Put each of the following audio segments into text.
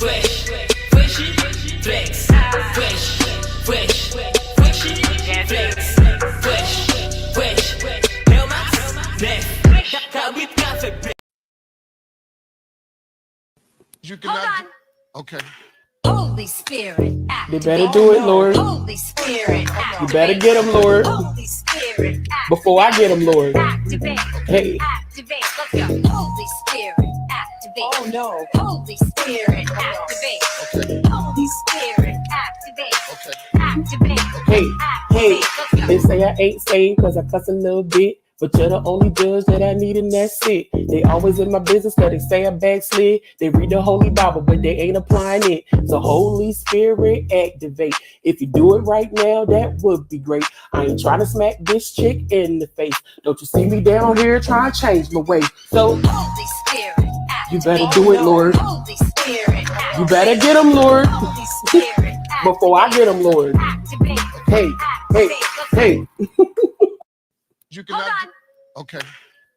fresh, freshy, flex, fresh, fresh, freshy, flex, fresh, hell my left, got with cafe. You cannot. Okay. Holy Spirit, They better do it, Lord. Holy Spirit, You better get them, Lord. Holy Spirit, Before I get them, Lord. activate. Hey. Activate. Let's go. Holy Spirit, activate. Oh no. Holy Spirit, activate. Okay. Holy Spirit, activate. Okay. Activate. Hey, hey, Let's go. they say I ain't saved cause I cuss a little bit. But you're the only judge that I need and that's it. They always in my business cause they say I backslid. They read the Holy Bible but they ain't applying it. So Holy Spirit activate. If you do it right now, that would be great. I ain't trying to smack this chick in the face. Don't you see me down here trying to change my way. So Holy Spirit, you better do it, Lord. Holy Spirit, You better get them, Lord. Holy Spirit, Before I get them, Lord. activate. Hey, hey, hey. You cannot. Okay.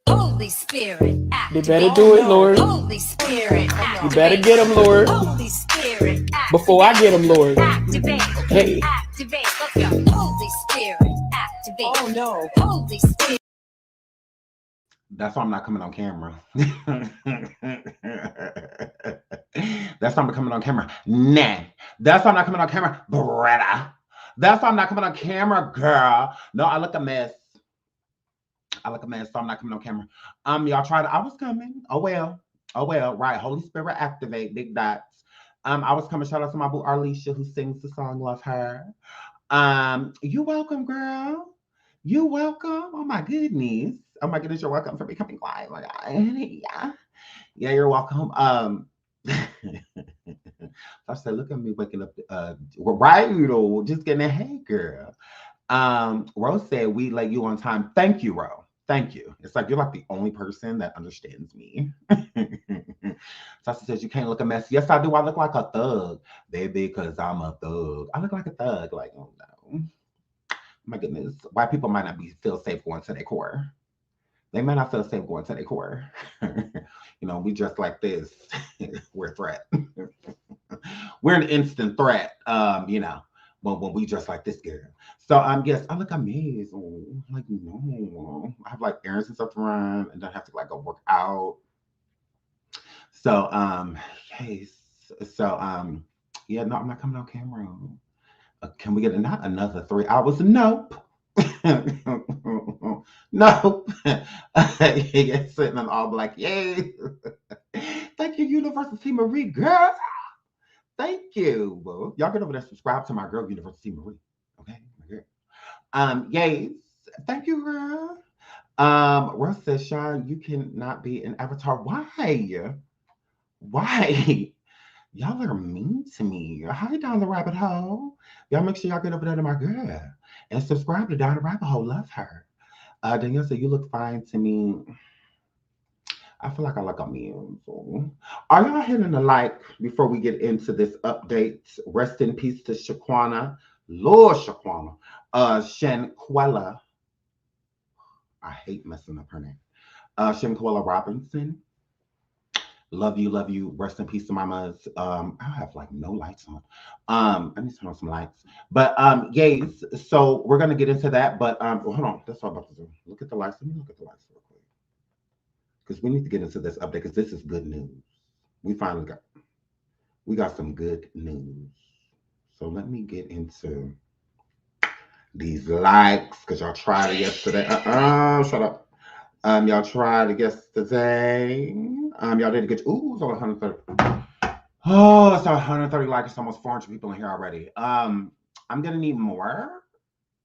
Holy Spirit, They activate. better do it, Lord. Holy Spirit, You better get them, Lord. Holy Spirit, Before I get them, Lord. activate. Hey. Activate. Let's go. Holy Spirit, activate. Oh no. Holy Spirit. That's why I'm not coming on camera. That's why I'm coming on camera. Nah. That's why I'm not coming on camera, Beretta. That's why I'm not coming on camera, girl. No, I look a mess. I look a mess, so I'm not coming on camera. Y'all tried. I was coming. Oh well. Right. Holy Spirit activate. Big dots. I was coming. Shout out to my boo Arlisha who sings the song "Love Her." You welcome, girl. You welcome. Oh my goodness. Oh my goodness. You're welcome for becoming live. Oh, yeah. You're welcome. I said, look at me waking up. Right, you know, just getting a hey, girl. Rose said we let you on time. Thank you, Ro. Thank you. It's like you're like the only person that understands me. Sasha says you can't look a mess. Yes, I do. I look like a thug, baby, because I'm a thug. I look like a thug. Like, oh no. My goodness. White people might not feel safe going to their core. They might not feel safe going to their core. You know, we dress like this. We're a threat. We're an instant threat. You know, when we dress like this girl. So yes, I look amazing. Like, no. I have like errands and stuff to run and don't have to like go work out. So yes. So yeah, no, I'm not coming on camera. Can we get not another 3 hours? Nope. Nope. Sitting in all black. Yay. Thank you, University Marie, girl. Thank you. Well, y'all get over there, subscribe to my girl, University Marie. Okay, my girl. Yes. Thank you, girl. Russ says, Sean, you cannot be an avatar. Why? Why? Y'all are mean to me. Hi, Down the Rabbit Hole. Y'all make sure y'all get over there to my girl and subscribe to Down the Rabbit Hole. Love her. Danielle said, you look fine to me. I feel like I look amazing. Are y'all hitting the like before we get into this update? Rest in peace to Shaquana. Lord Shaquana. Shanquella. I hate messing up her name. Shanquella Robinson. Love you. Rest in peace to mamas. I have like no lights on. I need to turn on some lights. But yes, so we're gonna get into that. But hold on, that's what I'm about to do. Look at the lights. Let me look at the lights real quick. Because we need to get into this update because this is good news. We got some good news. So let me get into these likes because y'all tried it yesterday. Shut up. Y'all tried it yesterday. Y'all did a good. Ooh, it's on 130. Oh, it's 130 likes. It's almost 400 people in here already. I'm gonna need more.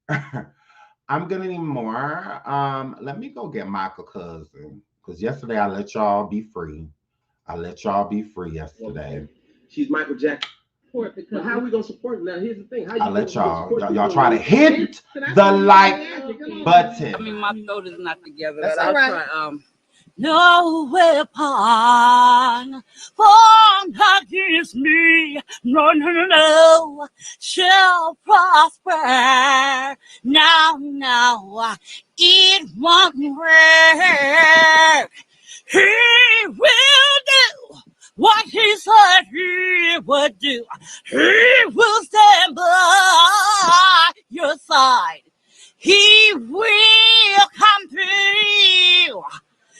I'm gonna need more. Let me go get Michael cousin because yesterday I let y'all be free. Yesterday. She's Michael Jackson. But how are we gonna support it? Now here's the thing. I let y'all try to hit the like button. I mean, my throat is not together. That's but all right. Try, no weapon formed against me, no, shall prosper. Now, it won't work. He will do what he said he would do. He will stand by your side. He will come through.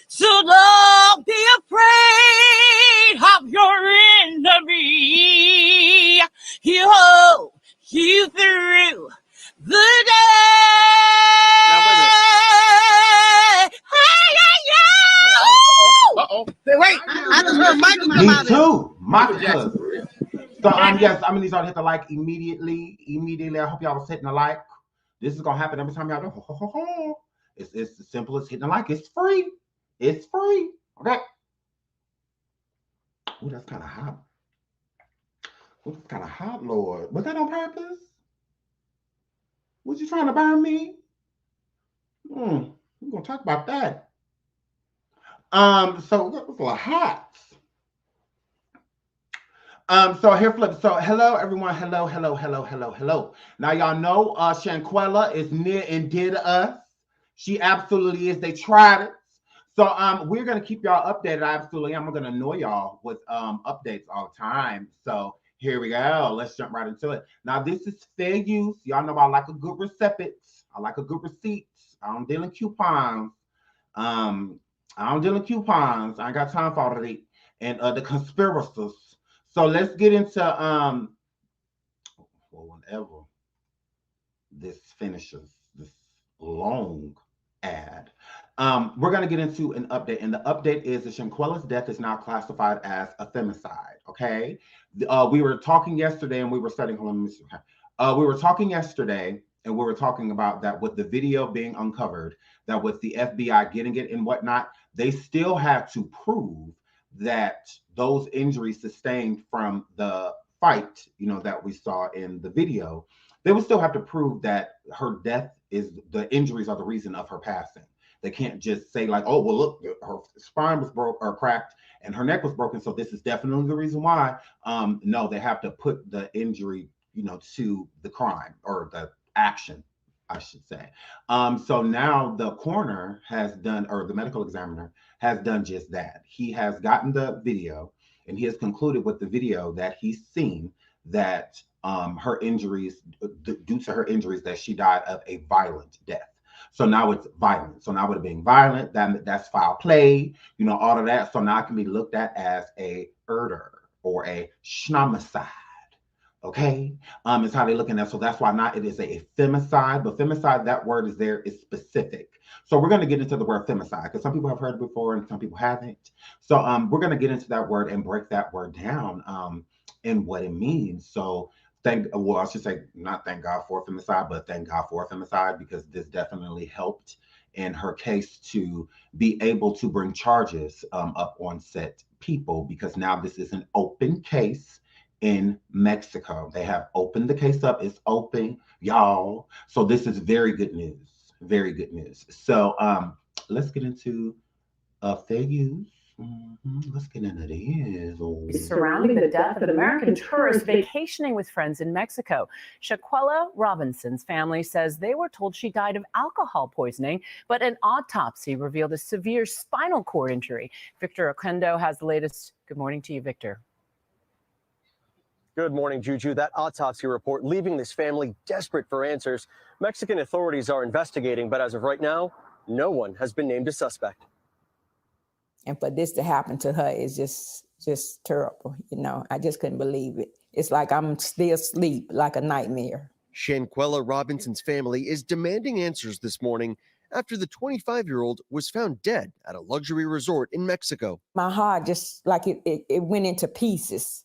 So don't be afraid of your enemy. He'll hold you through the day. Uh-oh. Wait, I just heard Michael come Me out of too. Michael. So yes, I'm gonna need y'all to hit the like immediately. I hope y'all was hitting the like. This is gonna happen every time y'all do. Ho, ho, ho, ho. It's as simple as hitting the like. It's free. It's free. Okay. Oh, that's kind of hot. Oh, that's kind of hot, Lord. Was that on purpose? Was you trying to burn me? We're gonna talk about that. So that was a little hot. So here flip. So hello everyone. Hello. Now y'all know Shanquella is near and dear to us. She absolutely is. They tried it. So we're gonna keep y'all updated. Absolutely. I'm gonna annoy y'all with updates all the time. So here we go. Let's jump right into it. Now this is fair use. Y'all know I like a good receipt. I like a good receipt. I don't deal in coupons. I don't deal in coupons. I ain't got time for all of that. And the conspirators. So let's get into whenever this finishes, this long ad. We're gonna get into an update, and the update is that Shanquella's death is now classified as a femicide. Okay, we were talking yesterday, and we were studying. We were talking yesterday, and we were talking about that with the video being uncovered, that with the FBI getting it and whatnot, they still have to prove that those injuries sustained from the fight, that we saw in the video, they would still have to prove that her death is the injuries are the reason of her passing. They can't just say like, oh, well, look, her spine was broke or cracked and her neck was broken, so this is definitely the reason why. No, they have to put the injury, to the crime or the action, I should say. So now the coroner has done, or the medical examiner has done just that. He has gotten the video, and he has concluded with the video that he's seen that her injuries, due to her injuries, that she died of a violent death. So now it's violent. So now with it being violent, that's foul play, all of that. So now it can be looked at as a murder or a schnomicide. Okay, is how they're looking at. So that's why it is a femicide, but femicide, that word is specific. So we're going to get into the word femicide because some people have heard it before and some people haven't. So we're going to get into that word and break that word down and what it means. So I should say not thank God for femicide, but thank God for femicide, because this definitely helped in her case to be able to bring charges up on set people, because now this is an open case in Mexico. They have opened the case up. It's open, y'all. So this is very good news. Very good news. So let's get into fair use. Let's get into this. Surrounding the death of an American tourist vacationing with friends in Mexico. Shanquella Robinson's family says they were told she died of alcohol poisoning, but an autopsy revealed a severe spinal cord injury. Victor Oquendo has the latest. Good morning to you, Victor. Good morning, Juju. That autopsy report leaving this family desperate for answers. Mexican authorities are investigating, but as of right now, no one has been named a suspect. And for this to happen to her is just terrible. I just couldn't believe it. It's like I'm still asleep, like a nightmare. Shanquella Robinson's family is demanding answers this morning after the 25-year-old was found dead at a luxury resort in Mexico. My heart just like it went into pieces.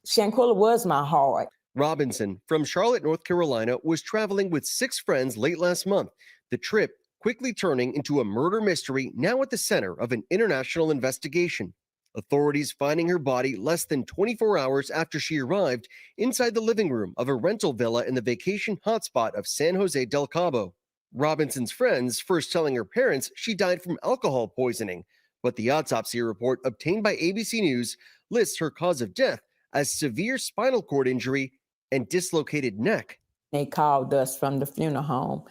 Shanquella was my heart. Robinson from Charlotte, North Carolina, was traveling with 6 friends late last month. The trip quickly turning into a murder mystery now at the center of an international investigation. Authorities finding her body less than 24 hours after she arrived inside the living room of a rental villa in the vacation hotspot of San Jose del Cabo. Robinson's friends first telling her parents she died from alcohol poisoning, but the autopsy report obtained by ABC News lists her cause of death as severe spinal cord injury and dislocated neck. They called us from the funeral home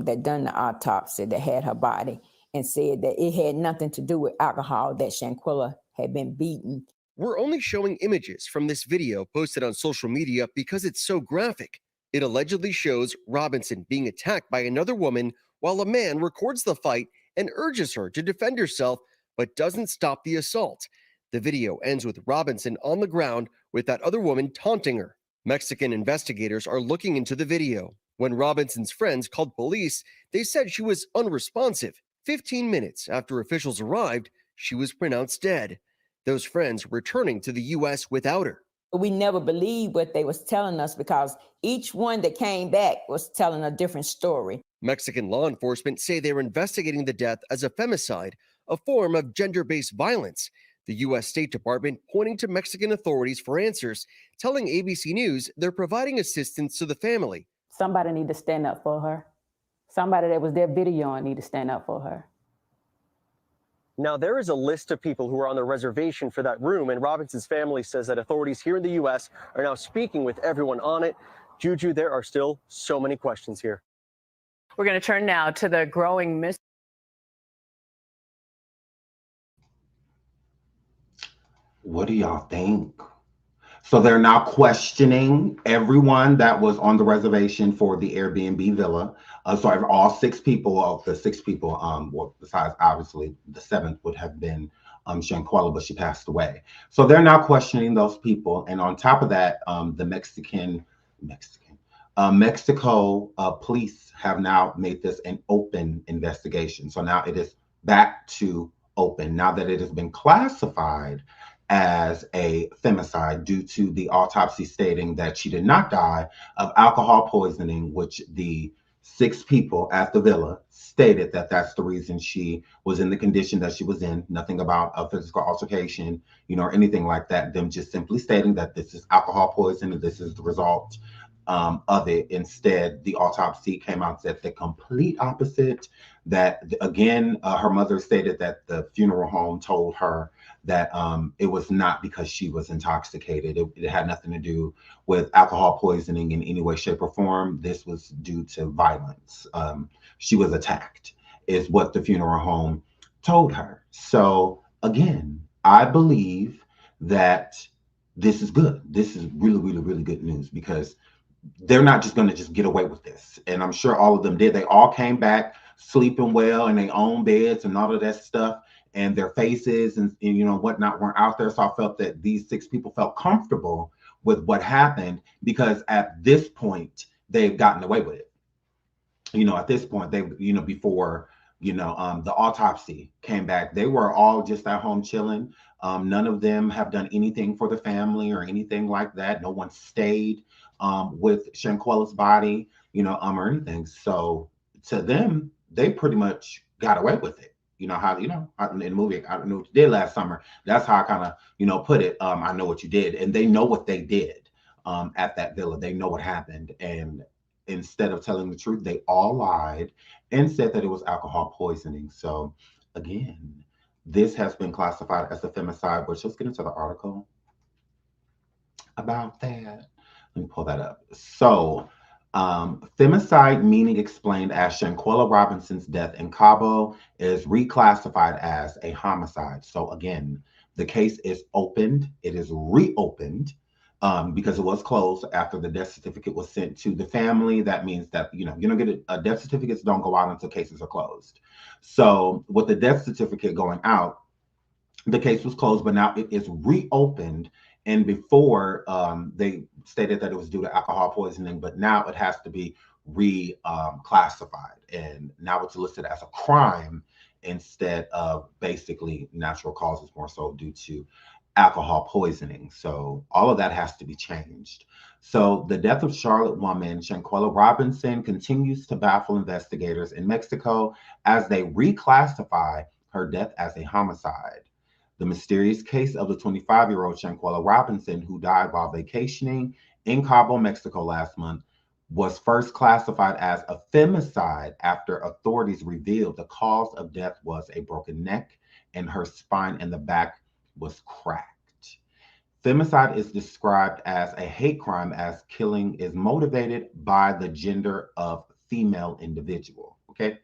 that done the autopsy that had her body and said that it had nothing to do with alcohol, that Shanquella had been beaten We're only showing images from this video posted on social media because it's so graphic. It allegedly shows Robinson being attacked by another woman while a man records the fight and urges her to defend herself but doesn't stop the assault. The video ends with Robinson on the ground with that other woman taunting her. Mexican investigators are looking into the video. When Robinson's friends called police, they said she was unresponsive. 15 minutes after officials arrived, she was pronounced dead. Those friends returning to the U.S. without her. We never believed what they was telling us because each one that came back was telling a different story. Mexican law enforcement say they're investigating the death as a femicide, a form of gender-based violence. The U.S. State Department pointing to Mexican authorities for answers, telling ABC News they're providing assistance to the family. Somebody need to stand up for her. Somebody that was there videoing need to stand up for her. Now, there is a list of people who are on the reservation for that room, and Robinson's family says that authorities here in the U.S. are now speaking with everyone on it. Juju, there are still so many questions here. We're going to turn now to the growing mystery. What do y'all think? So they're now questioning everyone that was on the reservation for the Airbnb villa. So all 6 people, of the 6 people, well, besides obviously the 7th would have been Shanquella, but she passed away. So they're now questioning those people. And on top of that, the Mexico police have now made this an open investigation. So now it is back to open, now that it has been classified as a femicide due to the autopsy stating that she did not die of alcohol poisoning, which the 6 people at the villa stated that that's the reason she was in the condition that she was in. Nothing about a physical altercation, or anything like that. Them just simply stating that this is alcohol poisoning, this is the result of it. Instead, the autopsy came out said the complete opposite. That again, her mother stated that the funeral home told her that it was not because she was intoxicated. It had nothing to do with alcohol poisoning in any way, shape, or form. This was due to violence. She was attacked, is what the funeral home told her. So again, I believe that this is good. This is really, really, really good news, because they're not just going to just get away with this. And I'm sure all of them did. They all came back sleeping well in their own beds and all of that stuff. And their faces and whatnot weren't out there. So I felt that these 6 people felt comfortable with what happened, because at this point they've gotten away with it. At this point they, before the autopsy came back, they were all just at home chilling. None of them have done anything for the family or anything like that. No one stayed with Shanquella's body, or anything. So to them, they pretty much got away with it. How in the movie, I don't know what you did last summer. That's how I kind of put it. I know what you did, and they know what they did at that villa. They know what happened, and instead of telling the truth, they all lied and said that it was alcohol poisoning. So again, this has been classified as a femicide. Which, let's get into the article about that. Let me pull that up. So femicide, meaning explained as Shanquella Robinson's death in Cabo, is reclassified as a homicide. So again, the case is opened. It is reopened because it was closed after the death certificate was sent to the family. That means that you don't get death certificates don't go out until cases are closed. So with the death certificate going out, the case was closed, but now it is reopened. And before they stated that it was due to alcohol poisoning, but now it has to be reclassified. And now it's listed as a crime instead of basically natural causes, more so due to alcohol poisoning. So all of that has to be changed. So the death of Charlotte woman Shanquella Robinson continues to baffle investigators in Mexico as they reclassify her death as a homicide. The mysterious case of the 25-year-old Shanquella Robinson, who died while vacationing in Cabo, Mexico last month, was first classified as a femicide after authorities revealed the cause of death was a broken neck and her spine in the back was cracked. Femicide is described as a hate crime, as killing is motivated by the gender of female individual. Okay,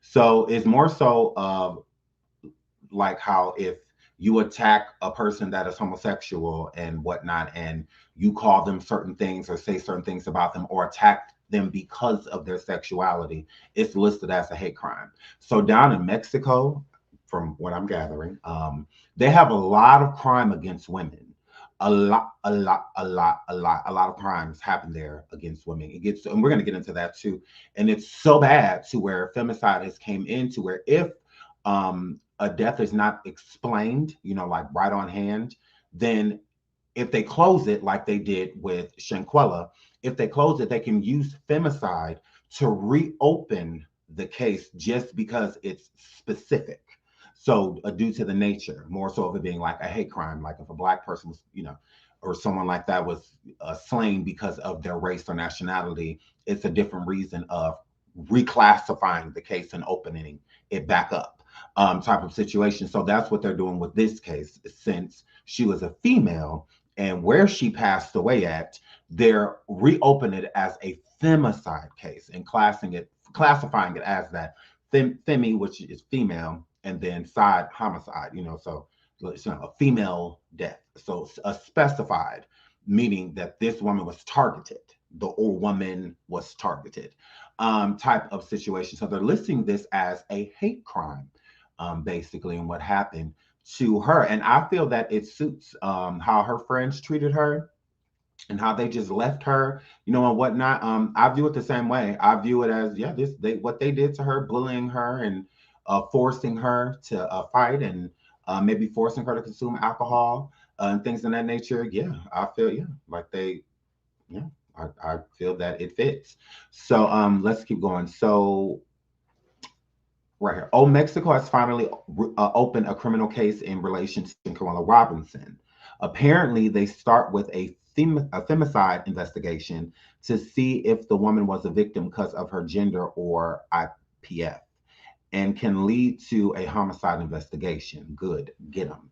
so it's more so of like how if you attack a person that is homosexual and whatnot, and you call them certain things or say certain things about them or attack them because of their sexuality, it's listed as a hate crime. So down in Mexico, from what I'm gathering, they have a lot of crime against women. A lot of crimes happen there against women. It gets, and we're going to get into that too. And it's so bad to where femicide has came into where if a death is not explained, like right on hand, then if they close it like they did with Shanquella, if they close it, they can use femicide to reopen the case just because it's specific. So due to the nature, more so of it being like a hate crime, like if a Black person was, or someone like that was slain because of their race or nationality, it's a different reason of reclassifying the case and opening it back up, type of situation. So that's what they're doing with this case. Since she was a female and where she passed away at, they're reopening it as a femicide case and classifying it as that femi, which is female, and then side, homicide, so it's a female death. So a specified, meaning that this woman was targeted, or woman was targeted, type of situation. So they're listing this as a hate crime, basically, and what happened to her. And I feel that it suits how her friends treated her and how they just left her, and whatnot. I view it the same way. I view it as, what they did to her, bullying her and forcing her to fight, and maybe forcing her to consume alcohol and things of that nature. Yeah, I feel, like I feel that it fits. So let's keep going. So right here. Oh, Mexico has finally opened a criminal case in relation to Shanquella Robinson. Apparently, they start with a femicide investigation to see if the woman was a victim because of her gender or IPF, and can lead to a homicide investigation. Good, get them.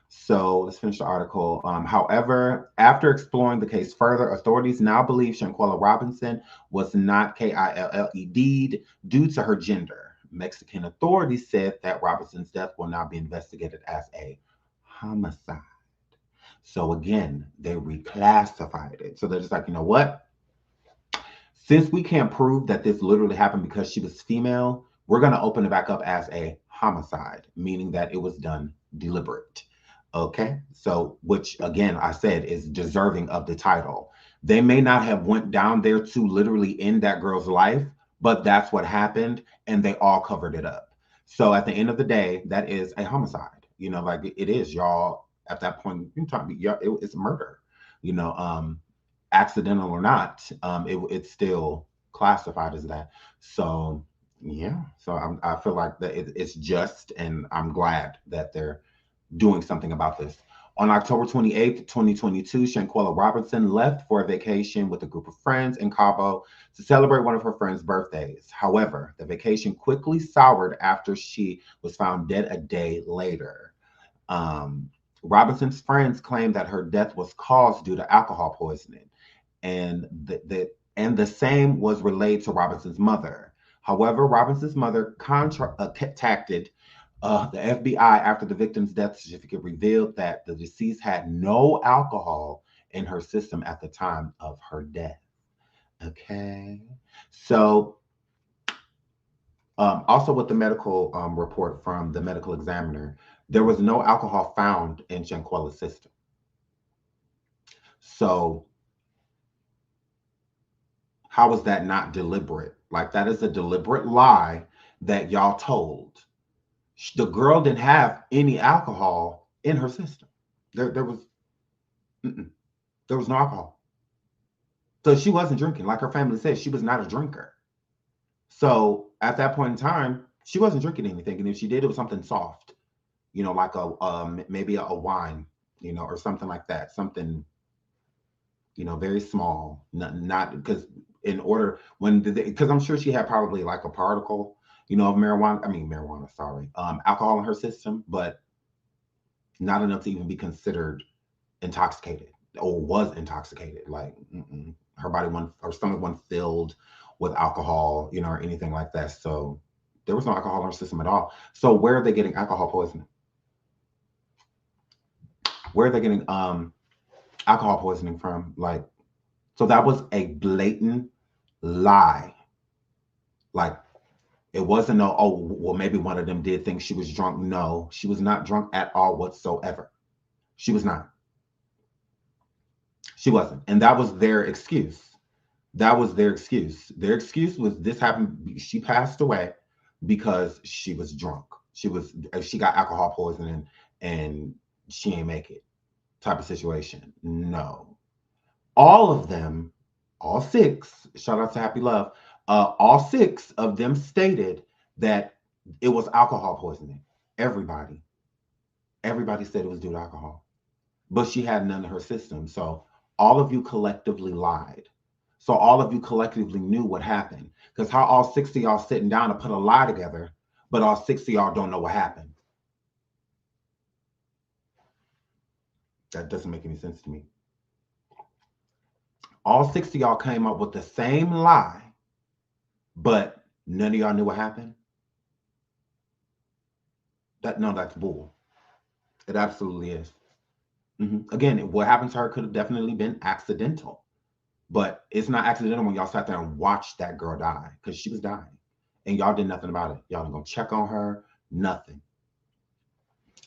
So let's finish the article. However, after exploring the case further, authorities now believe Shanquella Robinson was not KILLED due to her gender. Mexican authorities said that Robinson's death will now be investigated as a homicide. So again, they reclassified it. So they're just like, you know what? Since we can't prove that this literally happened because she was female, we're going to open it back up as a homicide, meaning that it was done deliberate. Okay, so which again, I said is deserving of the title. They may not have went down there to literally end that girl's life, but that's what happened, and they all covered it up. So at the end of the day, that is a homicide. Like it is, y'all. At that point, it's murder. Accidental or not, it's still classified as that. So yeah, so I feel like that it's just, and I'm glad that they're doing something about this. On October 28th, 2022, Shanquella Robinson left for a vacation with a group of friends in Cabo to celebrate one of her friends' birthdays. However, the vacation quickly soured after she was found dead a day later. Robinson's friends claimed that her death was caused due to alcohol poisoning, and the same was relayed to Robinson's mother. However, Robinson's mother contacted the FBI after the victim's death certificate revealed that the deceased had no alcohol in her system at the time of her death. Okay, so also with the medical report from the medical examiner, there was no alcohol found in Shanquella's system. So how is that not deliberate? Like, that is a deliberate lie that y'all told. The girl didn't have any alcohol in her system. There was no alcohol. So she wasn't drinking. Like her family said, she was not a drinker. So at that point in time, she wasn't drinking anything. And if she did, it was something soft, like maybe a wine, or something like that. Something, very small. Not because because I'm sure she had probably like a particle, of alcohol in her system, but not enough to even be considered intoxicated or was intoxicated. Like her stomach wasn't filled with alcohol, or anything like that. So there was no alcohol in her system at all. So where are they getting alcohol poisoning? Where are they getting alcohol poisoning from? Like, so that was a blatant lie. Like, it wasn't no, oh, well, maybe one of them did think she was drunk. No, she was not drunk at all whatsoever. She was not. She wasn't. And that was their excuse. That was their excuse. Their excuse was this happened. She passed away because she was drunk. She got alcohol poisoning and she ain't make it type of situation. No. All of them, all six, shout out to Happy Love, all six of them stated that it was alcohol poisoning. Everybody said it was due to alcohol, but she had none in her system. So all of you collectively lied. So all of you collectively knew what happened. Because how all 6 of y'all sitting down to put a lie together, but all 6 of y'all don't know what happened. That doesn't make any sense to me. All 6 of y'all came up with the same lie, but none of y'all knew what happened. That's bull. It absolutely is. Again, what happened to her could have definitely been accidental, but it's not accidental when y'all sat there and watched that girl die, because she was dying and y'all did nothing about it. Y'all didn't go check on her, nothing.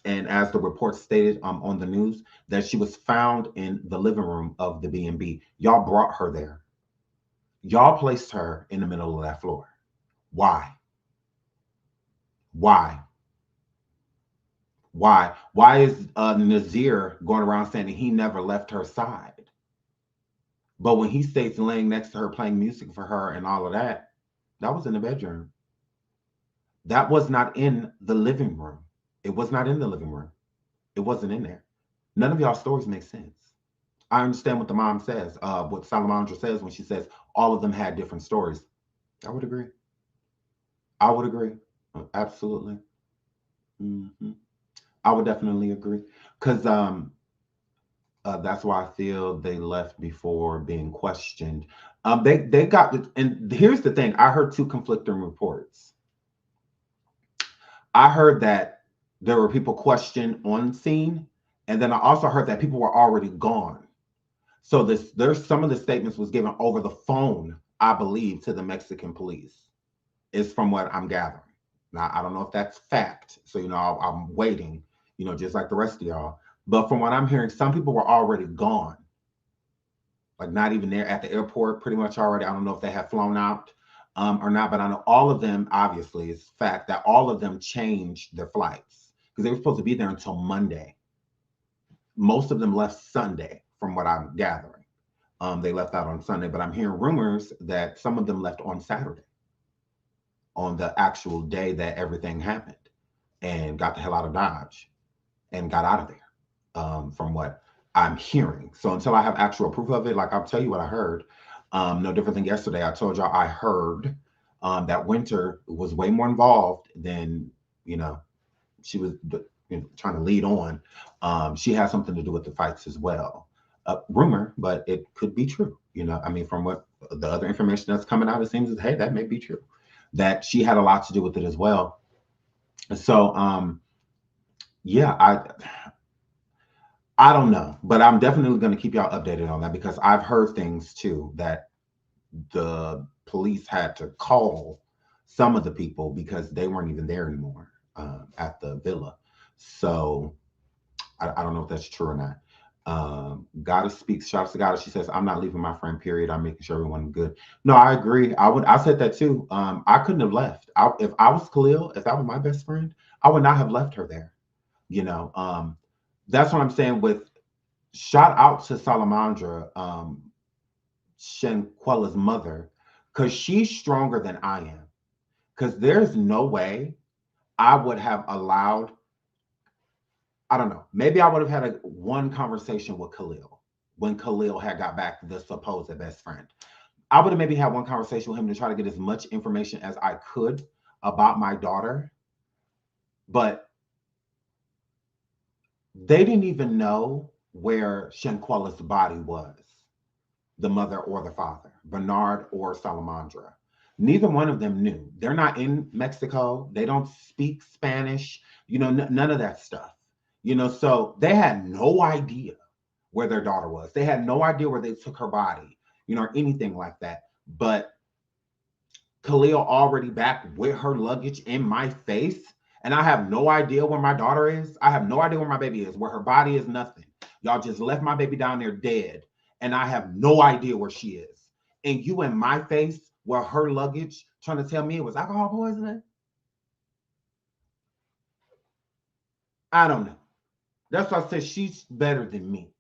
And as the report stated on the news, that she was found in the living room of the B&B. Y'all brought her there. Y'all placed her in the middle of that floor. Why? Why? Why? Why is Nazir going around saying that he never left her side? But when he stays laying next to her, playing music for her and all of that, that was in the bedroom. That was not in the living room. It was not in the living room. It wasn't in there. None of y'all stories make sense. I understand what the mom says, what Salamandra says when she says all of them had different stories. I would agree. I would agree. Absolutely. I would definitely agree. Because that's why I feel they left before being questioned. They got, and here's the thing. I heard two conflicting reports. I heard that there were people questioned on scene, and then I also heard that people were already gone. So there's some of the statements was given over the phone, I believe, to the Mexican police, is from what I'm gathering. Now, I don't know if that's fact. So, I'm waiting, just like the rest of y'all. But from what I'm hearing, some people were already gone. Like not even there at the airport, pretty much already. I don't know if they have flown out or not, but I know all of them, obviously, it's fact that all of them changed their flights because they were supposed to be there until Monday. Most of them left Sunday, from what I'm gathering. They left out on Sunday, but I'm hearing rumors that some of them left on Saturday, on the actual day that everything happened, and got the hell out of Dodge and got out of there, from what I'm hearing. So until I have actual proof of it, like I'll tell you what I heard. No different than yesterday. I told y'all I heard that Winter was way more involved than, she was trying to lead on. She has something to do with the fights as well. Rumor, but it could be true. From what the other information that's coming out, it seems as, hey, that may be true. That she had a lot to do with it as well. So, yeah, I don't know, but I'm definitely going to keep y'all updated on that because I've heard things too that the police had to call some of the people because they weren't even there anymore at the villa. So I don't know if that's true or not. Goddess speaks, shouts to Goddess. She says, I'm not leaving my friend, period. I'm making sure everyone's good. No, I agree. I said that too. I couldn't have left. If I was Khalil, if that was my best friend, I would not have left her there. That's what I'm saying with shout out to Salamandra, Shanquella's mother, because she's stronger than I am. Because there's no way I would have allowed, I don't know, maybe I would have had one conversation with Khalil when Khalil had got back the supposed best friend. I would have maybe had one conversation with him to try to get as much information as I could about my daughter. But they didn't even know where Shanquella's body was, the mother or the father, Bernard or Salamandra. Neither one of them knew. They're not in Mexico. They don't speak Spanish, none of that stuff. You know, so they had no idea where their daughter was. They had no idea where they took her body, you know, or anything like that. But Khalil already back with her luggage in my face, and I have no idea where my daughter is. I have no idea where my baby is, where her body is, nothing. Y'all just left my baby down there dead, and I have no idea where she is. And you in my face where her luggage trying to tell me it was alcohol poisoning? I don't know. That's why I said she's better than me.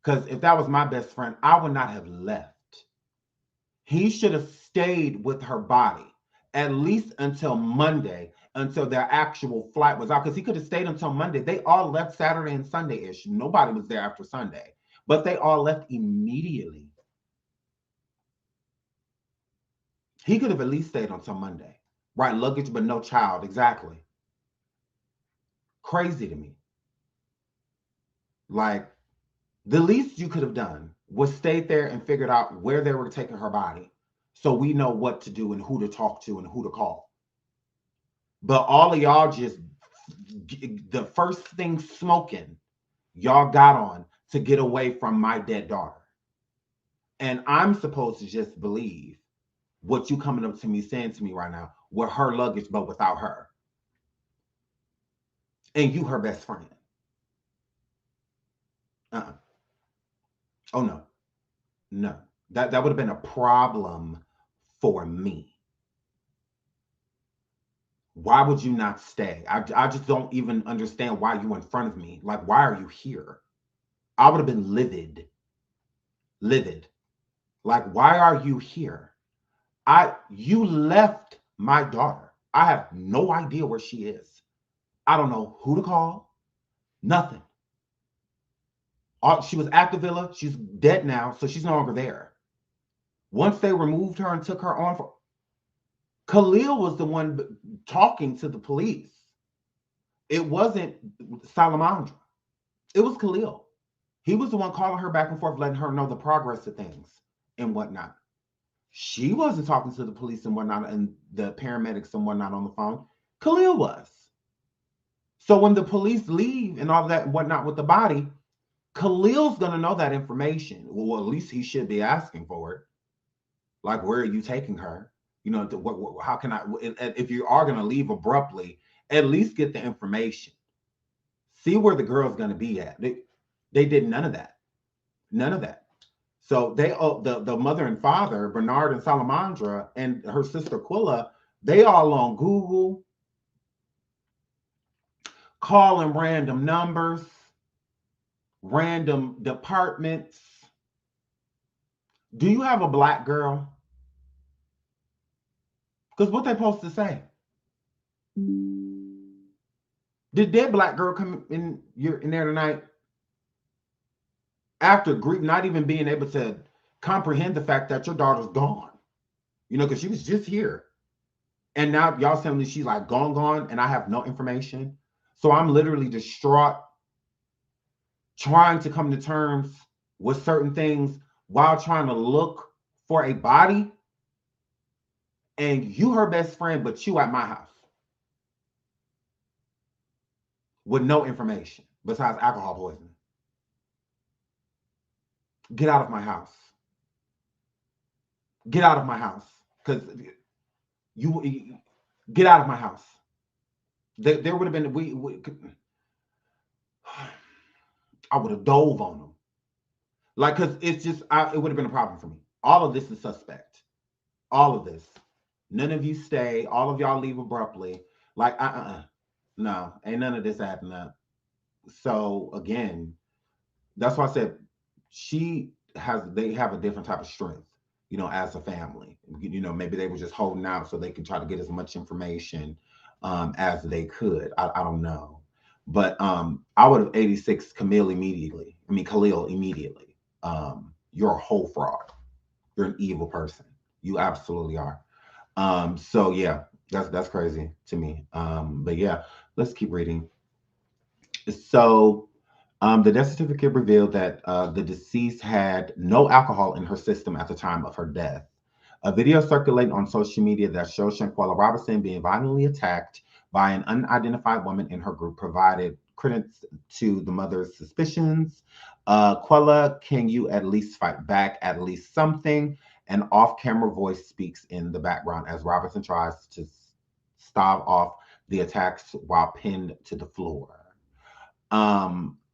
Because if that was my best friend, I would not have left. He should have stayed with her body at least until Monday, until their actual flight was out. Because he could have stayed until Monday. They all left Saturday and Sunday-ish. Nobody was there after Sunday. But they all left immediately. He could have at least stayed until Monday. Right, luggage, but no child. Exactly. Crazy to me. Like, the least you could have done was stayed there and figured out where they were taking her body, so we know what to do and who to talk to and who to call. But all of y'all just, the first thing smoking, y'all got on to get away from my dead daughter. And I'm supposed to just believe what you coming up to me saying to me right now with her luggage, but without her. And you her best friend. Oh, no. No. That would have been a problem for me. Why would you not stay? I just don't even understand why you in front of me. Like, why are you here? I would have been livid. Livid. Like, why are you here? You left my daughter. I have no idea where she is. I don't know who to call. Nothing. She was at the villa. She's dead now, so she's no longer there. Once they removed her and took her on, Khalil was the one talking to the police. It wasn't Salamandra. It was Khalil. He was the one calling her back and forth, letting her know the progress of things and whatnot. She wasn't talking to the police and whatnot and the paramedics and whatnot on the phone. Khalil was. So when the police leave and all that and whatnot with the body, Khalil's going to know that information. Well, at least he should be asking for it. Like, where are you taking her? You know, how can I, if you are going to leave abruptly, at least get the information. See where the girl's going to be at. They did none of that. None of that. So they, the mother and father, Bernard and Salamandra, and her sister Quilla, they all on Google, calling random numbers, random departments. Do you have a black girl? Because what they supposed to say? Did that black girl come in there tonight? After grief, not even being able to comprehend the fact that your daughter's gone. You know, because she was just here. And now y'all telling me she's like gone, and I have no information. So I'm literally distraught, trying to come to terms with certain things while trying to look for a body. And you her best friend, but you at my house. With no information besides alcohol poisoning. Get out of my house. Get out of my house. Because you get out of my house. There would have been, I would have dove on them. Like, because it's just, it would have been a problem for me. All of this is suspect. All of this. None of you stay. All of y'all leave abruptly. Like, no, ain't none of this adding up. So again, that's why I said they have a different type of strength, you know, as a family. You know, maybe they were just holding out so they could try to get as much information as they could. I don't know. But I would have 86 Khalil immediately. You're a whole fraud. You're an evil person. You absolutely are. So yeah, that's crazy to me. But yeah, let's keep reading. So the death certificate revealed that the deceased had no alcohol in her system at the time of her death. A video circulating on social media that shows Shanquella Robinson being violently attacked by an unidentified woman in her group provided credence to the mother's suspicions. Quella, can you at least fight back, at least something? An off-camera voice speaks in the background as Robinson tries to stave off the attacks while pinned to the floor.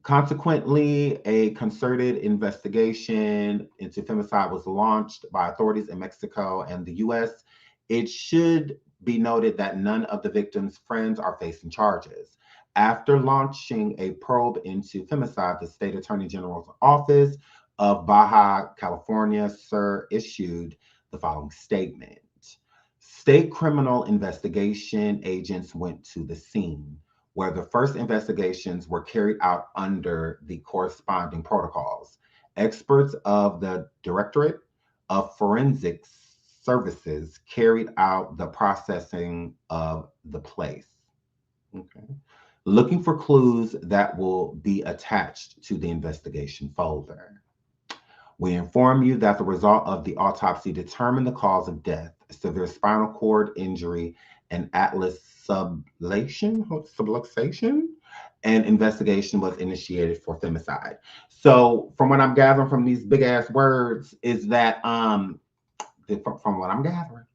Consequently, a concerted investigation into femicide was launched by authorities in Mexico and the US. It should be noted that none of the victims' friends are facing charges. After launching a probe into femicide, the state attorney general's office of Baja California, SIR, issued the following statement. State criminal investigation agents went to the scene, where the first investigations were carried out under the corresponding protocols. Experts of the Directorate of Forensic Services carried out the processing of the place. Okay. Looking for clues that will be attached to the investigation folder. We inform you that the result of the autopsy determined the cause of death, severe spinal cord injury, and atlas subluxation, and investigation was initiated for femicide. So from what I'm gathering from these big ass words is that from what I'm gathering,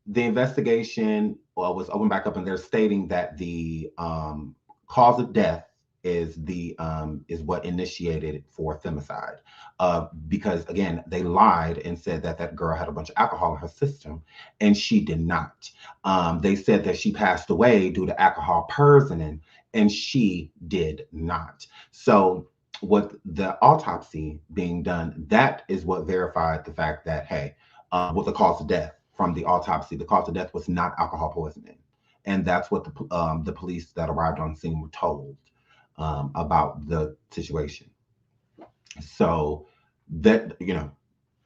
the investigation was opened back up, and they're stating that the cause of death is what initiated for femicide, because again they lied and said that that girl had a bunch of alcohol in her system, and she did not. They said that she passed away due to alcohol poisoning, and she did not. So with the autopsy being done, that is what verified the fact that, hey, with the cause of death from the autopsy, the cause of death was not alcohol poisoning, and that's what the police that arrived on scene were told about the situation. So that, you know,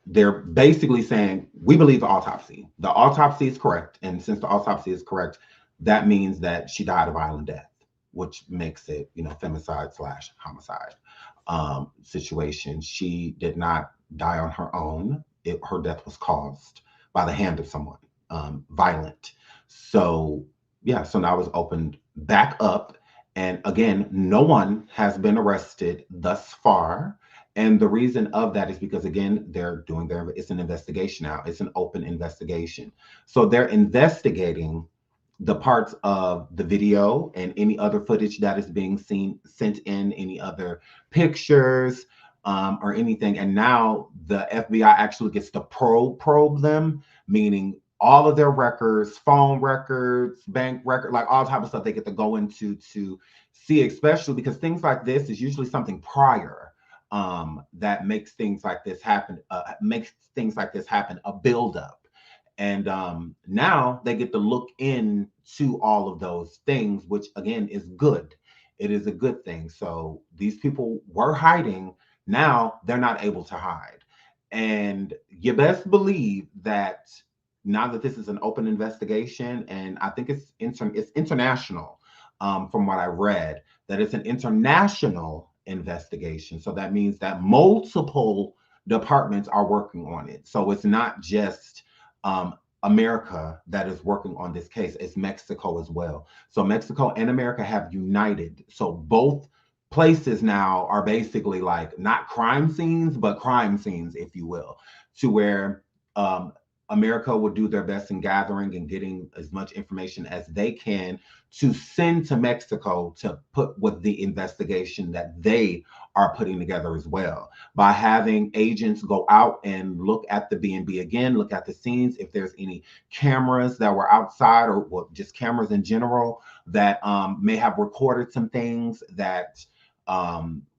they're basically saying, we believe the autopsy. The autopsy is correct, and since the autopsy is correct, that means that she died a violent death, which makes it, you know, femicide/homicide situation. She did not die on her own. Her death was caused by the hand of someone, violent. So yeah, so now it's opened back up. And again, no one has been arrested thus far. And the reason of that is because, again, it's an investigation now. It's an open investigation. So they're investigating the parts of the video and any other footage that is being sent in, any other pictures or anything. And now the FBI actually gets to probe them, meaning all of their records, phone records, bank records, like all type of stuff they get to go into to see, especially because things like this is usually something prior that makes things like this happen, a buildup. And now they get to look into all of those things, which again is good. It is a good thing. So these people were hiding. Now they're not able to hide. And you best believe that now that this is an open investigation, and I think it's international, from what I read, that it's an international investigation. So that means that multiple departments are working on it. So it's not just America that is working on this case, it's Mexico as well. So Mexico and America have united. So both places now are basically like not crime scenes, but crime scenes, if you will, to where America will do their best in gathering and getting as much information as they can to send to Mexico to put with the investigation that they are putting together as well. By having agents go out and look at the B&B again, look at the scenes, if there's any cameras that were outside or just cameras in general that may have recorded some things that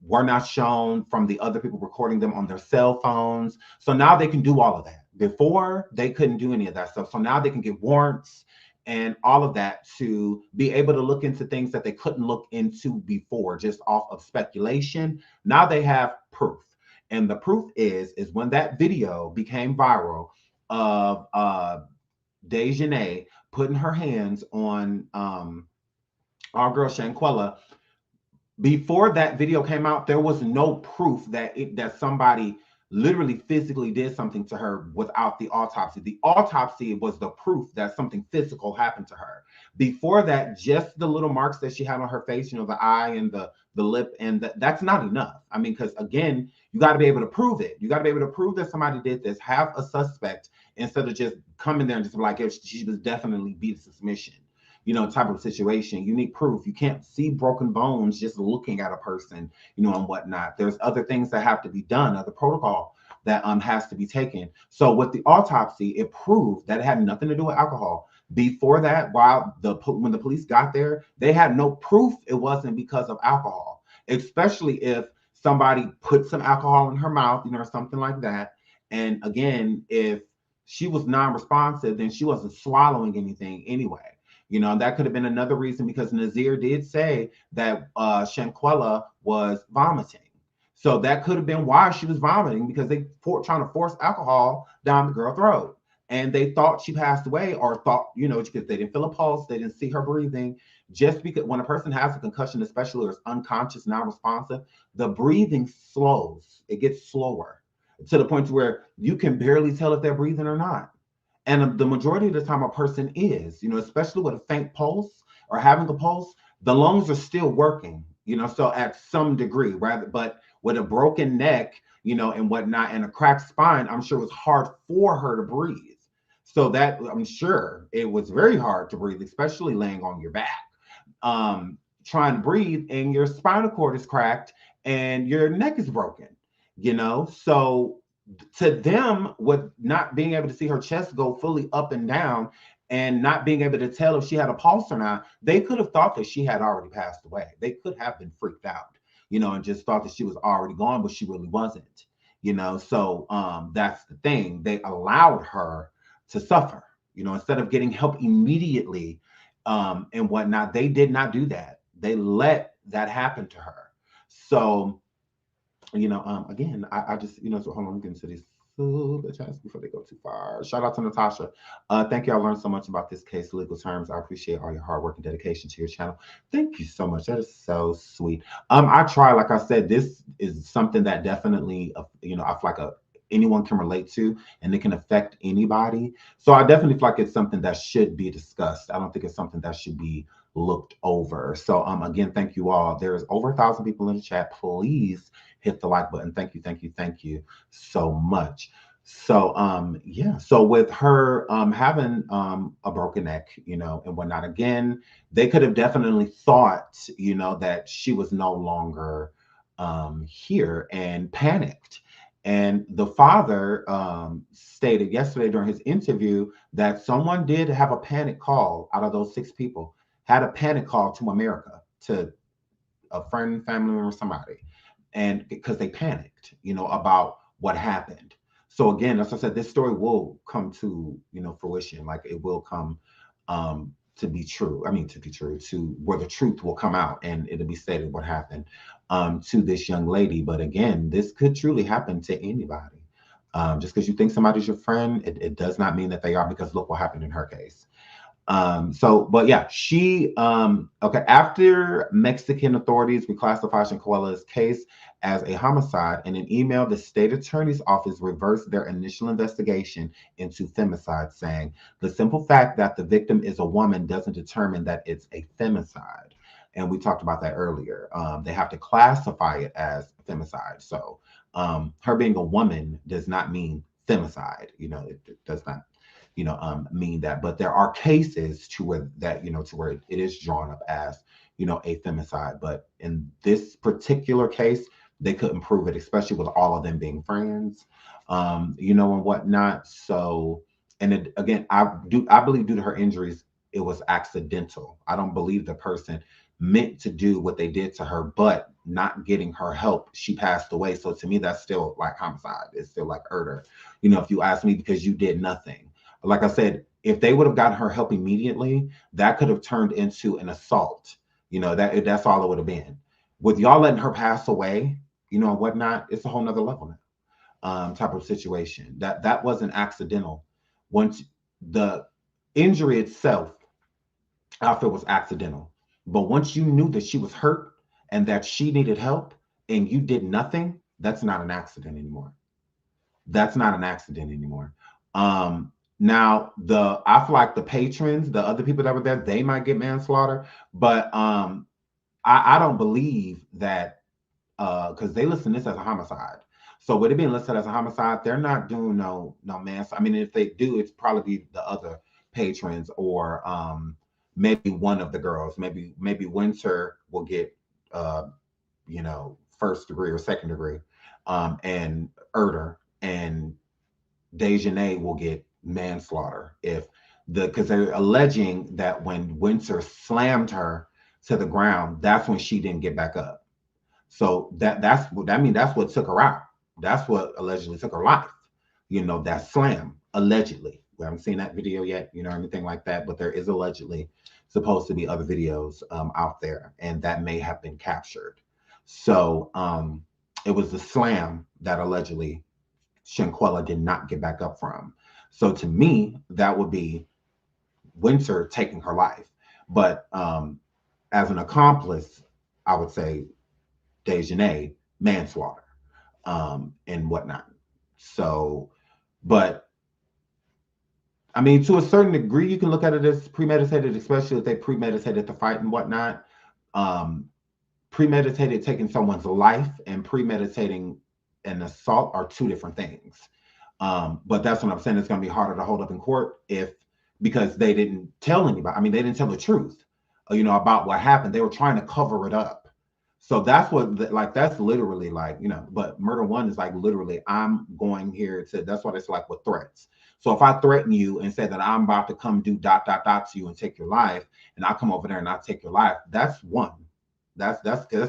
were not shown from the other people recording them on their cell phones. So now they can do all of that. Before, they couldn't do any of that stuff. So now they can get warrants and all of that to be able to look into things that they couldn't look into before, just off of speculation. Now they have proof. And the proof is when that video became viral of Dejanay putting her hands on our girl Shanquella. Before that video came out, there was no proof that somebody literally physically did something to her without the autopsy. The autopsy was the proof that something physical happened to her. Before that, just the little marks that she had on her face, you know, the eye and the lip, and that's not enough. I mean, because again, you got to be able to prove it. You got to be able to prove that somebody did this, have a suspect, instead of just coming there and just be like, if she was definitely beat to submission, you know, type of situation. You need proof. You can't see broken bones just looking at a person, you know, and whatnot. There's other things that have to be done, other protocol that has to be taken. So with the autopsy, it proved that it had nothing to do with alcohol. Before that, when the police got there, they had no proof it wasn't because of alcohol, especially if somebody put some alcohol in her mouth, you know, or something like that. And again, if she was non-responsive, then she wasn't swallowing anything anyway. You know, that could have been another reason, because Nazir did say that Shanquella was vomiting. So that could have been why she was vomiting, because they trying to force alcohol down the girl's throat. And they thought she passed away, or thought, you know, because they didn't feel a pulse, they didn't see her breathing. Just because when a person has a concussion, especially, or is unconscious, non-responsive, the breathing slows. It gets slower to the point where you can barely tell if they're breathing or not. And the majority of the time a person is, you know, especially with a faint pulse or having a pulse, the lungs are still working, you know, so at some degree, rather, but with a broken neck, you know, and whatnot, and a cracked spine, I'm sure it was hard for her to breathe. So that, I'm sure it was very hard to breathe, especially laying on your back, trying to breathe, and your spinal cord is cracked and your neck is broken, you know. So to them, with not being able to see her chest go fully up and down, and not being able to tell if she had a pulse or not, they could have thought that she had already passed away. They could have been freaked out, you know, and just thought that she was already gone, but she really wasn't, you know. So that's the thing. They allowed her to suffer, you know, instead of getting help immediately and whatnot. They did not do that. They let that happen to her. So, you know, again, I just, you know, so hold on, I'm getting to these chats before they go too far. Shout out to Natasha. Thank you. I learned so much about this case, legal terms. I appreciate all your hard work and dedication to your channel. Thank you so much. That is so sweet. I try, like I said, this is something that definitely, you know, I feel like anyone can relate to, and it can affect anybody. So I definitely feel like it's something that should be discussed. I don't think it's something that should be looked over. So again, thank you all. There's over 1,000 people in the chat. Please hit the like button. Thank you so much. So yeah, so with her having a broken neck, you know, and whatnot, again, they could have definitely thought, you know, that she was no longer here, and panicked. And the father stated yesterday during his interview that someone did have a panic call out of those 6 people, had a panic call to America, to a friend, family member, somebody, and because they panicked, you know, about what happened. So again, as I said, this story will come to, you know, fruition. Like, it will come to be true. I mean, to be true, to where the truth will come out, and it'll be stated what happened to this young lady. But again, this could truly happen to anybody. Just because you think somebody's your friend, it does not mean that they are, because look what happened in her case. But yeah, she, okay, after Mexican authorities reclassified Shanquella's case as a homicide, in an email, the state attorney's office reversed their initial investigation into femicide, saying the simple fact that the victim is a woman doesn't determine that it's a femicide. And we talked about that earlier. They have to classify it as femicide. So her being a woman does not mean femicide. You know, it does not, you know, mean that. But there are cases to where that, you know, to where it is drawn up as, you know, a femicide. But in this particular case, they couldn't prove it, especially with all of them being friends, you know, and whatnot. So, and it, again, I believe due to her injuries, it was accidental. I don't believe the person meant to do what they did to her, but not getting her help, she passed away. So to me, that's still like homicide. It's still like murder, you know, if you ask me, because you did nothing. Like I said, if they would have gotten her help immediately, that could have turned into an assault. You know, that's all it would have been. With y'all letting her pass away, you know, and whatnot, it's a whole nother level now, type of situation. That wasn't accidental. Once the injury itself, I feel, was accidental. But once you knew that she was hurt and that she needed help and you did nothing, that's not an accident anymore. That's not an accident anymore. Now, I feel like the patrons, the other people that were there, they might get manslaughter, but I don't believe that because they list this as a homicide. So with it being listed as a homicide, they're not doing no manslaughter. I mean, if they do, it's probably be the other patrons or maybe one of the girls. Maybe Winter will get you know, first degree or second degree, and Erder and Dejanay will get manslaughter if because they're alleging that when Winter slammed her to the ground, that's when she didn't get back up. So that's what took her out. That's what allegedly took her life. You know, that slam allegedly. We haven't seen that video yet, you know, anything like that, but there is allegedly supposed to be other videos out there, and that may have been captured. So it was the slam that allegedly Shanquella did not get back up from. So to me, that would be Winter taking her life. But as an accomplice, I would say Dejanay manslaughter and whatnot. So, but I mean, to a certain degree, you can look at it as premeditated, especially if they premeditated the fight and whatnot. Premeditated taking someone's life and premeditating an assault are two different things. But that's what I'm saying. It's going to be harder to hold up in court because they didn't tell anybody. I mean, they didn't tell the truth, you know, about what happened. They were trying to cover it up. So that's that's literally like, you know, but murder one is like literally, I'm going here to, that's what it's like with threats. So if I threaten you and say that I'm about to come do ... to you and take your life, and I come over there and I take your life, that's one. That's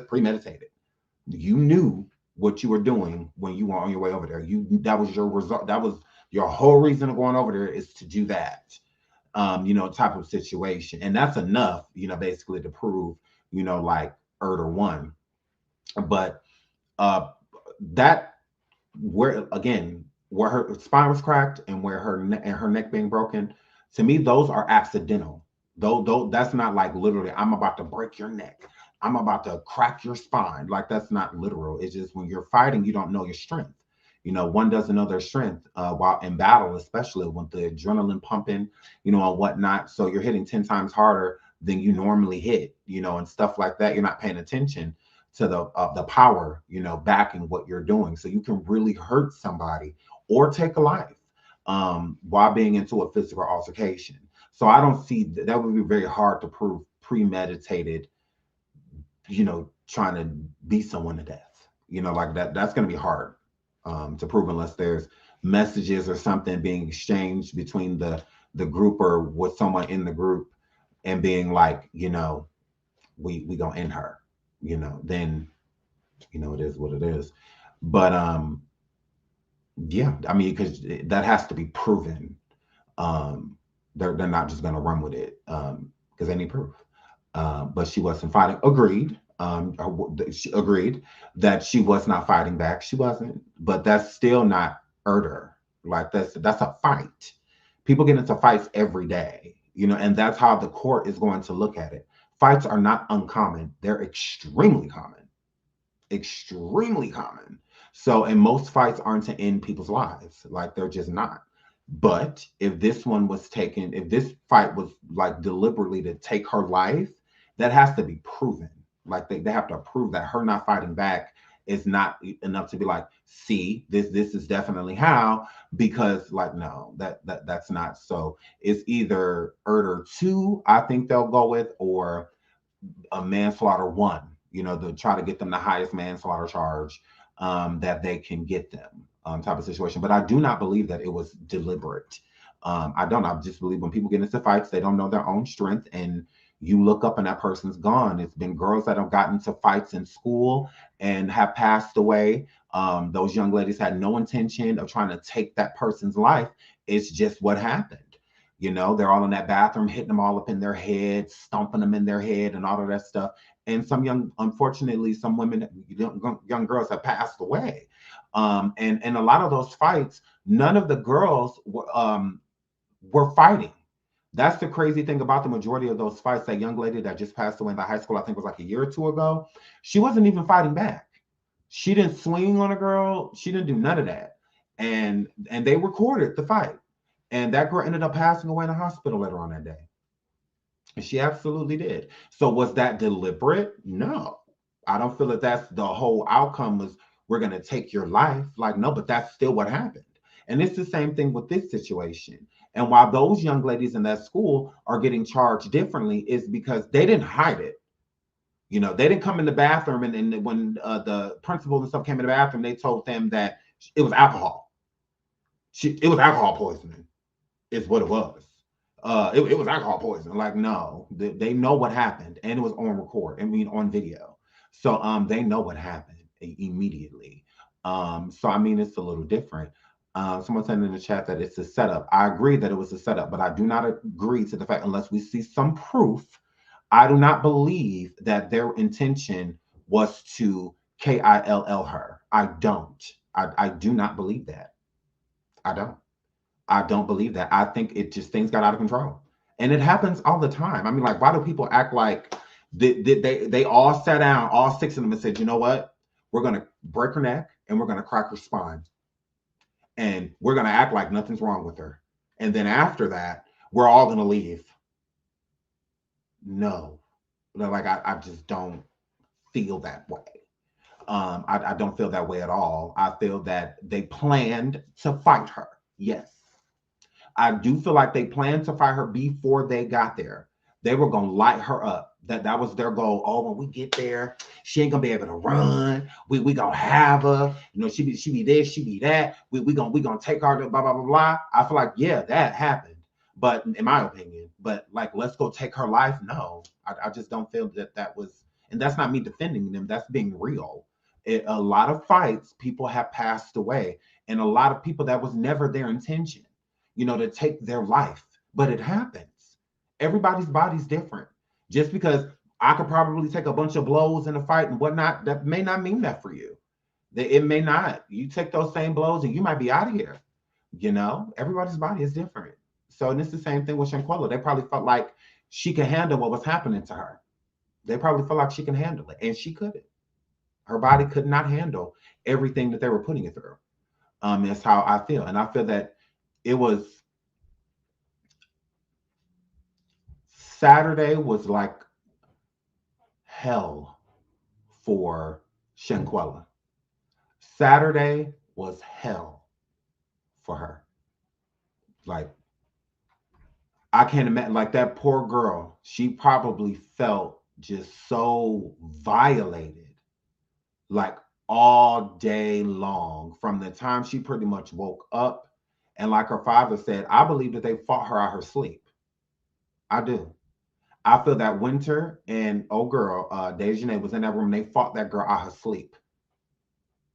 premeditated. You knew what you were doing when you were on your way over there. That was your result. That was your whole reason of going over there, is to do that, you know, type of situation. And that's enough, you know, basically to prove, you know, like Erder one. But that where her spine was cracked and where her neck being broken, to me, those are accidental. Though that's not like literally, I'm about to break your neck, I'm about to crack your spine. Like, that's not literal. It's just when you're fighting, you don't know your strength. You know, one doesn't know their strength while in battle, especially with the adrenaline pumping, you know, and whatnot. So you're hitting 10 times harder than you normally hit, you know, and stuff like that. You're not paying attention to the power, you know, backing what you're doing. So you can really hurt somebody or take a life while being into a physical altercation. So I don't see that would be very hard to prove premeditated, you know, trying to beat someone to death, you know, like that. That's going to be hard to prove unless there's messages or something being exchanged between the group or with someone in the group and being like, you know, we gonna end her, you know, then, you know, it is what it is. But yeah, I mean, because that has to be proven. They're not just gonna run with it because they need proof. But she wasn't fighting. Agreed. She agreed that she was not fighting back. She wasn't. But that's still not Erder. Like that's a fight. People get into fights every day, you know, and that's how the court is going to look at it. Fights are not uncommon. They're extremely common. Extremely common. So, and most fights aren't to end people's lives. Like, they're just not. But if this fight was like deliberately to take her life, that has to be proven. Like they have to prove that her not fighting back is not enough to be like, see, this is definitely how, because like, no, that's not. So it's either Erder 2, I think they'll go with, or a manslaughter 1, you know, to try to get them the highest manslaughter charge that they can get them, type of situation. But I do not believe that it was deliberate. I just believe when people get into fights, they don't know their own strength, and you look up and that person's gone. It's been girls that have gotten into fights in school and have passed away. Those young ladies had no intention of trying to take that person's life. It's just what happened. You know, they're all in that bathroom, hitting them all up in their head, stomping them in their head and all of that stuff. And unfortunately, some women, young girls have passed away. And a lot of those fights, none of the girls were fighting. That's the crazy thing about the majority of those fights. That young lady that just passed away in the high school, I think was like a year or 2 ago, she wasn't even fighting back. She didn't swing on a girl. She didn't do none of that. And they recorded the fight. And that girl ended up passing away in a hospital later on that day. And she absolutely did. So was that deliberate? No. I don't feel that that's the whole outcome was we're going to take your life. Like, no, but that's still what happened. And it's the same thing with this situation. And while those young ladies in that school are getting charged differently is because they didn't hide it. You know, they didn't come in the bathroom and when the principal and stuff came in the bathroom, they told them that it was alcohol. It was alcohol poisoning is what it was. It was alcohol poisoning. Like, no, they know what happened and it was on record. I mean, on video. So they know what happened immediately. So, I mean, it's a little different. Someone said in the chat that it's a setup. I agree that it was a setup, but I do not agree to the fact unless we see some proof. I do not believe that their intention was to kill her. I don't. I do not believe that. I don't believe that. I think it just things got out of control, and it happens all the time. I mean, like, why do people act like they all sat down, all 6 of them, and said, you know what, we're gonna break her neck and we're gonna crack her spine, and we're gonna act like nothing's wrong with her, and then after that, we're all gonna leave. No, like I just don't feel that way. I don't feel that way at all. I feel that they planned to fight her. Yes. I do feel like they planned to fight her before they got there. They were going to light her up. That was their goal. Oh, when we get there, she ain't going to be able to run. We going to have her. You know, she be this, she be that. We going to take her to blah, blah, blah, blah. I feel like, yeah, that happened. But in my opinion, but like, let's go take her life. No, I just don't feel that was, and that's not me defending them. That's being real. A lot of fights, people have passed away, and a lot of people that was never their intention, you know, to take their life, but it happens. Everybody's body's different. Just because I could probably take a bunch of blows in a fight and whatnot, that may not mean that for you. It may not. You take those same blows and you might be out of here. You know, everybody's body is different. So, and it's the same thing with Shanquella. They probably felt like she could handle what was happening to her. They probably felt like she can handle it, and she couldn't. Her body could not handle everything that they were putting it through. That's how I feel. And I feel that it was Saturday was like hell for Shanquella. Saturday was hell for her. Like, I can't imagine, like, that poor girl, she probably felt just so violated, like, all day long from the time she pretty much woke up. And like her father said, I believe that they fought her out her sleep. I do. I feel that Winter and old girl, Dejanay, was in that room. They fought that girl out her sleep.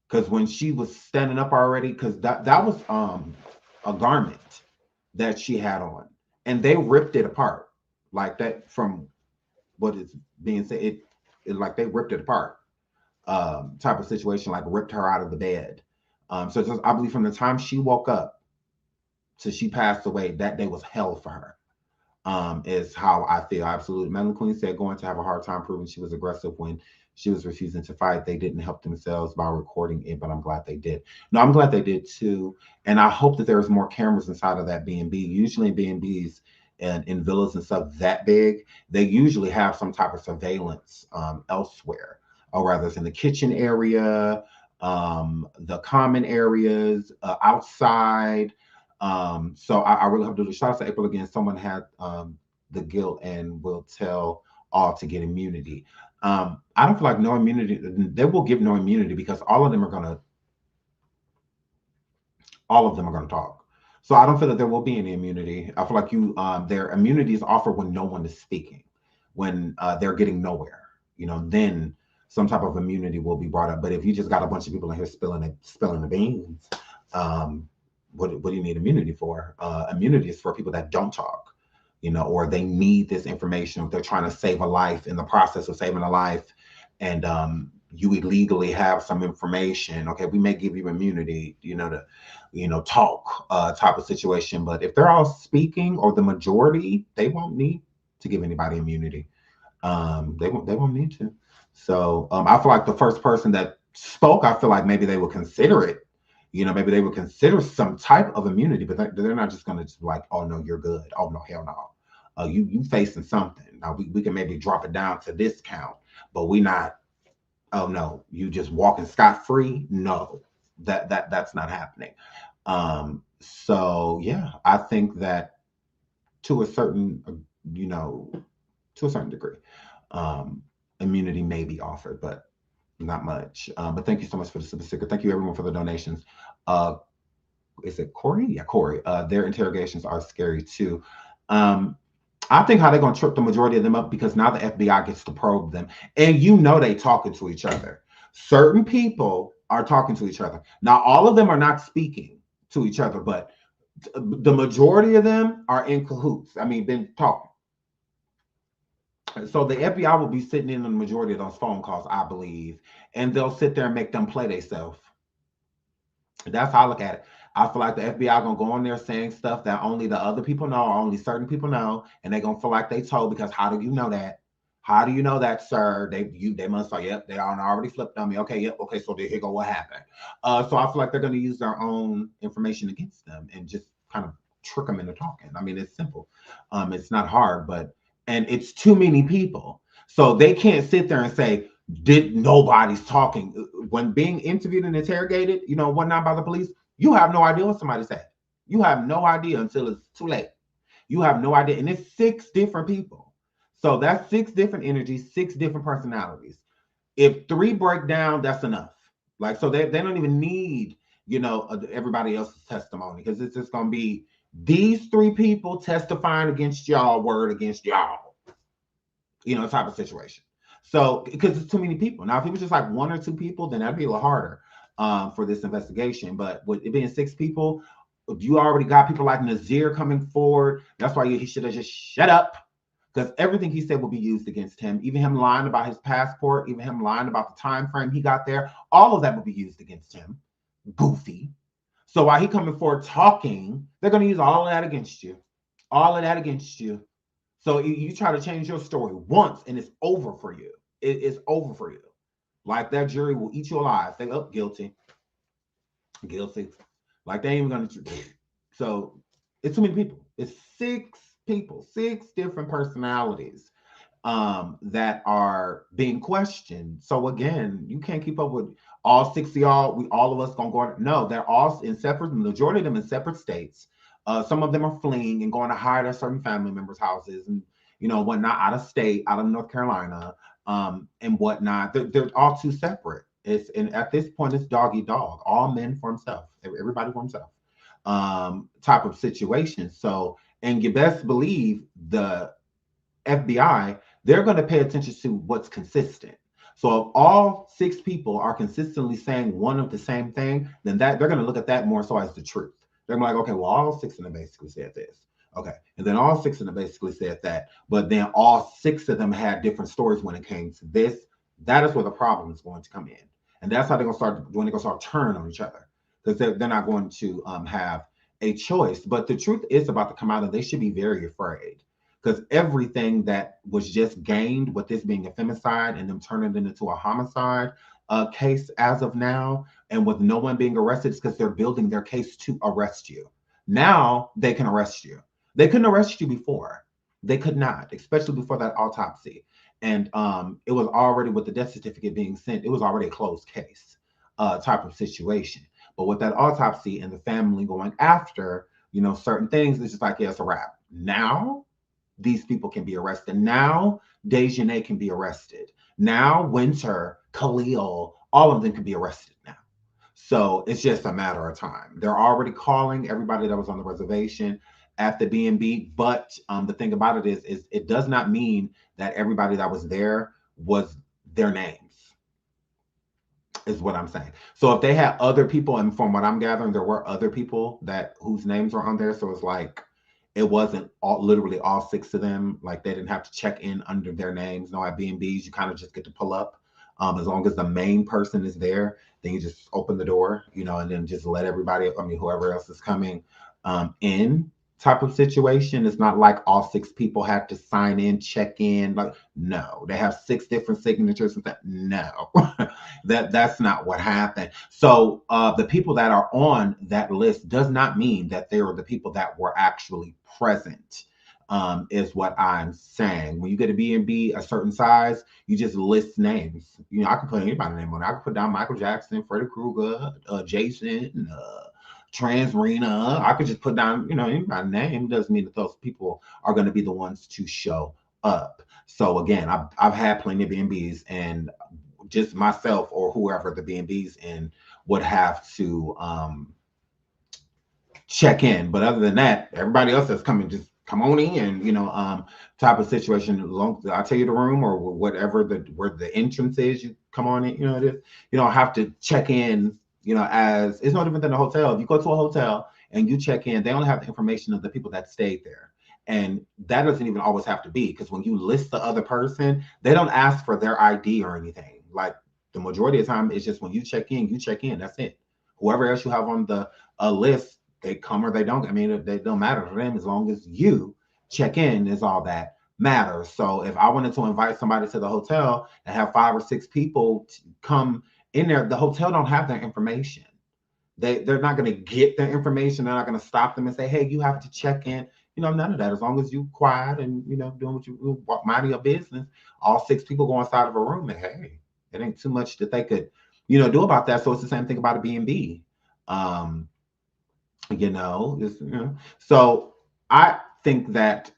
Because when she was standing up already, because that was a garment that she had on. And they ripped it apart. Like that, from what is being said, it like they ripped it apart. Type of situation, like ripped her out of the bed. So just, I believe from the time she woke up till she passed away, that day was hell for her. Is how I feel. Absolutely. Melanie Queen said going to have a hard time proving she was aggressive when she was refusing to fight. They didn't help themselves by recording it, but I'm glad they did. No, I'm glad they did too. And I hope that there's more cameras inside of that B&B. Usually B&Bs and in villas and stuff that big, they usually have some type of surveillance elsewhere, or rather it's in the kitchen area, the common areas, outside. So I really hope to do. Shout out to April again. Someone had the guilt and will tell all to get immunity. I don't feel like no immunity. They will give no immunity because all of them are gonna talk. So I don't feel that there will be any immunity. I feel like their immunity is offered when no one is speaking, when they're getting nowhere. You know, then some type of immunity will be brought up. But if you just got a bunch of people in here spilling the beans, what do you need immunity for? Immunity is for people that don't talk, you know, or they need this information. They're trying to save a life in the process of saving a life, and you illegally have some information. Okay, we may give you immunity, you know, to talk type of situation. But if they're all speaking, or the majority, they won't need to give anybody immunity. They won't need to. So I feel like the first person that spoke, I feel like maybe they would consider it, maybe they would consider some type of immunity, but they're not just going to just like, oh no, you're good. Oh no, hell no. You facing something. Now we can maybe drop it down to this count, but we not, oh no, you just walking scot-free. No, that's not happening. So yeah, I think that to a certain, to a certain degree, immunity may be offered, but not much. But thank you so much for the super sticker. Thank you everyone for the donations. Is it Corey? Yeah, Corey. Their interrogations are scary too. I think how they're going to trip the majority of them up, because now the FBI gets to probe them, and they talking to each other. Certain people are talking to each other. Now, all of them are not speaking to each other, but the majority of them are in cahoots. I mean, been talking. So the FBI will be sitting in on the majority of those phone calls, I believe, and they'll sit there and make them play themselves. That's how I look at it. I feel like the FBI gonna go on there saying stuff that only the other people know, or only certain people know, and they're gonna feel like they told, because how do you know that? How do you know that, sir? They must say, yep, they already flipped on me. Okay, yep, okay, so here go what happened. So I feel like they're gonna use their own information against them and just kind of trick them into talking. I mean, it's simple. It's not hard, and it's too many people. So they can't sit there and say, nobody's talking. When being interviewed and interrogated, whatnot by the police, you have no idea what somebody said. You have no idea until it's too late. You have no idea. And it's 6 different people. So that's 6 different energies, 6 different personalities. If 3 break down, that's enough. Like, so they don't even need, everybody else's testimony, because it's just going to be these 3 people testifying against y'all, word against y'all, type of situation. So, because it's too many people. Now, if it was just like 1 or 2 people, then that'd be a little harder for this investigation. But with it being 6 people, you already got people like Nazir coming forward. That's why he should have just shut up, because everything he said will be used against him. Even him lying about his passport, even him lying about the time frame he got there, all of that will be used against him. Goofy. So while he coming forward talking, they're going to use all of that against you. All of that against you. So you try to change your story once, and it's over for you. It's over for you. Like, that jury will eat you alive. They look guilty. Guilty. Like, they ain't even going to. So it's too many people. It's 6 people, 6 different personalities that are being questioned. So again, you can't keep up with all 6 of y'all. All of us gonna go. No, they're all in separate. The majority of them in separate states. Some of them are fleeing and going to hide at certain family members' houses, and whatnot, out of state, out of North Carolina, and whatnot. They're all too separate. And at this point, it's dog eat dog. All men for himself. Everybody for himself. Type of situation. So, and you best believe the FBI, they're going to pay attention to what's consistent. So if all 6 people are consistently saying one of the same thing, then they're going to look at that more so as the truth. They're like, okay, well, all 6 of them basically said this. Okay. And then all 6 of them basically said that. But then all 6 of them had different stories when it came to this. That is where the problem is going to come in. And that's how they're going to start turning on each other, because they're not going to have a choice. But the truth is about to come out, and they should be very afraid, because everything that was just gained with this being a femicide and them turning it into a homicide case as of now, and with no one being arrested, is because they're building their case to arrest you. Now they can arrest you. They couldn't arrest you before. They could not, especially before that autopsy. And it was already, with the death certificate being sent, it was already a closed case type of situation. But with that autopsy and the family going after, certain things, it's just like, yeah, it's a wrap. Now these people can be arrested. Now Dejanay can be arrested. Now Winter, Khalil, all of them can be arrested now. So it's just a matter of time. They're already calling everybody that was on the reservation at the B&B. But the thing about it is it does not mean that everybody that was there was their names, is what I'm saying. So if they had other people, and from what I'm gathering, there were other people whose names were on there. So it's like, it wasn't literally all 6 of them. Like, they didn't have to check in under their names. No, at B&Bs, you kind of just get to pull up. As long as the main person is there, then you just open the door, and then just let everybody, whoever else is coming in type of situation. It's not like all 6 people have to sign in, check in. Like, no, they have 6 different signatures and that. No, that's not what happened. So the people that are on that list does not mean that they are the people that were actually present. Is what I'm saying. When you get a B&B a certain size, you just list names. You know, I can put anybody's name on it. I can put down Michael Jackson, Freddy Krueger, Jason, Trans Rena. I could just put down, you know, anybody's name. Doesn't mean that those people are going to be the ones to show up. So again, I've had plenty of B&Bs, and just myself or whoever the B&Bs in would have to check in. But other than that, everybody else that's coming just come on in, you know, type of situation. I'll tell you the room or whatever where the entrance is, you come on in, you know, it is. You don't have to check in, you know, as it's no different than a hotel. If you go to a hotel and you check in, they only have the information of the people that stayed there. And that doesn't even always have to be, because when you list the other person, they don't ask for their ID or anything. Like the majority of the time, it's just when you check in, that's it. Whoever else you have on the list, they come or they don't. I mean, they don't matter to them as long as you check in is all that matters. So if I wanted to invite somebody to the hotel and have 5 or 6 people come in there, the hotel don't have their information. They're not going to get their information. They're not going to stop them and say, hey, you have to check in. You know, none of that. As long as you quiet and, you know, doing what you mind your business, all 6 people go inside of a room, and hey, it ain't too much that they could, you know, do about that. So it's the same thing about a B&B. You know, so I think that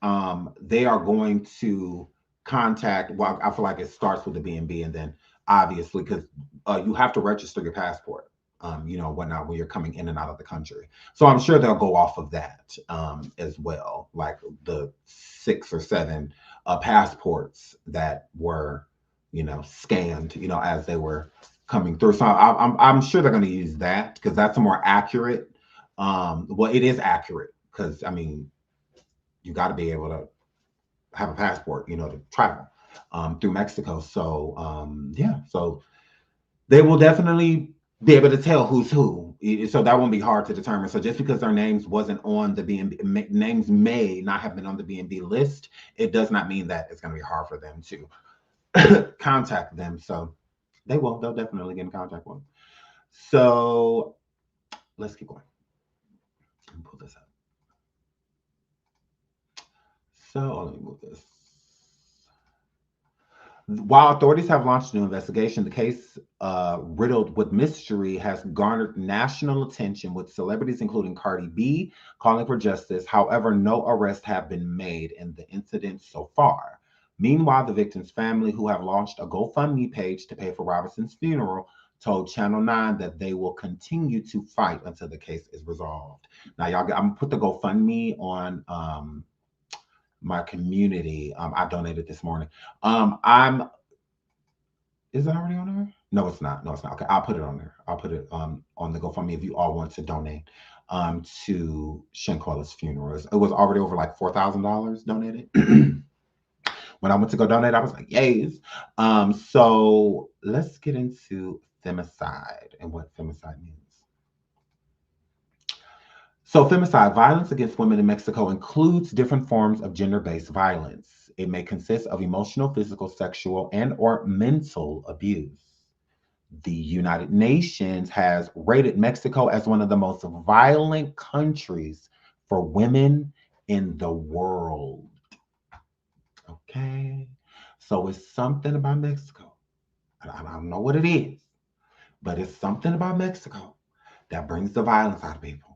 they are going to contact, well, I feel like it starts with the B&B, and then obviously, because you have to register your passport, you know, whatnot, when you're coming in and out of the country. So I'm sure they'll go off of that as well, like the 6 or 7 passports that were, you know, scanned, you know, as they were coming through. So I'm sure they're going to use that, because that's a more accurate. Well, it is accurate, because I mean, you got to be able to have a passport, you know, to travel through Mexico. So yeah, so they will definitely be able to tell who's who. So that won't be hard to determine. So just because their names wasn't on the B&B, names may not have been on the B&B list, it does not mean that it's going to be hard for them to contact them. So they'll definitely get in contact with them. So let's keep going. Let me pull this up. So let me move this. While authorities have launched a new investigation, the case, riddled with mystery, has garnered national attention, with celebrities including Cardi B calling for justice. However, no arrests have been made in the incident so far. Meanwhile, the victim's family, who have launched a GoFundMe page to pay for Robinson's funeral, told Channel 9 that they will continue to fight until the case is resolved. Now, y'all, I'm gonna put the GoFundMe on my community. I donated this morning. Is it already on there? No, it's not. No, it's not. Okay, I'll put it on there. I'll put it on the GoFundMe if you all want to donate to Shanquella's funeral. It was already over like $4,000 donated. When I went to go donate, I was like, yes. So let's get into femicide and what femicide means. So femicide, violence against women in Mexico, includes different forms of gender-based violence. It may consist of emotional, physical, sexual, and or mental abuse. The United Nations has rated Mexico as one of the most violent countries for women in the world. Okay, so it's something about Mexico. I don't know what it is, but it's something about Mexico that brings the violence out of people.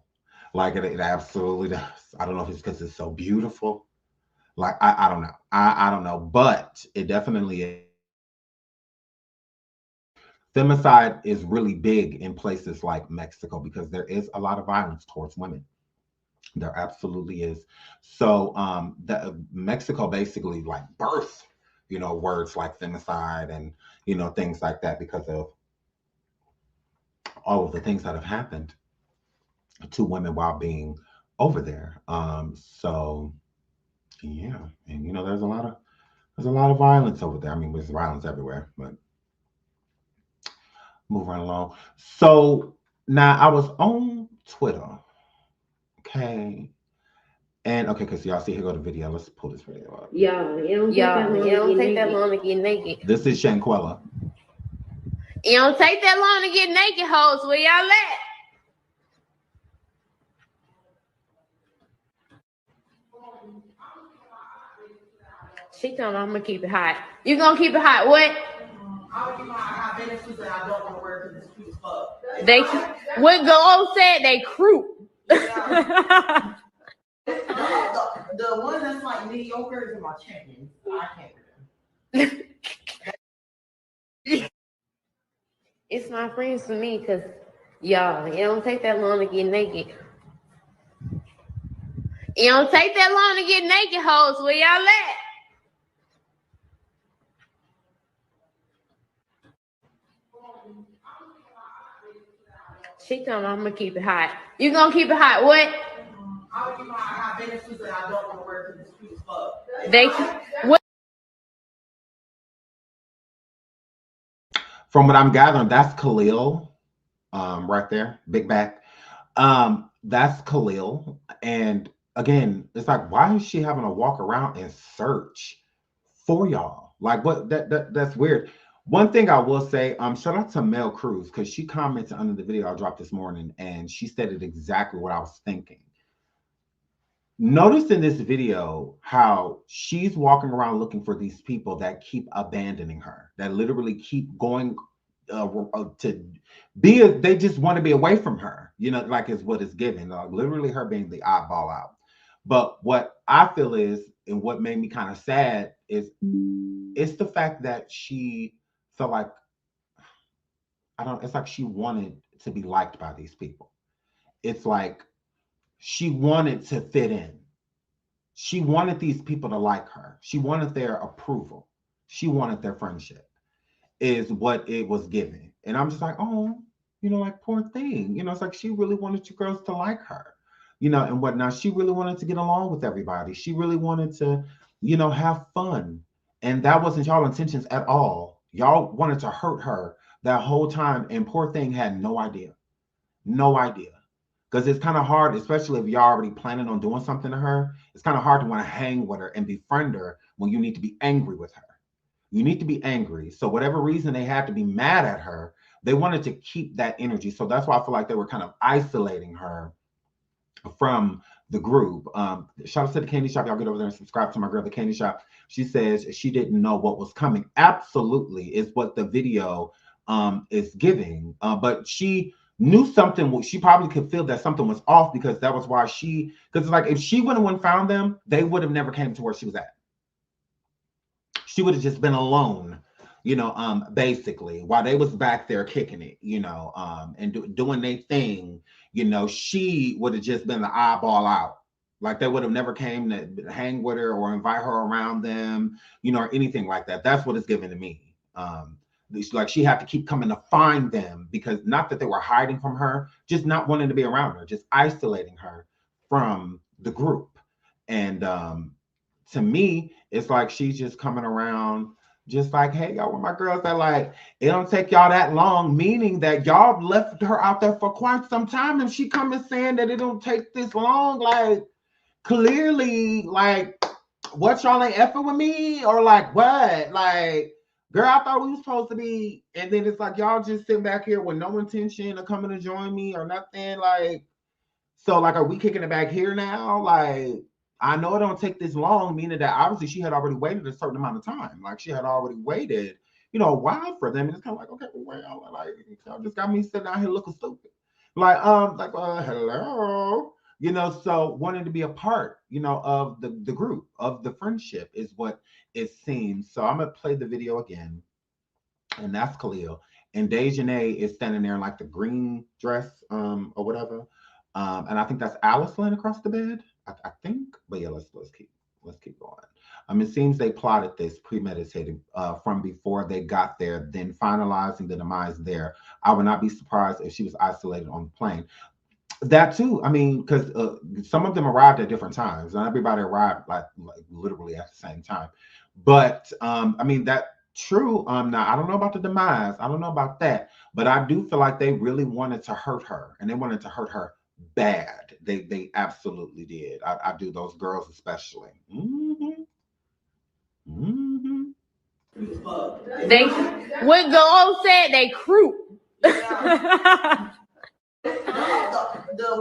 Like it absolutely does. I don't know if it's because it's so beautiful. Like I don't know. I don't know, but it definitely is. Femicide is really big in places like Mexico because there is a lot of violence towards women. There absolutely is. So Mexico basically like birthed, you know, words like femicide and, you know, things like that because of all of the things that have happened to women while being over there. So yeah, and you know, there's a lot of violence over there. I mean, there's violence everywhere, but move right along. So now I was on Twitter, okay, And okay, because y'all see, here go the video. Let's pull this video up. Yeah, it don't take that long to get naked. This is Shanquella. It don't take that long to get naked, hoes. Where y'all at? She told me I'm gonna keep it hot. You gonna keep it hot? What? They what Gold said, they croup. The one that's like mediocre is my champion. I can't do them. It's my friends for me, cause y'all, it don't take that long to get naked. It don't take that long to get naked, hoes. Where y'all at? She told me I'm gonna keep it hot. You gonna keep it hot? What? I have benefits that I don't want to wear because it's cute as fuck. They what? From what I'm gathering, that's Khalil, right there, big back. That's Khalil, and again, it's like, why is she having to walk around and search for y'all? Like, what? That's weird. One thing I will say, shout out to Mel Cruz, because she commented under the video I dropped this morning, and she stated exactly what I was thinking. Notice in this video how she's walking around looking for these people that keep abandoning her, that literally keep going to be, they just want to be away from her, you know, like is what it's given, literally her being the oddball out. But what I feel is, and what made me kind of sad is, it's the fact that she felt like, it's like she wanted to be liked by these people. It's like she wanted to fit in. She wanted these people to like her. She wanted their approval. She wanted their friendship, is what it was given. And I'm just like, oh, you know, like, poor thing. You know, it's like she really wanted you girls to like her, you know, and whatnot. She really wanted to get along with everybody. She really wanted to, you know, have fun. And that wasn't y'all intentions at all. Y'all wanted to hurt her that whole time. And poor thing had no idea. No idea. Because it's kind of hard, especially if you're already planning on doing something to her, it's kind of hard to want to hang with her and befriend her when you need to be angry with her. You need to be angry. So whatever reason they had to be mad at her, they wanted to keep that energy. So that's why I feel like they were kind of isolating her from the group. Shout out to the Candy Shop. Y'all get over there and subscribe to my girl, the Candy Shop. She says she didn't know what was coming. Absolutely is what the video is giving. But she knew something. She probably could feel that something was off, because that was why she, because like if she wouldn't have found them, they would have never came to where she was at. She would have just been alone, you know, basically, while they was back there kicking it, you know, and doing their thing, you know, she would have just been the eyeball out. Like they would have never came to hang with her or invite her around them, you know, or anything like that. That's what it's given to me. Like she had to keep coming to find them, because not that they were hiding from her, just not wanting to be around her, just isolating her from the group. And to me, it's like she's just coming around just like, hey, y'all, where my girls are, like, it don't take y'all that long, meaning that y'all left her out there for quite some time, and she coming saying that it don't take this long. Like, clearly, like, what, y'all ain't effing with me? Or like, what? Like, girl, I thought we was supposed to be, and then it's like y'all just sitting back here with no intention of coming to join me or nothing. Like, so like, are we kicking it back here now? Like, I know it don't take this long, meaning that obviously she had already waited a certain amount of time. Like she had already waited, you know, a while for them. And it's kind of like, okay, well, like, y'all just got me sitting out here looking stupid. Like, hello, you know, so wanting to be a part, you know, of the group, of the friendship is what it seems. So I'm gonna play the video again, and that's Khalil. And Dejanay is standing there in like the green dress, or whatever. And I think that's Alice laying across the bed, I think. But yeah, let's keep going. It seems they plotted this, premeditated from before they got there, then finalizing the demise there. I would not be surprised if she was isolated on the plane. That too. I mean, because some of them arrived at different times, and everybody arrived like literally at the same time. But I mean, that true. Now I don't know about the demise. I don't know about that, but I do feel like they really wanted to hurt her, and they wanted to hurt her bad. They absolutely did. I do, those girls especially. They what girl said they croup. The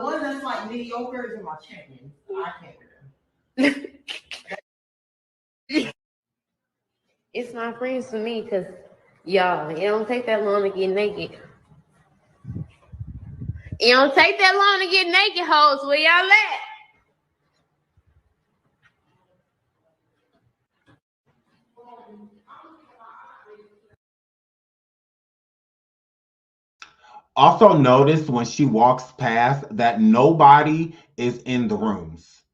one that's like mediocre is in my champions. I can't with them. It's not friends to me because y'all, it don't take that long to get naked. It don't take that long to get naked, hoes. Where y'all at? Also notice when she walks past that nobody is in the rooms.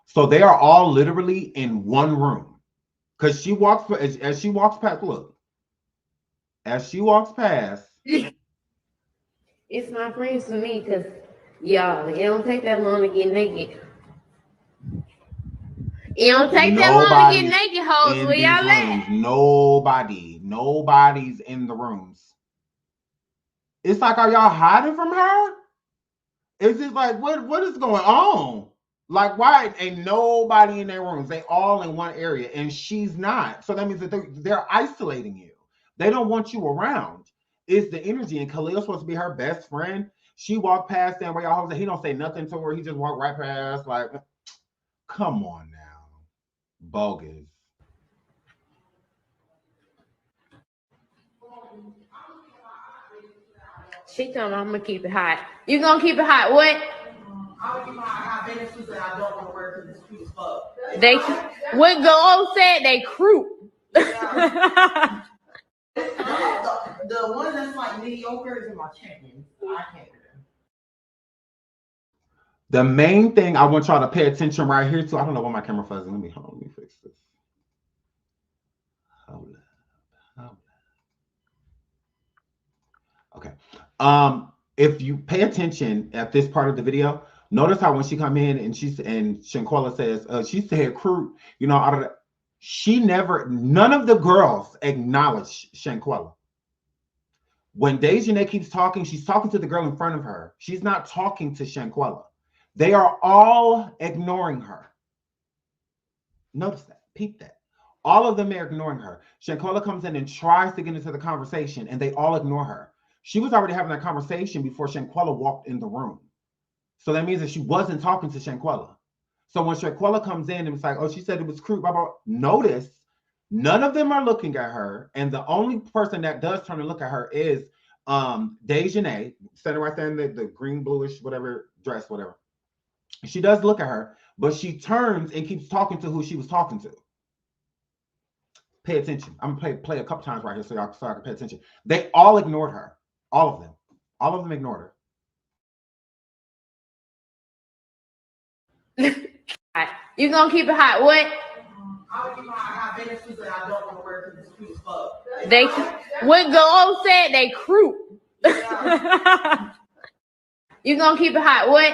So they are all literally in one room. Because she walks, as she walks past, look. As she walks past. It's not friends to me because y'all, it don't take that long to get naked. It don't take that long to get naked, hoes. Where y'all at? Nobody's in the rooms. It's like, are y'all hiding from her? It's just like, what is going on? Like, why ain't nobody in their rooms? They all in one area, and she's not. So that means that they're isolating you. They don't want you around. It's the energy, and Khalil's supposed to be her best friend. She walked past them where y'all hoes, he don't say nothing to her. He just walked right past. Like, come on now, bogus. She told me I'm gonna keep it hot. You gonna keep it hot? What? I'm gonna keep my hot business suits that I don't want to wear because it's cute as fuck. They what girl said they croup. The one that's like mediocre is in my champions. I can't with them. The main thing I want y'all to pay attention right here to, I don't know why my camera fuzzy. Let me fix this. Hold up. Okay. If you pay attention at this part of the video, notice how when she come in and Shanquella says, she said croup, you know, out of the, none of the girls acknowledge Shanquella. When Dejanay keeps talking, she's talking to the girl in front of her. She's not talking to Shanquella. They are all ignoring her. Notice that. Peep that. All of them are ignoring her. Shanquella comes in and tries to get into the conversation, and they all ignore her. She was already having that conversation before Shanquella walked in the room. So that means that she wasn't talking to Shanquella. So when Shanquella comes in and it's like, oh, she said it was croup, blah, blah, notice none of them are looking at her. And the only person that does turn and look at her is Dejanay, standing right there in the green, bluish, whatever dress, whatever. She does look at her, but she turns and keeps talking to who she was talking to. Pay attention. I'm gonna play a couple times right here so y'all can pay attention. They all ignored her. All of them. All of them ignored her. You gonna keep it hot? What? I'm gonna keep my hot business suits that I don't want to wear because it's cute as fuck. They what girl said they croup. You gonna keep it hot? What?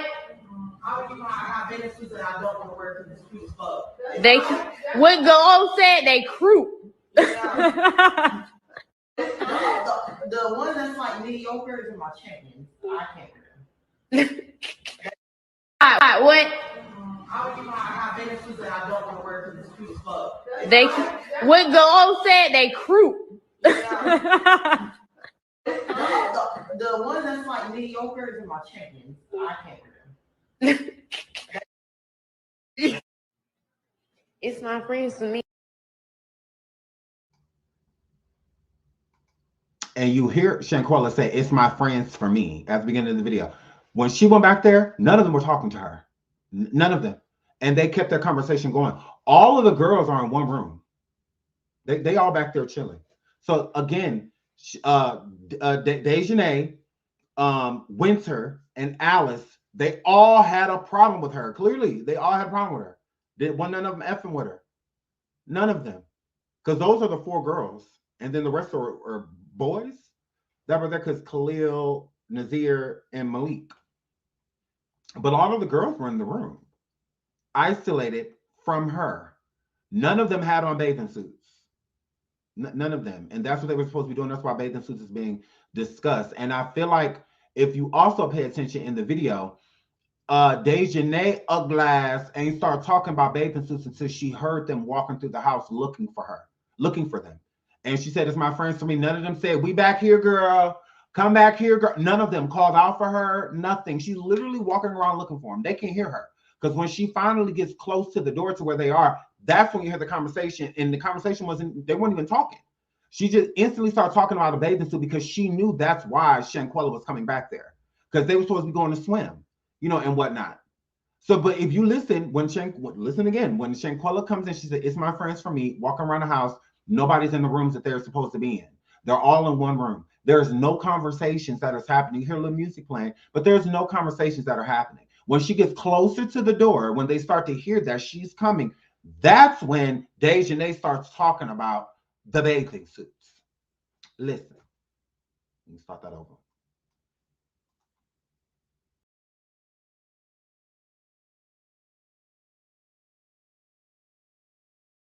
I'm gonna keep my hot business suits that I don't want to wear because it's cute as fuck. They what girl said they croup. The one that's like mediocre is in my champions. I can't with them. What? I'm gonna keep my hot business suits that I don't want to wear because it's cute as fuck. They what girl said they croup. The one that's like mediocre is in my champions. I can't with them. It's not friends to me. And you hear Shanquella say, it's my friends for me at the beginning of the video. When she went back there, none of them were talking to her. None of them. And they kept their conversation going. All of the girls are in one room. They all back there chilling. So again, Dejanay, Winter, and Alice, they all had a problem with her. Clearly, they all had a problem with her. None of them effing with her. None of them. Because those are the 4 girls. And then the rest are boys that were there because Khalil, Nazir, and Malik. But all of the girls were in the room, isolated from her. None of them had on bathing suits. None of them. And that's what they were supposed to be doing. That's why bathing suits is being discussed. And I feel like if you also pay attention in the video, Dejanay Uglass ain't start talking about bathing suits until she heard them walking through the house looking for them. And she said, "It's my friends to me." None of them said, "We back here, girl. Come back here, girl." None of them called out for her. Nothing. She's literally walking around looking for them. They can't hear her because when she finally gets close to the door to where they are, that's when you hear the conversation. And the conversation they weren't even talking. She just instantly started talking about a bathing suit because she knew that's why Shanquella was coming back there, because they were supposed to be going to swim, and whatnot. So, but if you listen, listen again, when Shanquella comes in, she said, "It's my friends for me," walking around the house. Nobody's in the rooms that they're supposed to be in. They're all in one room. There's no conversations that is happening. You hear a little music playing, but there's no conversations that are happening. When she gets closer to the door, when they start to hear that she's coming, that's when Dejanay starts talking about the bathing suits. Listen, let me start that over.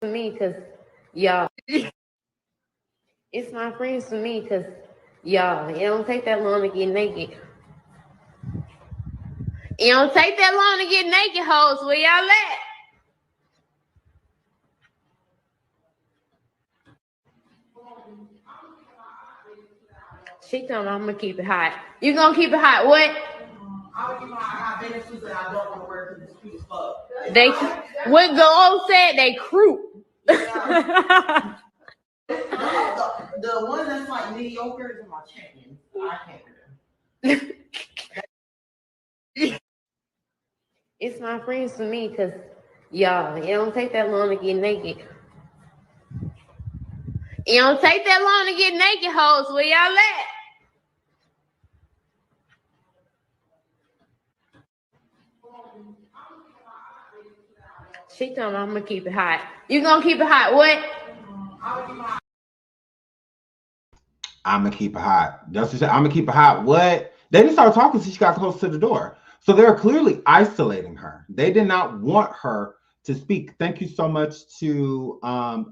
For me, because y'all, it's my friends for me, because y'all, it don't take that long to get naked. It don't take that long to get naked, hoes. Where y'all at? She told me I'm gonna keep it hot. You gonna keep it hot? What? I would keep my hot bathing suits that I don't want to wear because it's cute as fuck. They, what the old said, they croup. Yeah. the one that's like mediocre is my champion. I can't wear them. It's my friends for me, because y'all, it don't take that long to get naked. It don't take that long to get naked, hoes. Where y'all at? She told me I'm gonna keep it hot. You gonna keep it hot? What? I'm gonna keep it hot. That's what she said. I'm gonna keep it hot. What? They didn't start talking since she got close to the door. So they're clearly isolating her. They did not want her to speak. Thank you so much to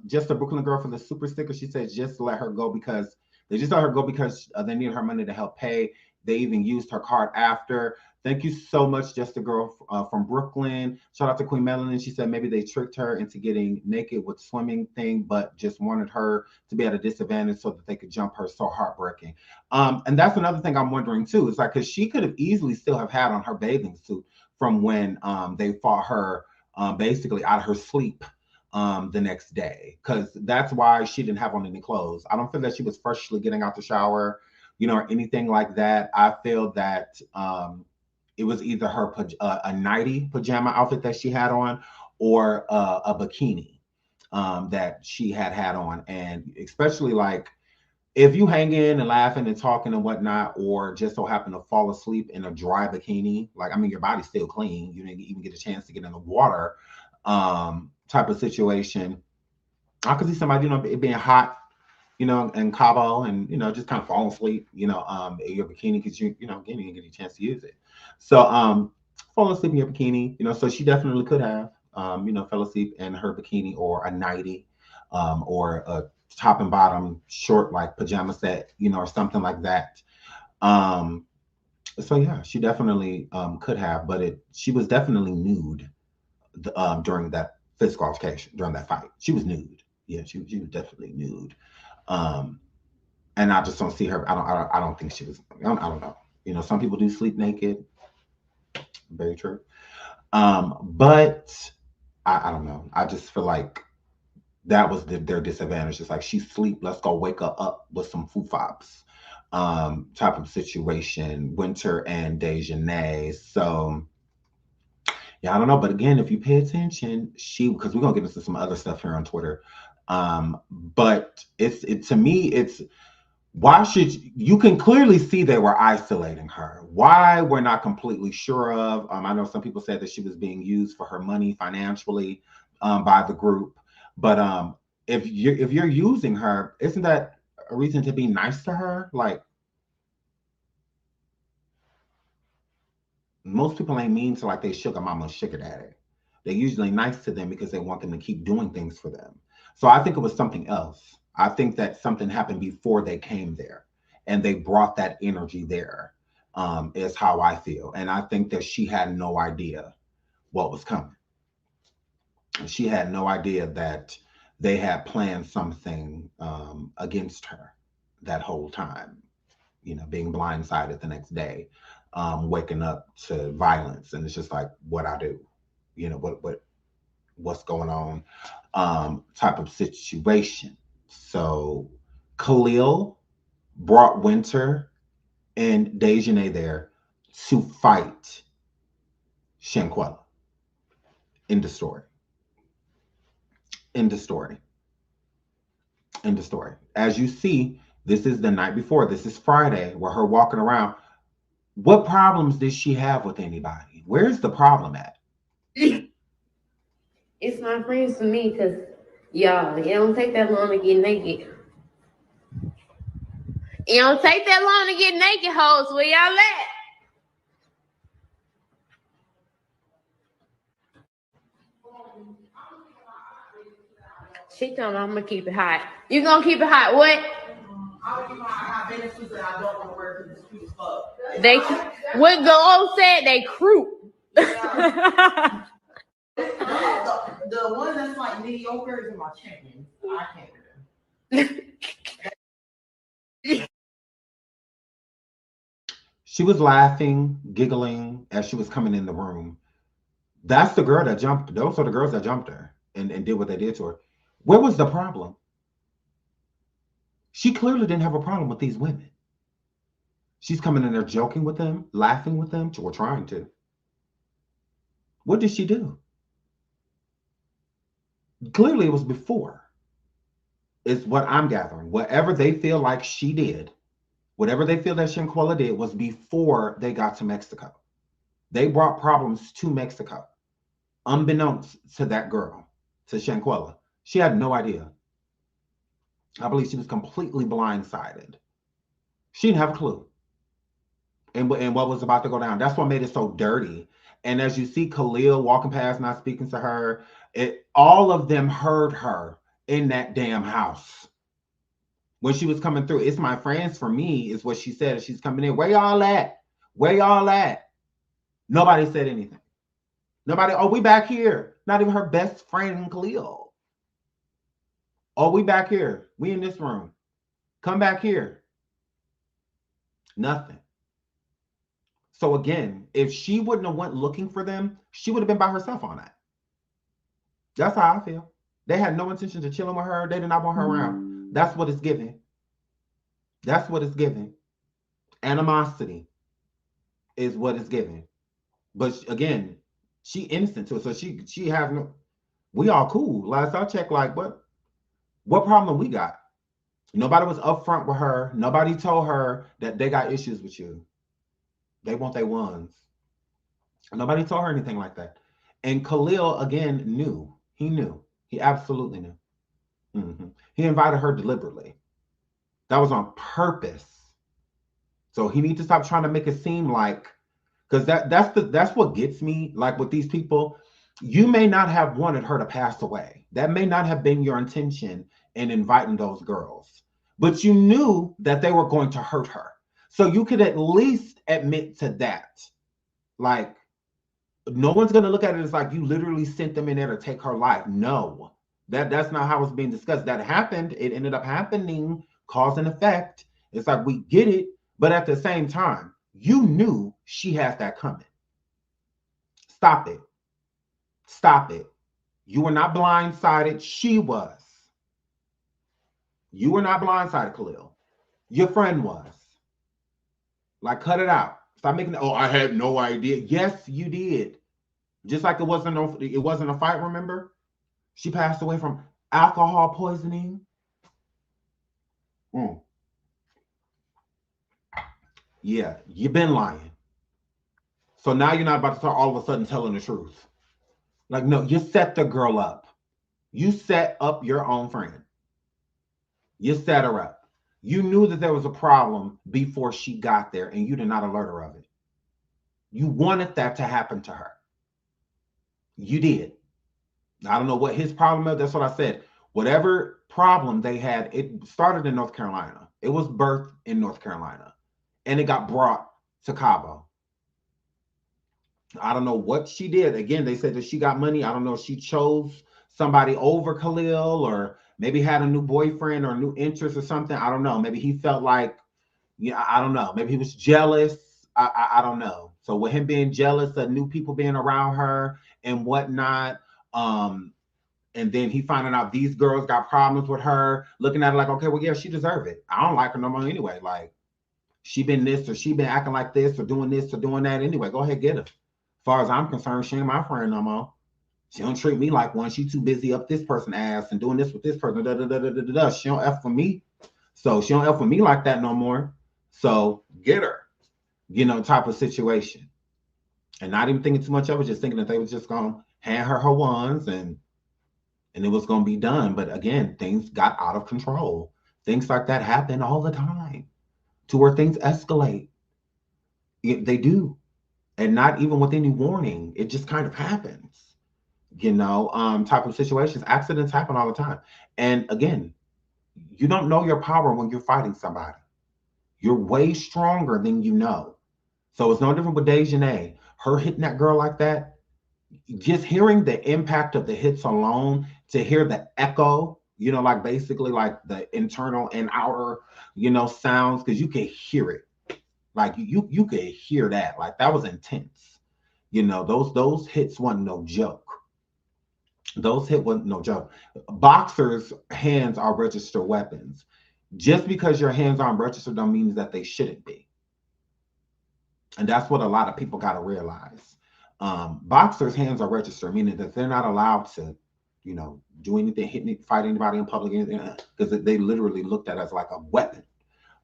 just a Brooklyn girl for the super sticker. She said just let her go because they just let her go because they needed her money to help pay. They even used her card after. Thank you so much, just a girl from Brooklyn. Shout out to Queen Melanie. She said maybe they tricked her into getting naked with swimming thing, but just wanted her to be at a disadvantage so that they could jump her. So heartbreaking. And that's another thing I'm wondering too. It's like, because she could have easily still have had on her bathing suit from when they fought her basically out of her sleep the next day, because that's why she didn't have on any clothes. I don't feel that she was freshly getting out the shower, or anything like that. I feel that it was either her a nightie pajama outfit that she had on, or a bikini that she had on. And especially like if you hang in and laughing and talking and whatnot, or just so happen to fall asleep in a dry bikini, like, I mean, your body's still clean. You didn't even get a chance to get in the water type of situation. I could see somebody, it being hot, in Cabo, and, just kind of falling asleep, in your bikini, because again, you didn't get a chance to use it. So falling asleep in your bikini, so she definitely could have, fell asleep in her bikini or a nightie, or a top and bottom short, like pajama set, or something like that. So yeah, she definitely could have, but she was definitely nude during that physical altercation, during that fight. She was nude. Yeah, she was definitely nude. And I just don't see her. I don't think she was. I don't know. Some people do sleep naked. Very true. But I don't know. I just feel like that was their disadvantage. It's like, she sleep. Let's go wake her up with some foo-fops type of situation. Winter and Dejanay. So yeah, I don't know. But again, if you pay attention, because we're gonna get into some other stuff here on Twitter. But to me, it's why should you can clearly see they were isolating her. Why, we're not completely sure of. I know some people said that she was being used for her money financially by the group. But if you're using her, isn't that a reason to be nice to her? Like, most people ain't mean to like they sugar mama, sugar daddy. They're usually nice to them because they want them to keep doing things for them. So I think it was something else. I think that something happened before they came there, and they brought that energy there. is how I feel. And I think that she had no idea what was coming. She had no idea that they had planned something against her that whole time, you know, being blindsided the next day, waking up to violence. And it's just like, what I do, you know, what's going on, type of situation. So Khalil brought Winter and Dejanay there to fight Shanquella. End of story. End of story. End of story. As you see, this is the night before. This is Friday, where her walking around. What problems did she have with anybody? Where's the problem at? It's not friends to me because, y'all, it don't take that long to get naked. It don't take that long to get naked, hoes. Where y'all at? She told me I'm gonna keep it hot. You gonna keep it hot? What? I'm gonna keep my hot business and I don't want to wear because it's cute as fuck. They what the old said, they croup. The one that's like mediocre is in my champion. I can't wear them. She was laughing, giggling as she was coming in the room. That's the girl that jumped. Those are the girls that jumped her and did what they did to her. Where was the problem? She clearly didn't have a problem with these women. She's coming in there joking with them, laughing with them, or trying to. What did she do? Clearly it was before, is what I'm gathering. Whatever they feel like she did, whatever they feel that Shanquella did was before they got to Mexico. They brought problems to Mexico, unbeknownst to that girl, to Shanquella. She had no idea. I believe she was completely blindsided. She didn't have a clue. And what was about to go down. That's what made it so dirty. And as you see Khalil walking past, not speaking to her, all of them heard her in that damn house. When she was coming through, it's my friends for me, is what she said as she's coming in. Where y'all at? Where y'all at? Nobody said anything. Nobody, oh, we back here. Not even her best friend, Khalil. Oh, we back here. We in this room. Come back here. Nothing. So again, if she wouldn't have went looking for them, she would have been by herself on that. That's how I feel. They had no intention to chilling with her. They did not want her around. That's what it's giving. That's what it's giving. Animosity is what it's giving. But again, she innocent to it. So she have no, we all cool. Last I checked, like what problem we got? Nobody was upfront with her. Nobody told her that they got issues with you. They want their ones. Nobody told her anything like that. And Khalil, again, knew. He knew. He absolutely knew. He invited her deliberately. That was on purpose. So he needs to stop trying to make it seem like, because that's what gets me, like with these people. You may not have wanted her to pass away. That may not have been your intention in inviting those girls. But you knew that they were going to hurt her. So you could at least admit to that. Like, no one's going to look at it as like you literally sent them in there to take her life. No, that's not how it's being discussed. That happened. It ended up happening, cause and effect. It's like, we get it. But at the same time, you knew she had that coming. Stop it. Stop it. You were not blindsided. She was. You were not blindsided, Khalil. Your friend was. Like, cut it out. Stop making it, oh, I had no idea. Yes, you did. Just like it wasn't a fight, remember? She passed away from alcohol poisoning. Yeah, you've been lying. So now you're not about to start all of a sudden telling the truth. Like, no, you set the girl up. You set up your own friend. You set her up. You knew that there was a problem before she got there, and you did not alert her of it. You wanted that to happen to her. You did. I don't know what his problem is. That's what I said. Whatever problem they had, it started in North Carolina. It was birthed in North Carolina. And it got brought to Cabo. I don't know what she did. Again, they said that she got money. I don't know if she chose somebody over Khalil, or maybe had a new boyfriend or a new interest or something. I don't know. Maybe he felt like, yeah, I don't know. Maybe he was jealous. I don't know. So with him being jealous of new people being around her and whatnot, and then he finding out these girls got problems with her, looking at her like, okay, well, yeah, she deserve it. I don't like her no more anyway. Like, she been this, or she been acting like this, or doing this, or doing that anyway. Go ahead, get her. As far as I'm concerned, she ain't my friend no more. She don't treat me like one. She too busy up this person's ass and doing this with this person. She don't F for me. So she don't F for me like that no more. So get her, type of situation. And not even thinking too much of it, just thinking that they was just going to hand her ones and it was going to be done. But again, things got out of control. Things like that happen all the time, to where things escalate. They do. And not even with any warning. It just kind of happens, type of situations. Accidents happen all the time. And again, you don't know your power when you're fighting somebody. You're way stronger than you know. So it's no different with Dejanay. Her hitting that girl like that, just hearing the impact of the hits alone, to hear the echo, like basically like the internal and outer, sounds, because you can hear it. Like you could hear that. Like that was intense. Those hits wasn't no joke. Those hits wasn't no joke. Boxers' hands are registered weapons. Just because your hands aren't registered don't mean that they shouldn't be. And that's what a lot of people got to realize. Boxers' hands are registered, meaning that they're not allowed to, do anything, fight anybody in public, because they literally looked at it as like a weapon,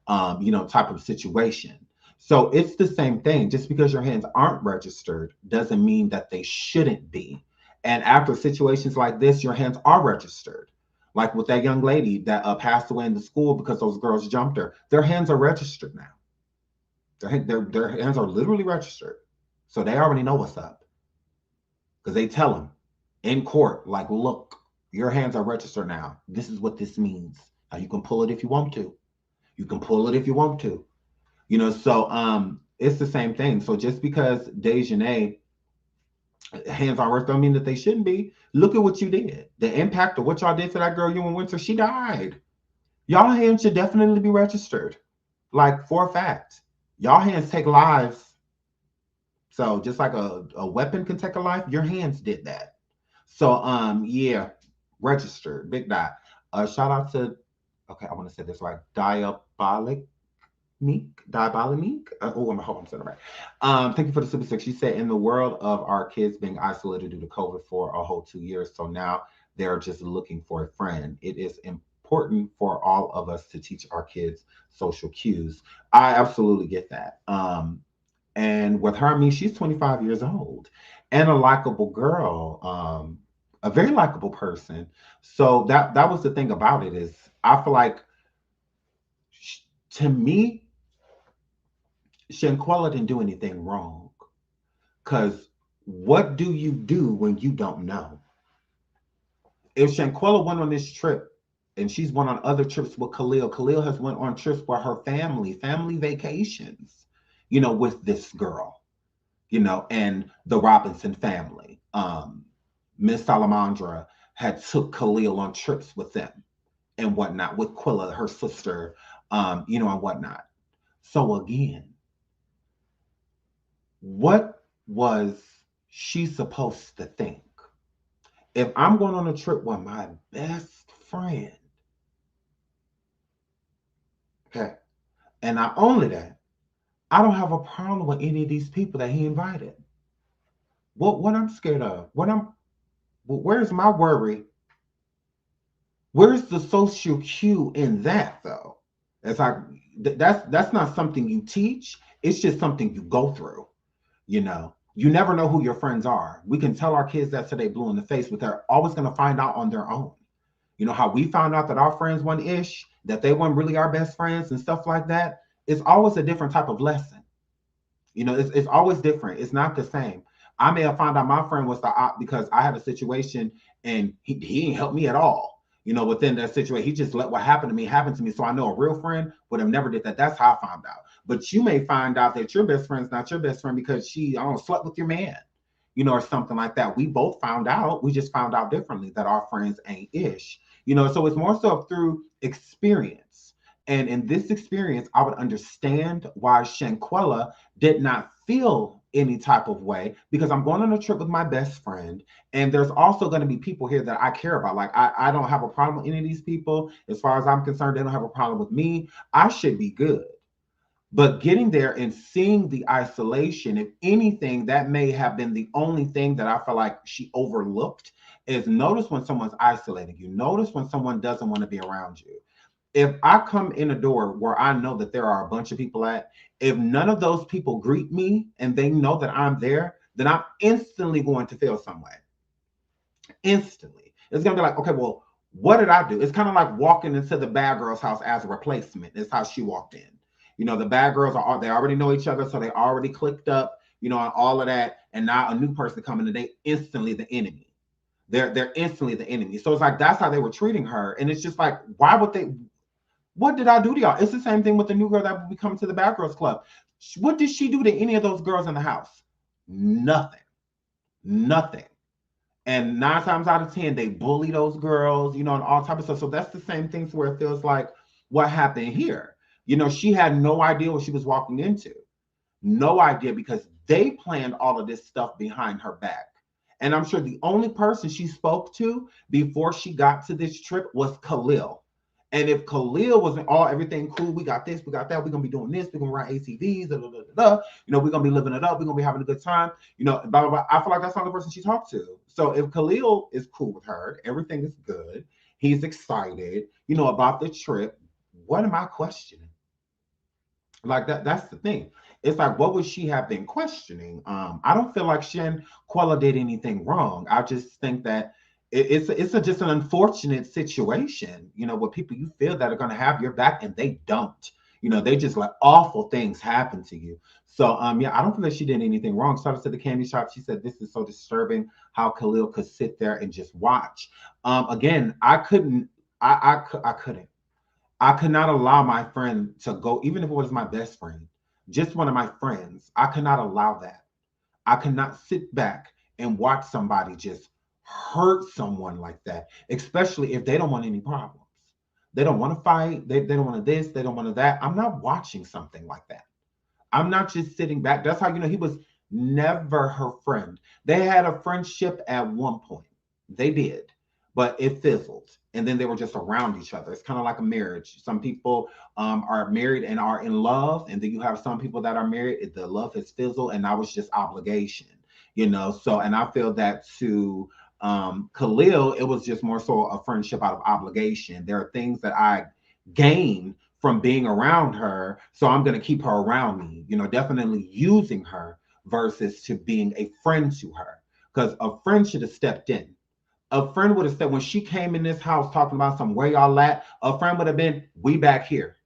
type of situation. So it's the same thing. Just because your hands aren't registered doesn't mean that they shouldn't be. And after situations like this, your hands are registered. Like with that young lady that passed away in the school because those girls jumped her. Their hands are registered now. Their hands are literally registered. So they already know what's up. Because they tell them in court, like, look, your hands are registered now. This is what this means. Now you can pull it if you want to. You can pull it if you want to. So it's the same thing. So just because Dejanay hands on earth don't mean that they shouldn't be. Look at what you did. The impact of what y'all did to that girl, you and Winter, she died. Y'all hands should definitely be registered. Like, for a fact. Y'all hands take lives. So just like a weapon can take a life, your hands did that. So yeah, registered. Big dot. Shout out to, okay, I want to say this right. Diabolic. I hope I'm saying it right. Thank you for the super six. She said, in the world of our kids being isolated due to COVID for a whole 2 years, so now they're just looking for a friend. It is important for all of us to teach our kids social cues. I absolutely get that. And with her, she's 25 years old and a likable girl, a very likable person. So that was the thing about it, is I feel like, to me, Shanquella didn't do anything wrong. Because what do you do when you don't know? If Shanquella went on this trip and she's went on other trips with Khalil has went on trips with her family vacations, with this girl, and the Robinson family. Miss Salamandra had took Khalil on trips with them and whatnot, with Quilla, her sister, and whatnot. So again, what was she supposed to think? If I'm going on a trip with my best friend, okay, and not only that, I don't have a problem with any of these people that he invited. What I'm scared of? Where's my worry? Where's the social cue in that, though? It's like, that's not something you teach. It's just something you go through. You never know who your friends are. We can tell our kids that today blue in the face, but they're always going to find out on their own. How we found out that our friends weren't ish, that they weren't really our best friends and stuff like that. It's always a different type of lesson. It's always different. It's not the same. I may have found out my friend was the op because I had a situation and he didn't help me at all. Within that situation, he just let what happened to me happen to me. So I know a real friend would have never did that. That's how I found out. But you may find out that your best friend's not your best friend because she, I don't know, slept with your man, you know, or something like that. We both found out. We just found out differently that our friends ain't ish, you know. So it's more so through experience. And in this experience, I would understand why Shanquella did not feel any type of way, because I'm going on a trip with my best friend, and there's also going to be people here that I care about. Like, I don't have a problem with any of these people. As far as I'm concerned, they don't have a problem with me. I should be good. But getting there and seeing the isolation, if anything, that may have been the only thing that I feel like she overlooked, is notice when someone's isolating you. Notice when someone doesn't want to be around you. If I come in a door where I know that there are a bunch of people at, if none of those people greet me and they know that I'm there, then I'm instantly going to feel some way. Instantly. It's going to be like, okay, well, what did I do? It's kind of like walking into the bad girl's house as a replacement. It's how she walked in. You know, the bad girls they already know each other, so they already clicked up, you know, and all of that. And now a new person coming in, they instantly the enemy. They're instantly the enemy. So it's like, that's how they were treating her. And it's just like, why would they? What did I do to y'all? It's the same thing with the new girl that will be coming to the Bad Girls Club. What did she do to any of those girls in the house? Nothing. Nothing. And 9 times out of 10, they bully those girls, you know, and all type of stuff. So that's the same thing where it feels like what happened here. You know, she had no idea what she was walking into. No idea, because they planned all of this stuff behind her back. And I'm sure the only person she spoke to before she got to this trip was Khalil. And if Khalil wasn't everything cool, we got this, we got that, we're gonna be doing this, we're gonna ride ATVs, you know, we're gonna be living it up, we're gonna be having a good time, you know, blah, blah, blah. I feel like that's not the person she talked to. So if Khalil is cool with her, everything is good, he's excited, you know, about the trip, what am I questioning? Like that's the thing. It's like, what would she have been questioning? I don't feel like Shanquella did anything wrong. I just think that it's just an unfortunate situation, you know, with people you feel that are going to have your back and they don't. You know, they just let awful things happen to you. So yeah, I don't feel that she did anything wrong. Started to the candy shop. She said, this is so disturbing how Khalil could sit there and just watch. Again, I couldn't. I could not allow my friend to go, even if it was my best friend, just one of my friends. I could not allow that. I could not sit back and watch somebody just hurt someone like that, especially if they don't want any problems. They don't want to fight. They don't want this. They don't want that. I'm not watching something like that. I'm not just sitting back. That's how you know he was never her friend. They had a friendship at one point. They did, but it fizzled. And then they were just around each other. It's kind of like a marriage. Some people are married and are in love. And then you have some people that are married. The love has fizzled and now it's just obligation, you know? So, and I feel that to Khalil, it was just more so a friendship out of obligation. There are things that I gain from being around her. So I'm going to keep her around me, you know, definitely using her versus to being a friend to her, because a friend should have stepped in. A friend would have said, when she came in this house talking about some where y'all at, a friend would have been, we back here.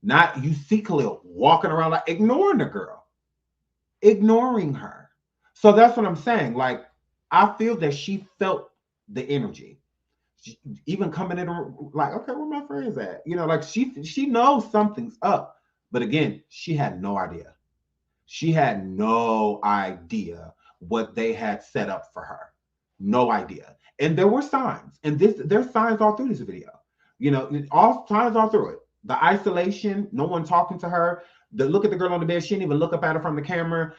Not you see Khalil walking around like ignoring the girl, ignoring her. So that's what I'm saying. Like, I feel that she felt the energy. She, even coming in like, okay, where my friends at? You know, like she knows something's up. But again, she had no idea. She had no idea what they had set up for her. No idea. And there were signs. And there's signs all through this video. You know, all signs all through it. The isolation, no one talking to her. The look at the girl on the bed, she didn't even look up at her from the camera.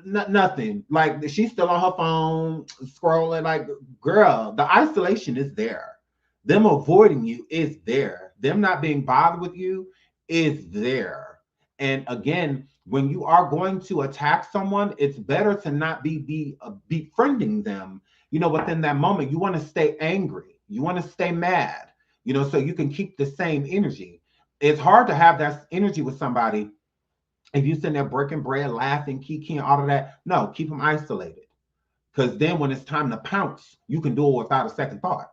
Nothing. Like, she's still on her phone, scrolling. Like, girl, the isolation is there. Them avoiding you is there. Them not being bothered with you is there. And again, when you are going to attack someone, it's better to not be befriending them. You know, within that moment, you want to stay angry. You want to stay mad, you know, so you can keep the same energy. It's hard to have that energy with somebody if you're sitting there breaking bread, laughing, kikiing, all of that. No, keep them isolated. Because then when it's time to pounce, you can do it without a second thought,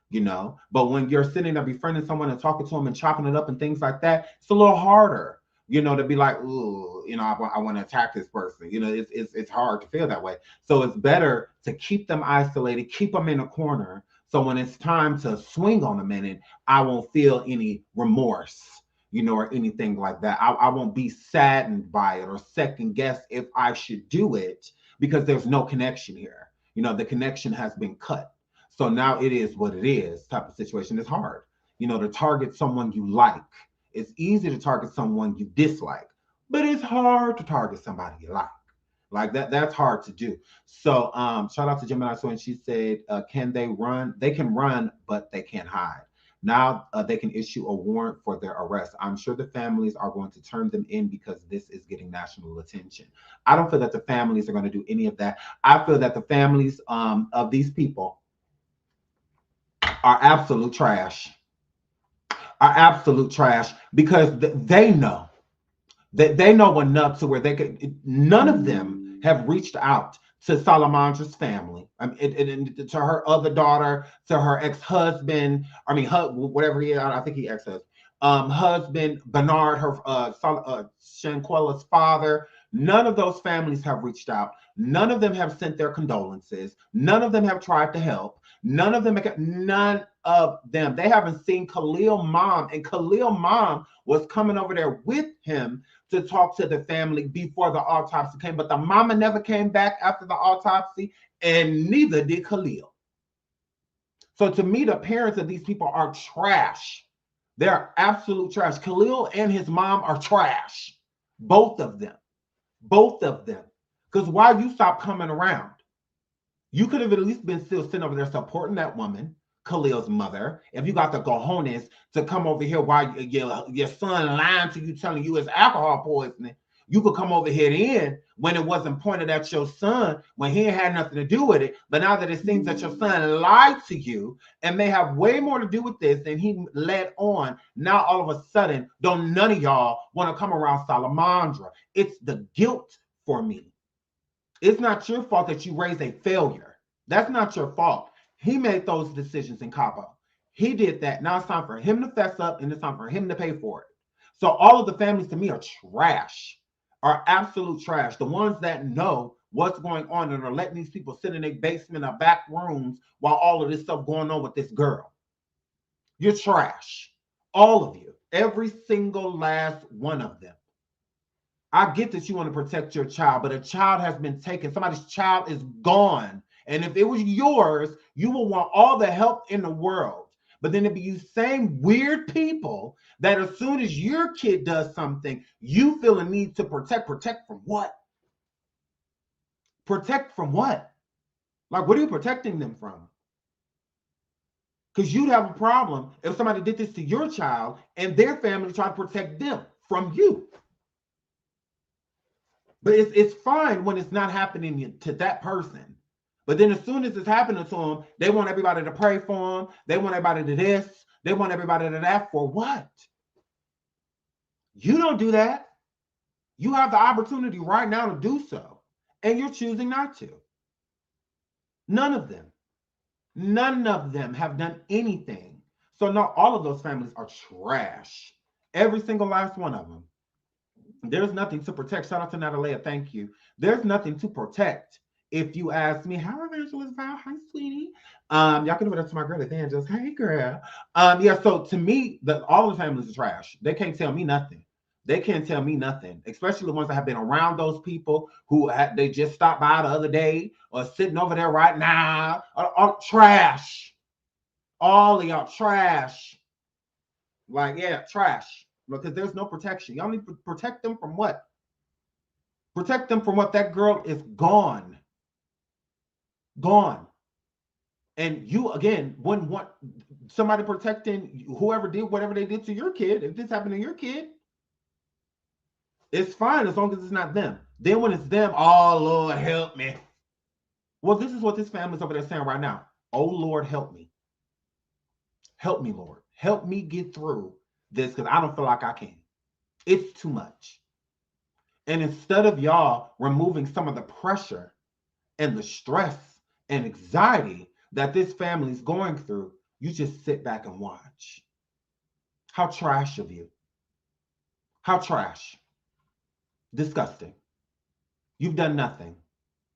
you know. But when you're sitting there befriending someone and talking to them and chopping it up and things like that, it's a little harder, you know, to be like, ooh, you know, I want to attack this person. You know, it's hard to feel that way. So it's better to keep them isolated, keep them in a corner. So when it's time to swing on them in it, I won't feel any remorse, you know, or anything like that. I won't be saddened by it or second guess if I should do it, because there's no connection here. You know, the connection has been cut. So now it is what it is type of situation. It's hard, you know, to target someone you like. It's easy to target someone you dislike, but it's hard to target somebody you like. Like that's hard to do. So shout out to Gemini Swing. She said, can they run? They can run, but they can't hide. Now they can issue a warrant for their arrest. I'm sure the families are going to turn them in because this is getting national attention. I don't feel that the families are going to do any of that. I feel that the families of these people are absolute trash. Are absolute trash, because they know that they know enough to where they could. None of them have reached out to Salamandra's family, and to her other daughter, to her ex-husband. I mean, whatever he is, I think he ex-husband. Husband Bernard, her Shanquella's father. None of those families have reached out. None of them have sent their condolences. None of them have tried to help. None of them. They haven't seen Khalil mom, and Khalil mom was coming over there with him to talk to the family before the autopsy came. But the mama never came back after the autopsy, and neither did Khalil. So to me, the parents of these people are trash. They're absolute trash. Khalil and his mom are trash. Both of them. Both of them. Because why you stop coming around? You could have at least been still sitting over there supporting that woman, Khalil's mother. If you got the cojones to come over here while your son lying to you, telling you it's alcohol poisoning, you could come over here then when it wasn't pointed at your son, when he had nothing to do with it. But now that it seems that your son lied to you and may have way more to do with this than he led on, now all of a sudden, don't none of y'all want to come around Salamandra. It's the guilt for me. It's not your fault that you raised a failure. That's not your fault. He made those decisions in Cabo. He did that. Now it's time for him to fess up, and it's time for him to pay for it. So all of the families to me are trash, are absolute trash. The ones that know what's going on and are letting these people sit in their basement or back rooms while all of this stuff going on with this girl. You're trash. All of you. Every single last one of them. I get that you want to protect your child, but a child has been taken. Somebody's child is gone. And if it was yours, you will want all the help in the world. But then it'd be you same weird people that as soon as your kid does something, you feel a need to protect. Protect from what? Protect from what? Like, what are you protecting them from? Because you'd have a problem if somebody did this to your child and their family tried to protect them from you. But it's fine when it's not happening to that person. But then as soon as it's happening to them, they want everybody to pray for them. They want everybody to this. They want everybody to that. For what? You don't do that. You have the opportunity right now to do so. And you're choosing not to. None of them. None of them have done anything. So now all of those families are trash. Every single last one of them. There's nothing to protect. Shout out to Natalia. Thank you. There's nothing to protect. If you ask me, how Evangelist Val? Hi, sweetie. Y'all can do it up to my girl Evangelist. Hey, girl. Yeah, so to me, all the families are trash. They can't tell me nothing. They can't tell me nothing, especially the ones that have been around those people who they just stopped by the other day or sitting over there right now. Are trash. All of y'all trash. Like, yeah, trash. Because there's no protection. Y'all need to protect them from what? Protect them from what? That girl is gone. Gone. And you, again, wouldn't want somebody protecting whoever did whatever they did to your kid. If this happened to your kid, it's fine as long as it's not them. Then when it's them, oh, Lord, help me. Well, this is what this family's over there saying right now. Oh, Lord, help me. Help me, Lord. Help me get through this because I don't feel like I can. It's too much. And instead of y'all removing some of the pressure and the stress and anxiety that this family is going through, you just sit back and watch. How trash of you. How trash. Disgusting. You've done nothing.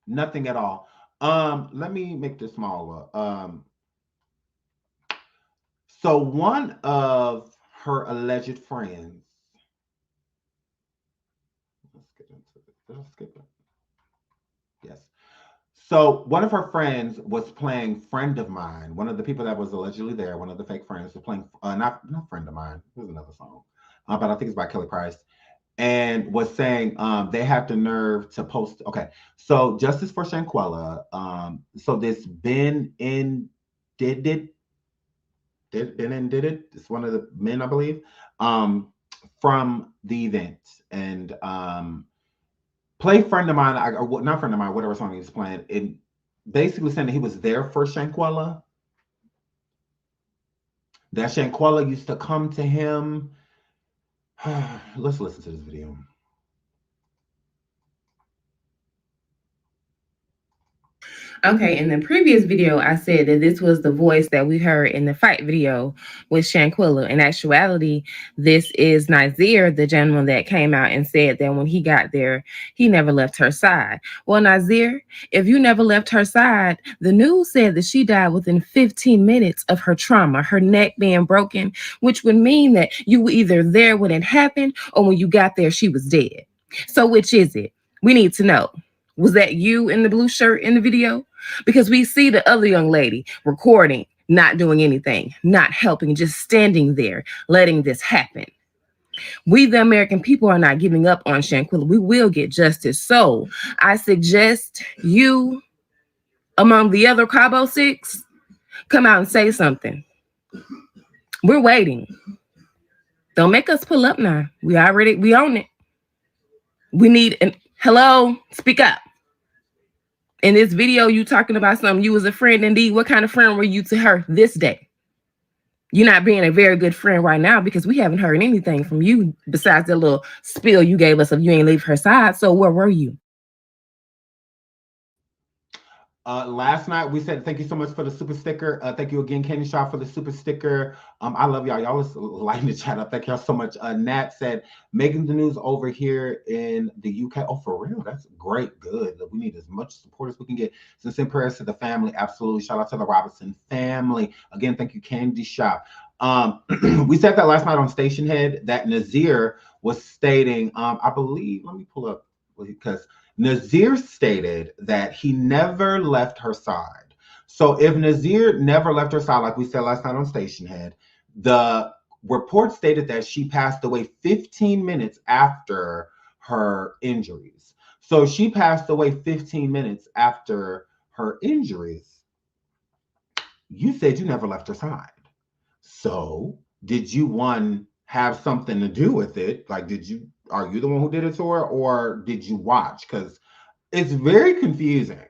Nothing at all. Let me make this smaller. So one of her alleged friends Did I skip it? Yes. So one of her friends was playing Friend of Mine. One of the people that was allegedly there, one of the fake friends, was playing, not Friend of Mine. There's another song, but I think it's by Kelly Price, and was saying they have the nerve to post. Okay, so justice for Shanquella. So this Ben in did it. Ben and did it. It's one of the men, I believe, from the event, and play Friend of Mine, or not Friend of Mine, whatever song he's playing, it basically saying that he was there for Shanquella, that Shanquella used to come to him. Let's listen to this video. Okay, in the previous video, I said that this was the voice that we heard in the fight video with Shanquella. In actuality, this is Nazir, the gentleman that came out and said that when he got there, he never left her side. Well, Nazir, if you never left her side, the news said that she died within 15 minutes of her trauma, her neck being broken, which would mean that you were either there when it happened or when you got there, she was dead. So which is it? We need to know. Was that you in the blue shirt in the video? Because we see the other young lady recording, not doing anything, not helping, just standing there, letting this happen. We, the American people, are not giving up on Shanquella. We will get justice. So I suggest you, among the other Cabo Six, come out and say something. We're waiting. Don't make us pull up now. We own it. We need hello, speak up. In this video, you talking about something, you was a friend indeed. What kind of friend were you to her this day? You're not being a very good friend right now because we haven't heard anything from you besides the little spiel you gave us of you ain't leave her side. So where were you? Last night we said thank you so much for the super sticker. Thank you again, Candy Shop, for the super sticker. I love y'all. Y'all is lighting the chat up. Thank y'all so much. Nat said making the news over here in the UK. Oh, for real? That's great. Good. We need as much support as we can get. Sincere prayers to the family. Absolutely. Shout out to the Robinson family. Again, thank you, Candy Shop. We said that last night on Station Head that Nazir was stating, I believe, let me pull up because Nazir stated that he never left her side. So if Nazir never left her side, like we said last night on Station Head, the report stated that she passed away 15 minutes after her injuries. So she passed away 15 minutes after her injuries. You said you never left her side. So did you, one, have something to do with it? Like, are you the one who did it to her, or did you watch? Because it's very confusing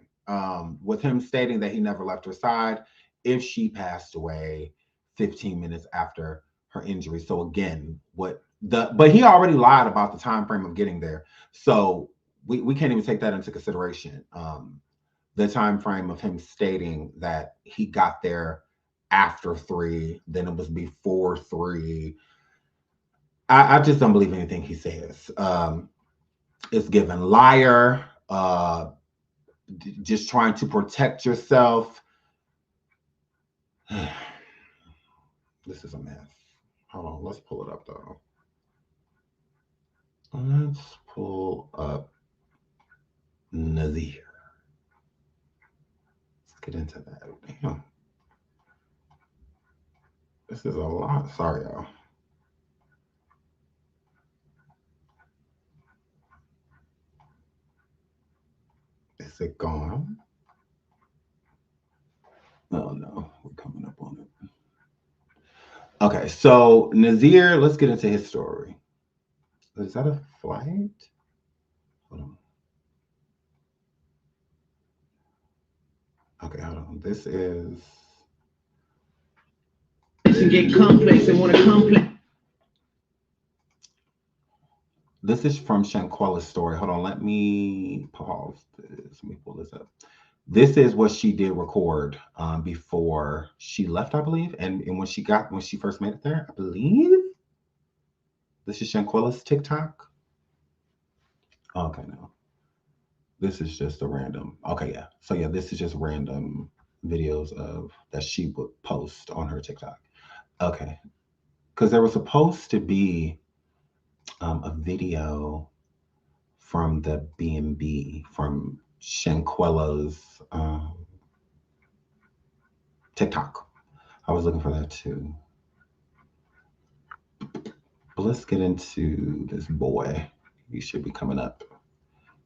with him stating that he never left her side if she passed away 15 minutes after her injury. So again, but he already lied about the time frame of getting there. So we can't even take that into consideration. The time frame of him stating that he got there after 3, then it was before 3. I just don't believe anything he says. It's given liar, just trying to protect yourself. This is a mess. Hold on, let's pull it up though. Let's pull up Nazir. Let's get into that. Damn. This is a lot. Sorry, y'all. Is it gone? Oh no, we're coming up on it. Okay, so Nazir, let's get into his story. Is that a flight? Hold on. Okay, hold on. This is. And get complex and want to complex. This is from Shanquella's story. Hold on, let me pause this. Let me pull this up. This is what she did record before she left, I believe. And when she first made it there, I believe. This is Shanquella's TikTok. Okay, no. This is just a random. Okay, yeah. So yeah, this is just random videos of that she would post on her TikTok. Okay. Because there was supposed to be a video from the B&B, from Shanquella's TikTok. I was looking for that too. But let's get into this boy. He should be coming up.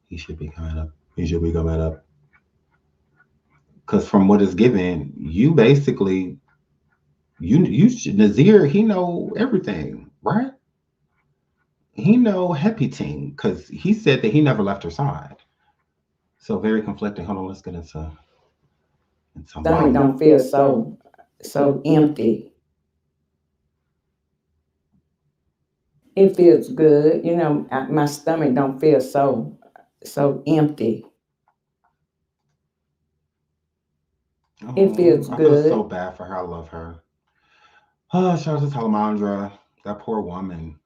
He should be coming up. He should be coming up. Because from what is given, you basically, Nazir, he know everything, right? He know Hepiting, because he said that he never left her side. So very conflicting. Hold on, let's get into Stomach don't feel so empty. It feels good, you know. My stomach don't feel so empty. It feels I good. feel so bad for her. I love her. Oh, shout out to Talamandra, that poor woman.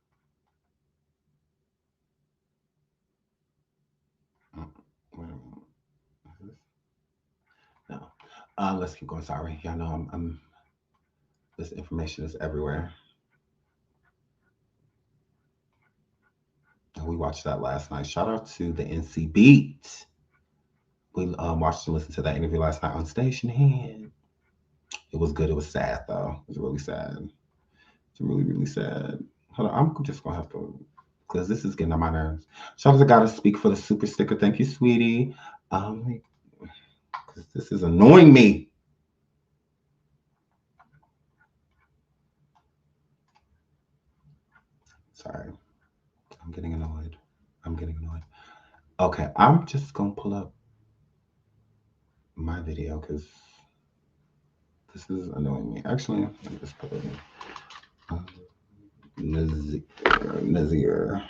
No. Let's keep going. Sorry. Y'all know I'm this information is everywhere. And we watched that last night. Shout out to the NC Beat. We watched and listened to that interview last night on Station Hand. It was good. It was sad though. It was really sad. It's really, really sad. Hold on, I'm just gonna have to, because this is getting on my nerves. Shout out to Gotta Speak for the super sticker. Thank you, sweetie. Because this is annoying me. Sorry. I'm getting annoyed. Okay, I'm just gonna pull up my video because this is annoying me. Actually, let me just put it in. Nazir.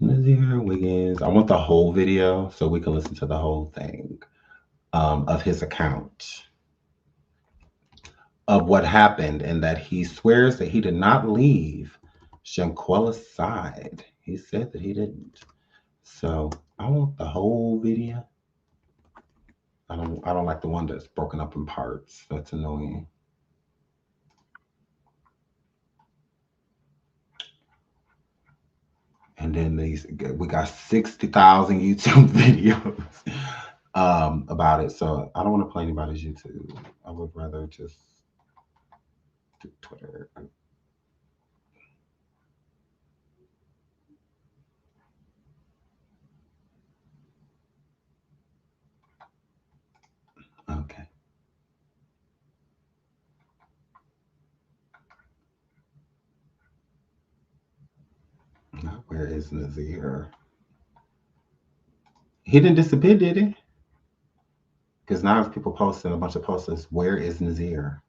Nazir Wiggins. I want the whole video so we can listen to the whole thing of his account of what happened, and that he swears that he did not leave Shanquella's side. He said that he didn't. So I want the whole video. I don't like the one that's broken up in parts. That's annoying. And then we got 60,000 YouTube videos about it. So I don't want to play anybody's YouTube. I would rather just do Twitter. Okay. Now, where is Nazir? He didn't disappear, did he? Because now there's people posting a bunch of posters. Where is Nazir?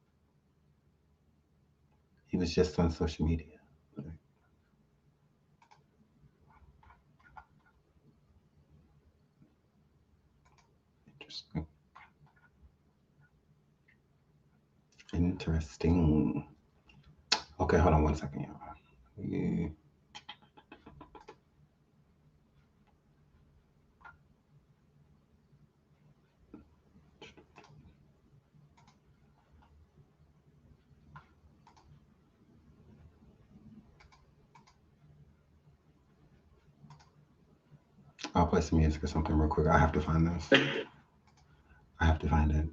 He was just on social media. Interesting. Interesting. Okay, hold on one second, y'all. Yeah. I'll play some music or something real quick. I have to find this. I have to find it.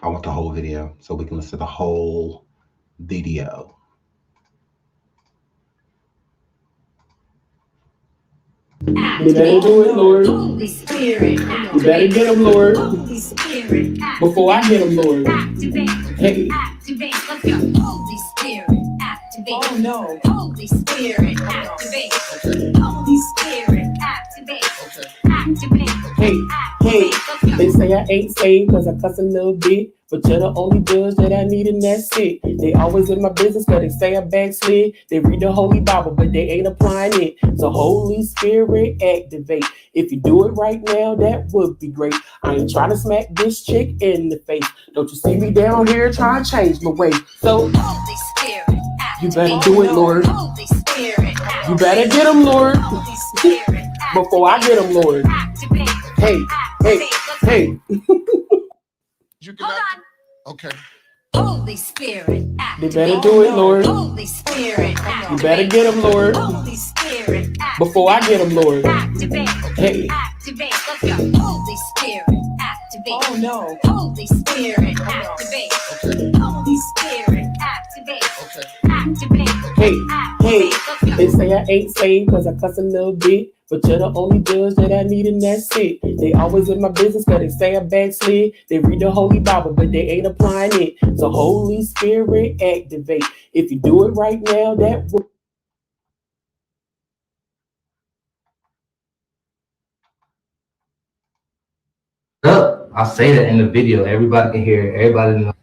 I want the whole video so we can listen to the whole video. You better do it, Lord. You better get him, Lord. Before I get him, Lord. Hey. Holy Spirit, activate. Oh no. Holy Spirit, activate. Holy Spirit, activate. Activate. Hey, they say I ain't saved because I cuss a little bit, but you're the only judge that I need, and that's it. They always in my business because they say I backslid. They read the Holy Bible, but they ain't applying it. So Holy Spirit, activate. If you do it right now, that would be great. I ain't trying to smack this chick in the face. Don't you see me down here trying to change my way? So Holy Spirit, you better do it, Lord. Holy Spirit, You better get him, Lord. Holy Spirit, Before I get him, Lord. activate. Hey. You can. Okay. Holy Spirit, They activate. better do it, Lord. Holy Spirit, You activate. better get them, Lord. Holy Spirit, activate. Before I get them, Lord. Activate. Hey. Activate. Let's go. Holy Spirit, activate. Oh no. Holy Spirit, activate. Holy Spirit, activate. Activate. Hey, hey, Activate. they say I ain't saved cause I cuss a little bit, but you're the only judge that I need and that's it. They always in my business cause they say I backslid. They read the Holy Bible but they ain't applying it. So Holy Spirit activate. If you do it right now, that will. Up. I say that in the video. Everybody can hear it. Everybody knows.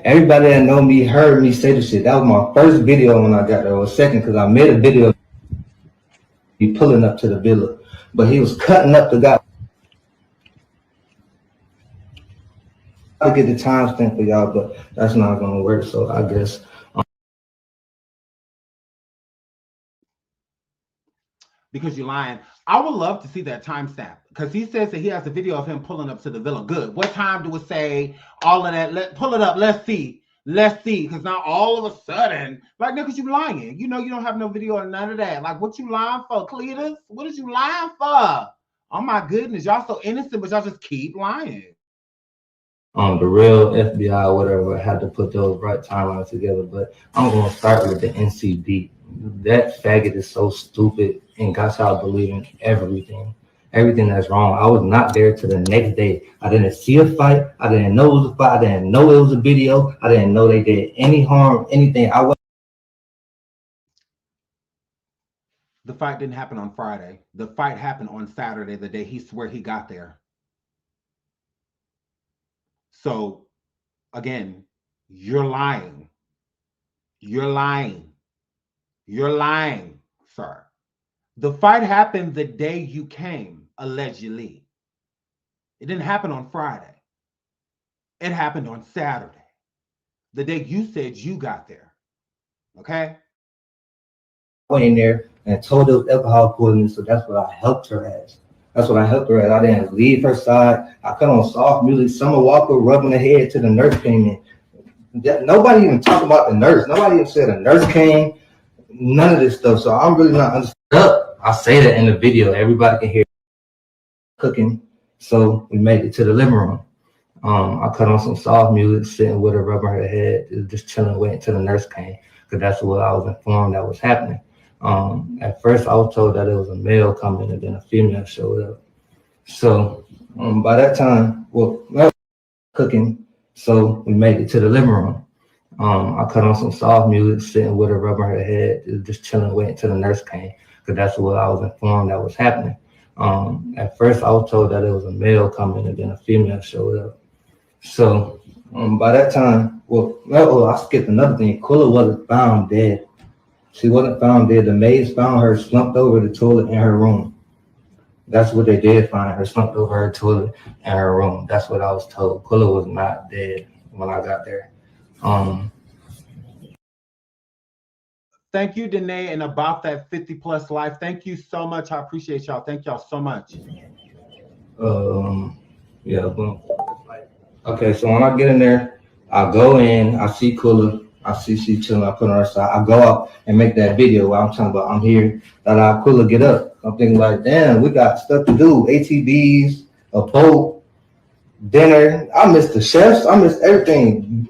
Everybody that know me heard me say the shit. That was my first video when I got there. Or second, because I made a video of me pulling up to the villa. But he was cutting up the guy. I'll get the timestamp for y'all, but that's not going to work. So I guess. Because you're lying. I would love to see that timestamp because he says that he has a video of him pulling up to the villa. Good. What time do it say? All of that. Pull it up. Let's see. Let's see. Because now all of a sudden, like, niggas, you lying. You know you don't have no video or none of that. Like, what you lying for, Cletus? What is you lying for? Oh my goodness, y'all so innocent, but y'all just keep lying. The real FBI or whatever had to put those right timelines together. But I'm going to start with the NCD. That faggot is so stupid and got y'all believing everything that's wrong. I was not there till the next day. I didn't see a fight. I didn't know it was a fight. I didn't know it was a video. I didn't know they did any harm, anything. The fight didn't happen on Friday. The fight happened on Saturday, the day he swear he got there. So, again, you're lying. You're lying. You're lying, sir. The fight happened the day you came, allegedly. It didn't happen on Friday. It happened on Saturday, the day you said you got there. Okay? I went in there and told her alcohol poisoning, so that's what I helped her as. That's what I helped her as. I didn't leave her side. I put on soft music. Summer Walker rubbing her head till the nurse came in. Nobody even talked about the nurse. Nobody even said a nurse came. None of this stuff. So I'm really not understanding. I say that in the video. Everybody can hear cooking. So we made it to the living room. I cut on some soft music, sitting with her, rubbing her head, just chilling, waiting till the nurse came, because that's what I was informed that was happening. At first, I was told that it was a male coming, and then a female showed up. So by that time, cooking. So we made it to the living room. I cut on some soft music, sitting with her, rubbing her head, just chilling, waiting till the nurse came, because that's what I was informed that was happening. At first, I was told that it was a male coming, and then a female showed up. So by that time, I skipped another thing. Quilla wasn't found dead. She wasn't found dead. The maids found her slumped over the toilet in her room. That's what they did find her, slumped over her toilet in her room. That's what I was told. Quilla was not dead when I got there. Thank you, Danae, and about that 50 plus life. Thank you so much. I appreciate y'all. Thank y'all so much. Yeah, boom. Okay, so when I get in there, I go in, I see Quilla, I see she chilling, I put her on her side. I go out and make that video where I'm talking about I'm here, that Quilla get up. I'm thinking like, damn, we got stuff to do. ATVs, a boat, dinner. I missed the chefs, I missed everything.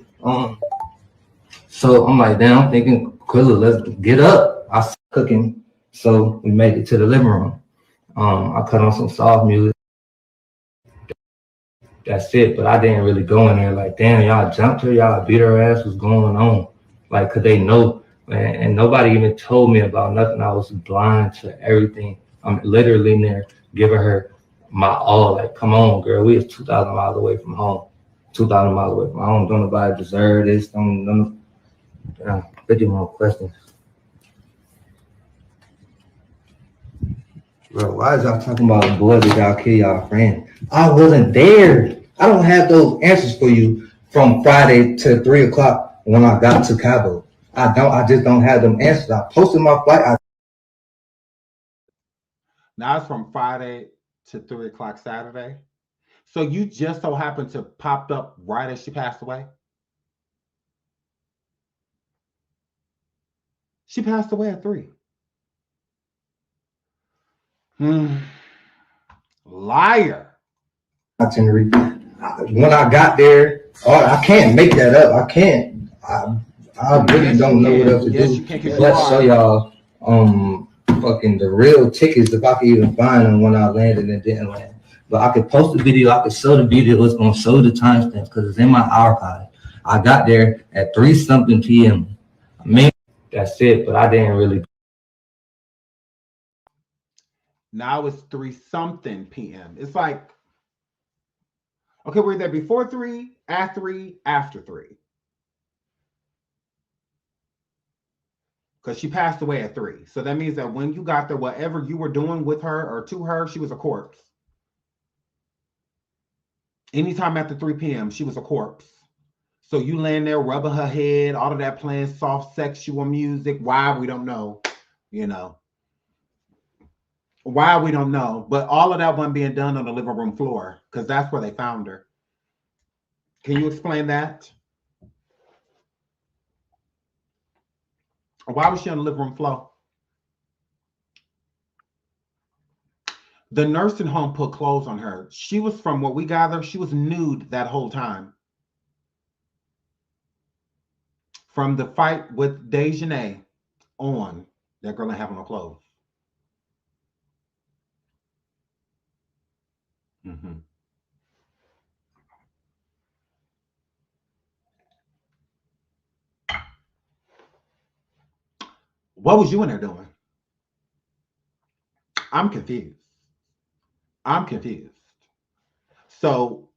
So I'm like, damn, I'm thinking, Quilla, let's get up. I was cooking, so we made it to the living room. I cut on some soft music. That's it, but I didn't really go in there like, damn, y'all jumped her, y'all beat her ass, what's going on? Like, could they know? And nobody even told me about nothing. I was blind to everything. I'm literally in there giving her my all. Like, come on, girl, we was 2,000 miles away from home. 2,000 miles away from home. Don't nobody deserve this. Don't 50 more questions. Bro, why is y'all talking about boys that y'all kill y'all friend? I wasn't there. I don't have those answers for you from Friday to 3 o'clock when I got to Cabo. I just don't have them answers. I posted my flight. Now it's from Friday to 3 o'clock Saturday. So you just so happened to popped up right as she passed away? She passed away at 3. Liar. Itinerary. When I got there, I can't make that up. I can't. I really don't know what else to do. But show y'all fucking the real tickets if I could even find them when I landed and didn't land. But I could post the video. I could show the video. It's gonna show the timestamps because it's in my archive. I got there at 3-something p.m. Man, that's it. But I didn't really. Now it's 3-something p.m. It's like, okay, we're there before 3, at 3, after 3. Because she passed away at 3. So that means that when you got there, whatever you were doing with her or to her, she was a corpse. Anytime after 3 p.m., she was a corpse. So you laying there rubbing her head, all of that playing soft sexual music. Why, we don't know, you know. Why, we don't know. But all of that wasn't being done on the living room floor because that's where they found her. Can you explain that? Why was she on the living room floor? The nursing home put clothes on her. She was, from what we gather, she was nude that whole time. From the fight with Dejanay on, that girl ain't having no clothes. Mm-hmm. What was you in there doing? I'm confused. I'm confused. So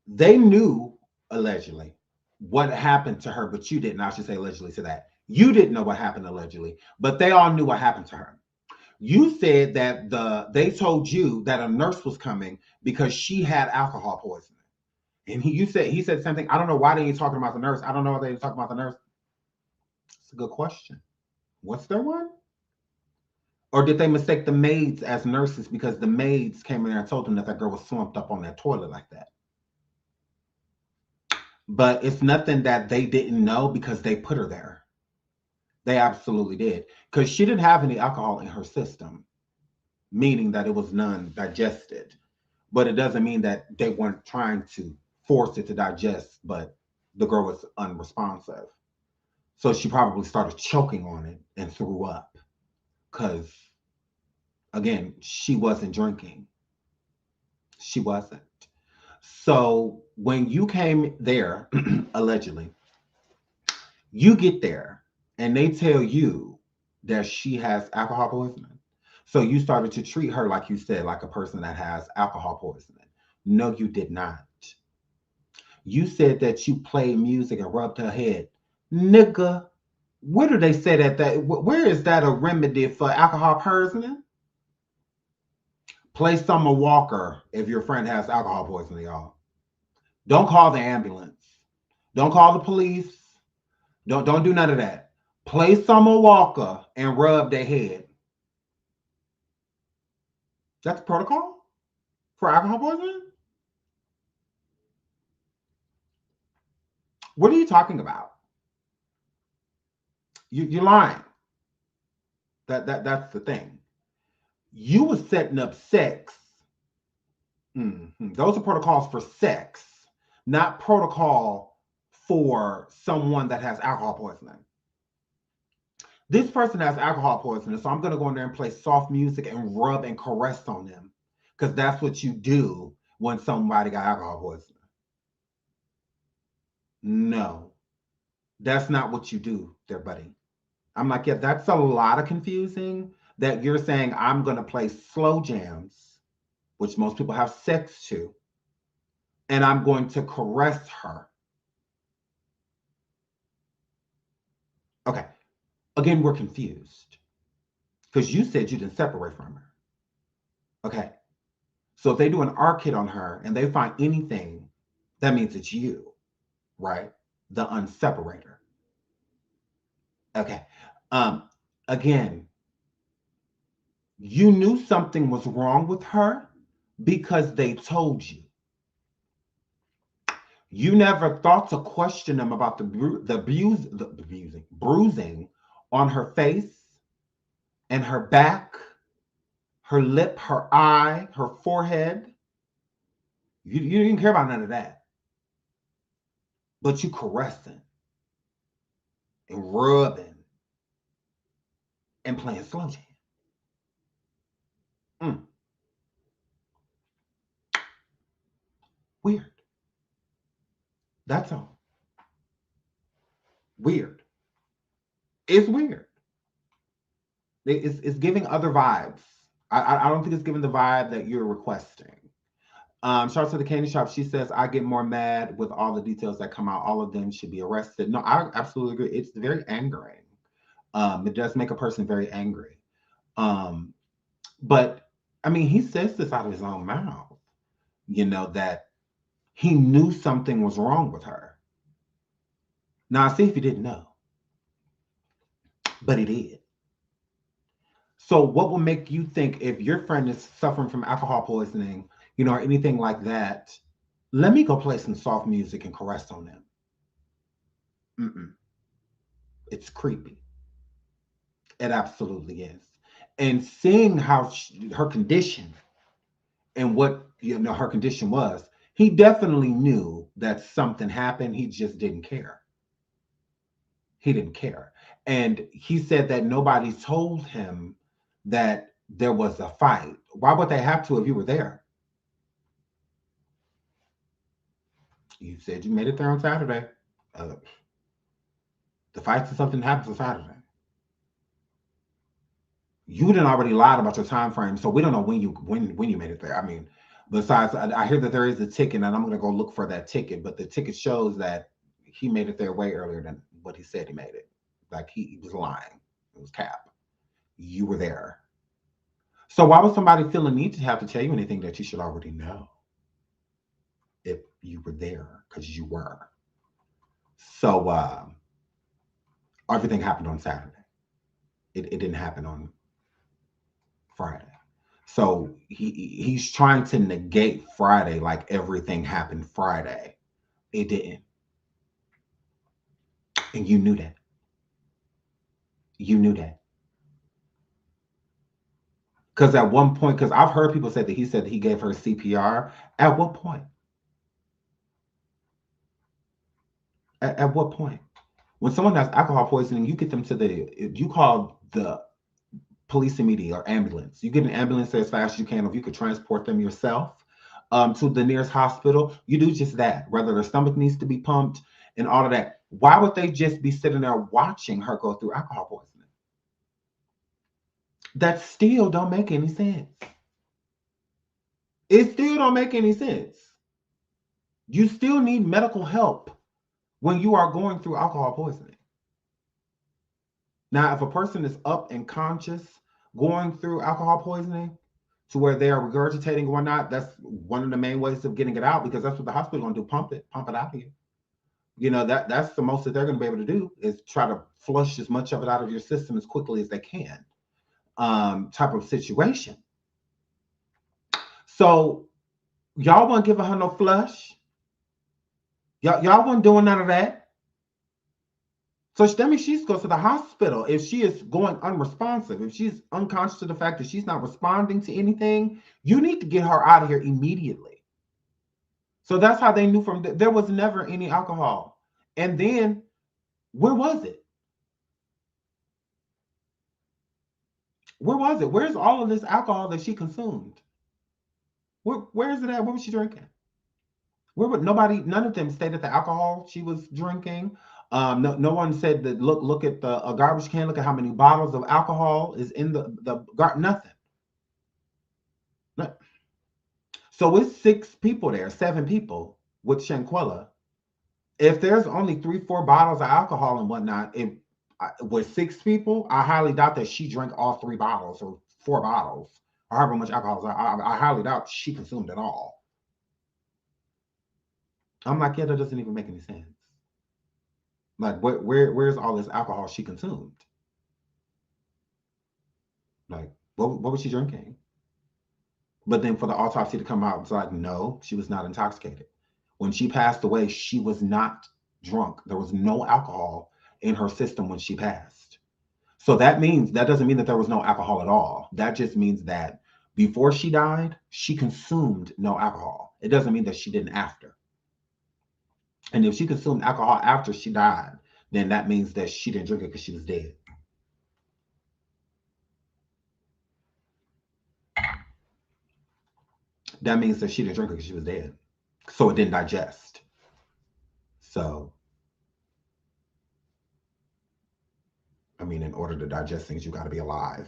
they knew, allegedly, what happened to her, but you didn't. I should say allegedly to that. You didn't know what happened allegedly, but they all knew what happened to her. You said that they told you that a nurse was coming because she had alcohol poisoning. And he said something. I don't know why they ain't talking about the nurse. I don't know why they ain't talking about the nurse. It's a good question. What's their one? Or did they mistake the maids as nurses because the maids came in there and told them that that girl was slumped up on that toilet like that? But it's nothing that they didn't know because they put her there. They absolutely did. Because she didn't have any alcohol in her system, meaning that it was none digested. But it doesn't mean that they weren't trying to force it to digest, but the girl was unresponsive. So she probably started choking on it and threw up. Because, again, she wasn't drinking. She wasn't. So when you came there, allegedly, you get there and they tell you that she has alcohol poisoning. So you started to treat her, like you said, like a person that has alcohol poisoning. No, you did not. You said that you played music and rubbed her head. Nigga, where do they say that? Where is that a remedy for alcohol poisoning? Play Summer Walker if your friend has alcohol poisoning, y'all. Don't call the ambulance. Don't call the police. Don't do none of that. Play Summer Walker and rub their head. That's protocol for alcohol poisoning? What are you talking about? You're lying. That's the thing. You were setting up sex. Those are protocols for sex, not protocol for someone that has alcohol poisoning. This person has alcohol poisoning, so I'm going to go in there and play soft music and rub and caress on them because that's what you do when somebody got alcohol poisoning. No, that's not what you do there, buddy. I'm like, yeah, that's a lot of confusing that you're saying I'm going to play slow jams, which most people have sex to, and I'm going to caress her. Okay. Again, we're confused because you said you didn't separate from her. Okay. So if they do an R kit on her and they find anything, that means it's you, right? The unseparator. Okay. Again, you knew something was wrong with her because they told you. You never thought to question them about the bruising on her face and her back, her lip, her eye, her forehead. You didn't care about none of that. But you caressing and rubbing and playing slow jam. Weird. That's all. Weird. It's weird. It's giving other vibes. I don't think it's giving the vibe that you're requesting. Shout out to the candy shop. She says, I get more mad with all the details that come out. All of them should be arrested. No, I absolutely agree. It's very angering. It does make a person very angry. But I mean, he says this out of his own mouth, you know, that he knew something was wrong with her. Now, I see if he didn't know, but he did. So what will make you think if your friend is suffering from alcohol poisoning, you know, or anything like that, let me go play some soft music and caress on them? It's creepy. It absolutely is. And seeing how her condition and what, you know, her condition was, he definitely knew that something happened. He just didn't care. He didn't care. And he said that nobody told him that there was a fight. Why would they have to if you were there? You said you made it there on Saturday. The fights or something happened on Saturday. You didn't already lied about your time frame, so we don't know when you made it there. I mean, besides, I hear that there is a ticket, and I'm going to go look for that ticket. But the ticket shows that he made it there way earlier than what he said he made it. Like he was lying. It was cap. You were there. So why would somebody feel a need to have to tell you anything that you should already know? If you were there, because you were. So everything happened on Saturday. It didn't happen on Friday. So he's trying to negate Friday like everything happened Friday. It didn't. And you knew that. You knew that. Because at one point, because I've heard people say that he said that he gave her CPR. At what point? At what point? When someone has alcohol poisoning, you get them to you call the police immediately or ambulance. You get an ambulance as fast as you can. If you could transport them yourself to the nearest hospital, you do just that. Whether their stomach needs to be pumped and all of that. Why would they just be sitting there watching her go through alcohol poisoning? That still don't make any sense. It still don't make any sense. You still need medical help when you are going through alcohol poisoning. Now, if a person is up and conscious going through alcohol poisoning to where they are regurgitating or whatnot, that's one of the main ways of getting it out, because that's what the hospital is going to do, pump it out of you. You know, that's the most that they're going to be able to do, is try to flush as much of it out of your system as quickly as they can, type of situation. So y'all weren't giving her no flush. Y'all weren't doing none of that. So that means she's going to the hospital. If she is going unresponsive, if she's unconscious of the fact that she's not responding to anything, you need to get her out of here immediately. So that's how they knew there was never any alcohol. And then, where was it? Where was it? Where's all of this alcohol that she consumed? Where is it at? What was she drinking? None of them stated the alcohol she was drinking. No one said that. Look at a garbage can. Look at how many bottles of alcohol is in the nothing. No. So it's 6 people there, 7 people with Shanquella. If there's only 3-4 bottles of alcohol and whatnot, with 6 people, I highly doubt that she drank all 3 bottles or 4 bottles, or however much alcohol. I highly doubt she consumed it all. I'm like, yeah, that doesn't even make any sense. Like, where's all this alcohol she consumed? Like, what was she drinking? But then for the autopsy to come out, it's like, no, she was not intoxicated. When she passed away, she was not drunk. There was no alcohol in her system when she passed. So that doesn't mean that there was no alcohol at all. That just means that before she died, she consumed no alcohol. It doesn't mean that she didn't after. And if she consumed alcohol after she died, then that means that she didn't drink it because she was dead. That means that she didn't drink it because she was dead. So it didn't digest. So, I mean, in order to digest things, you got to be alive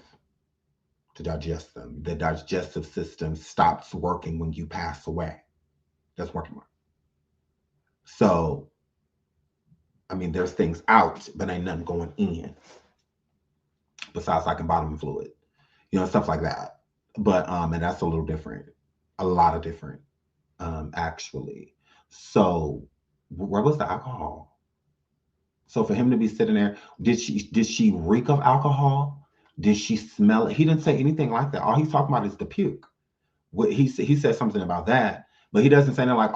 to digest them. The digestive system stops working when you pass away. That's working more. So, I mean, there's things out, but ain't nothing going in besides like embalming fluid, stuff like that. But, and that's a little different, a lot of different, actually. So where was the alcohol? So for him to be sitting there, did she reek of alcohol? Did she smell it? He didn't say anything like that. All he's talking about is the puke. He said something about that, but he doesn't say that like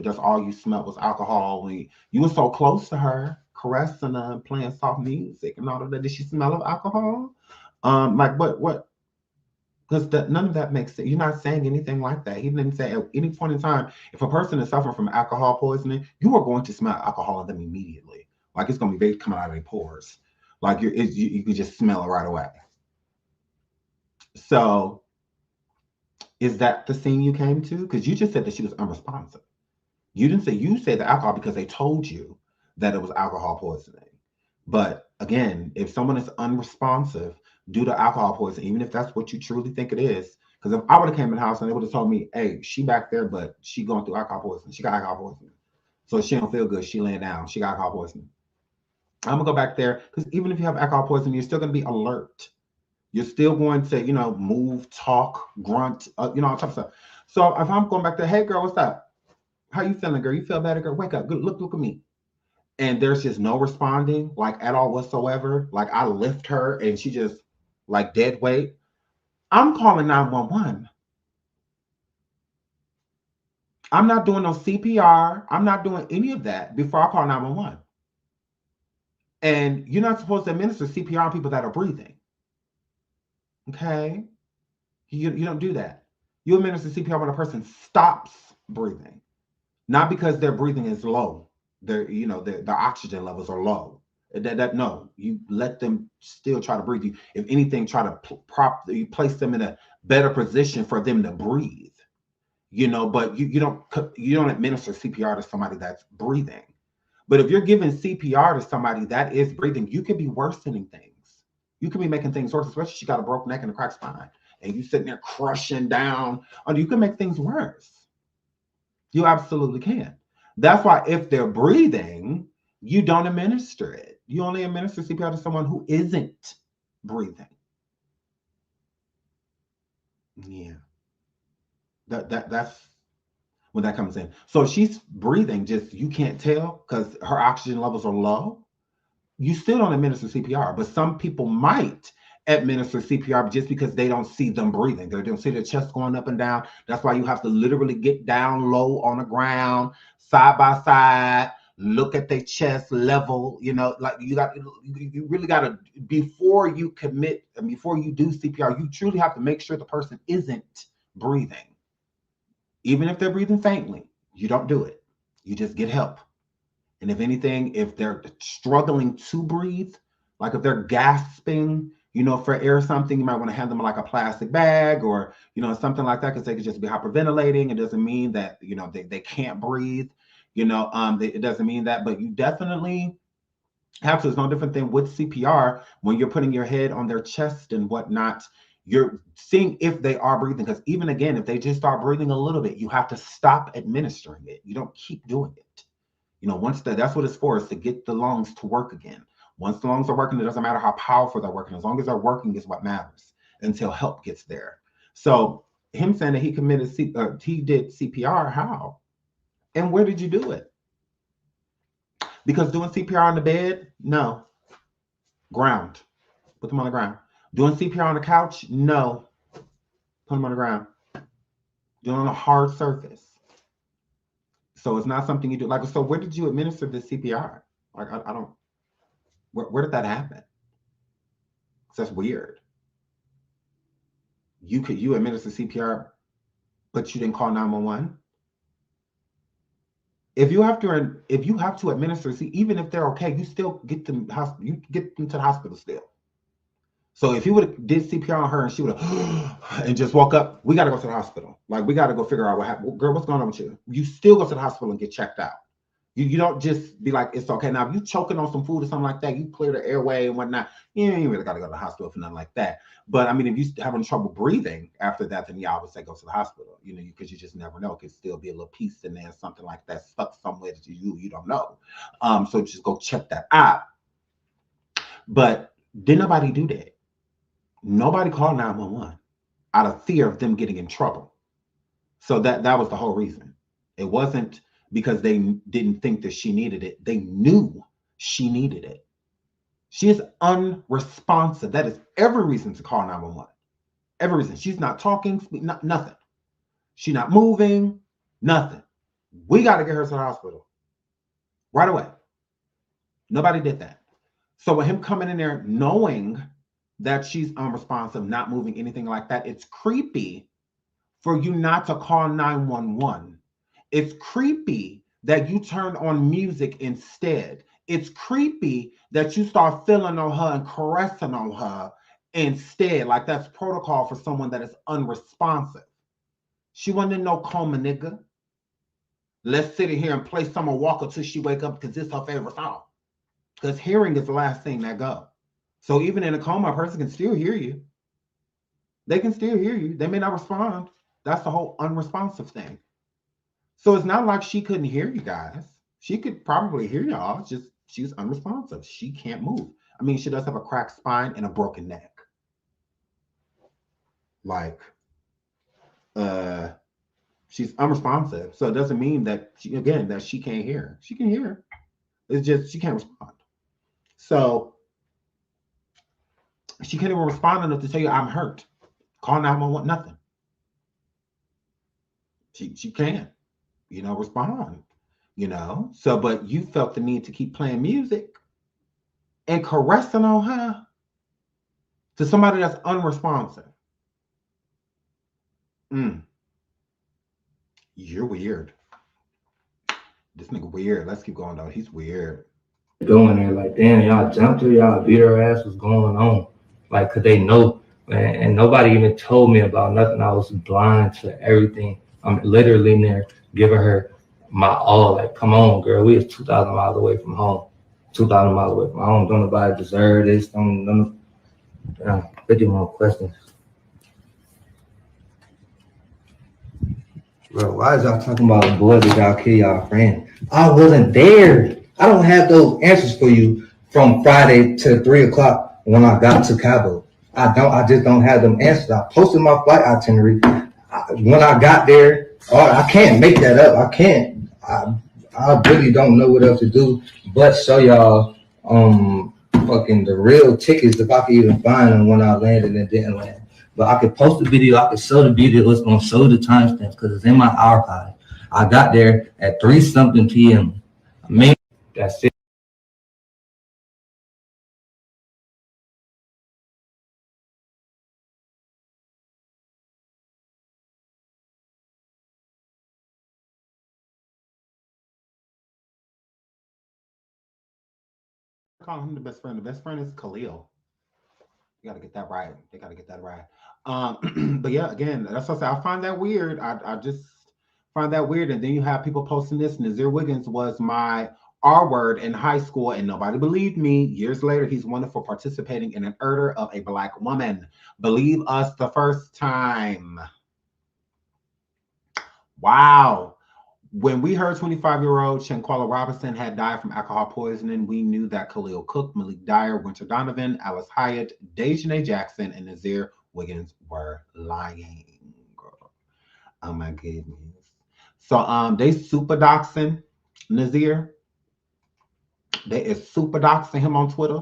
that's all you smelled was alcohol. You were so close to her, caressing her, playing soft music and all of that. Did she smell of alcohol? Like what? Because none of that makes sense. You're not saying anything like that. He didn't say at any point in time, if a person is suffering from alcohol poisoning, you are going to smell alcohol in them immediately. Like it's going to be coming out of their pores. Like you could just smell it right away. So is that the scene you came to? Because you just said that she was unresponsive. You didn't say, you said the alcohol because they told you that it was alcohol poisoning. But again, if someone is unresponsive due to alcohol poisoning, even if that's what you truly think it is, because if I would have came in the house and they would have told me, hey, she back there, but she going through alcohol poisoning. She got alcohol poisoning. So she don't feel good. She laying down. She got alcohol poisoning. I'm going to go back there because even if you have alcohol poisoning, you're still going to be alert. You're still going to, move, talk, grunt, all types of stuff. So if I'm going back there, hey, girl, what's up? How you feeling, girl? You feel better, girl? Wake up. Good. Look at me. And there's just no responding, like at all whatsoever. Like I lift her and she just like dead weight. I'm calling 911. I'm not doing no CPR. I'm not doing any of that before I call 911. And you're not supposed to administer CPR on people that are breathing. Okay? You don't do that. You administer CPR when a person stops breathing, not because their breathing is low. Their oxygen levels are low. No, you let them still try to breathe. If anything, try to place them in a better position for them to breathe. But you don't administer CPR to somebody that's breathing. But if you're giving CPR to somebody that is breathing, you could be worsening things. You could be making things worse, especially if she got a broken neck and a cracked spine, and you sitting there crushing down. You can make things worse. You absolutely can. That's why if they're breathing, you don't administer it. You only administer CPR to someone who isn't breathing. Yeah. That's when that comes in. So if she's breathing, just you can't tell because her oxygen levels are low, you still don't administer CPR. But some people might administer CPR just because they don't see them breathing. They don't see their chest going up and down. That's why you have to literally get down low on the ground, side by side, look at their chest level. Like you really got to, before you commit and before you do CPR, you truly have to make sure the person isn't breathing. Even if they're breathing faintly, you don't do it. You just get help. And if anything, if they're struggling to breathe, like if they're gasping, for air or something, you might want to hand them like a plastic bag or, something like that, because they could just be hyperventilating. It doesn't mean that, they can't breathe. It doesn't mean that, but you definitely have to. It's no different than with CPR when you're putting your head on their chest and whatnot. You're seeing if they are breathing, because even again, if they just start breathing a little bit, you have to stop administering it. You don't keep doing it. Once that's what it's for, is to get the lungs to work again. Once the lungs are working, it doesn't matter how powerful they're working. As long as they're working is what matters until help gets there. So him saying that he did CPR, how? And where did you do it? Because doing CPR on the bed, no. Ground. Put them on the ground. Doing CPR on the couch, no. Put them on the ground. Doing on a hard surface. So it's not something you do. Like, so where did you administer the CPR? Like, I don't, where did that happen? That's weird. You administer CPR, but you didn't call 911? If you have to administer, see, even if they're okay, you still get them to the hospital still. So if you would have did CPR on her and she would have and just woke up, we got to go to the hospital. Like, we got to go figure out what happened. Girl, what's going on with you? You still go to the hospital and get checked out. You don't just be like, it's okay. Now, if you choking on some food or something like that, you clear the airway and whatnot, you ain't really got to go to the hospital for nothing like that. But I mean, if you're having trouble breathing after that, then yeah, I would say go to the hospital, because you just never know. It could still be a little piece in there, something like that stuck somewhere that you don't know. So just go check that out. But did nobody do that? Nobody called 911 out of fear of them getting in trouble. So that was the whole reason. It wasn't because they didn't think that she needed it. They knew she needed it. She is unresponsive. That is every reason to call 911. Every reason. She's not talking, nothing. She's not moving, nothing. We got to get her to the hospital right away. Nobody did that. So with him coming in there knowing that she's unresponsive, not moving, anything like that, it's creepy for you not to call 911. It's creepy that you turned on music instead. It's creepy that you start feeling on her and caressing on her instead. Like, that's protocol for someone that is unresponsive. She wasn't in no coma, nigga. Let's sit in here and play Summer Walker till she wake up because it's her favorite song. Because hearing is the last thing that go. So even in a coma, a person can still hear you. They can still hear you. They may not respond. That's the whole unresponsive thing. So it's not like she couldn't hear you guys. She could probably hear y'all. It's just she's unresponsive. She can't move. I mean, she does have a cracked spine and a broken neck. Like, she's unresponsive. So it doesn't mean that that she can't hear. She can hear. It's just she can't respond. So she can't even respond enough to tell you, I'm hurt. Call 911, nothing. She can't, respond, So, but you felt the need to keep playing music and caressing on her to somebody that's unresponsive. You're weird. This nigga weird. Let's keep going though. He's weird. Going there like, damn, y'all jumped her, y'all beat her ass, what's going on? Like, cause they know, man, and nobody even told me about nothing. I was blind to everything. I'm literally in there giving her my all. Like, come on, girl, we is 2,000 miles away from home. 2,000 miles away from home. Don't nobody deserve this. Don't 50 more questions. Bro, why is y'all talking about a boy that y'all kill y'all friend? I wasn't there. I don't have those answers for you from Friday to 3 o'clock when I got to Cabo. I just don't have them answers. I posted my flight itinerary. When I got there, I can't make that up. I can't. I really don't know what else to do but show y'all fucking the real tickets if I could even find them when I landed and didn't land. But I could post the video. I could show the video. It's gonna show the timestamps because it's in my archive. I got there at 3-something p.m. I mean, that's it. Call him the best friend. The best friend is Khalil. You gotta get that right. They gotta get that right. But yeah, again, that's what I say. I find that weird. I just find that weird. And then you have people posting this. Nazir Wiggins was my R word in high school, and nobody believed me. Years later, he's wanted for participating in an murder of a Black woman. Believe us the first time. Wow. When we heard 25-year-old Shanquella Robinson had died from alcohol poisoning, we knew that Khalil Cook, Malik Dyer, Winter Donovan, Alice Hyatt, Dejanay Jackson, and Nazir Wiggins were lying. Oh my goodness. So they super doxing Nazir. They is super doxing him on Twitter.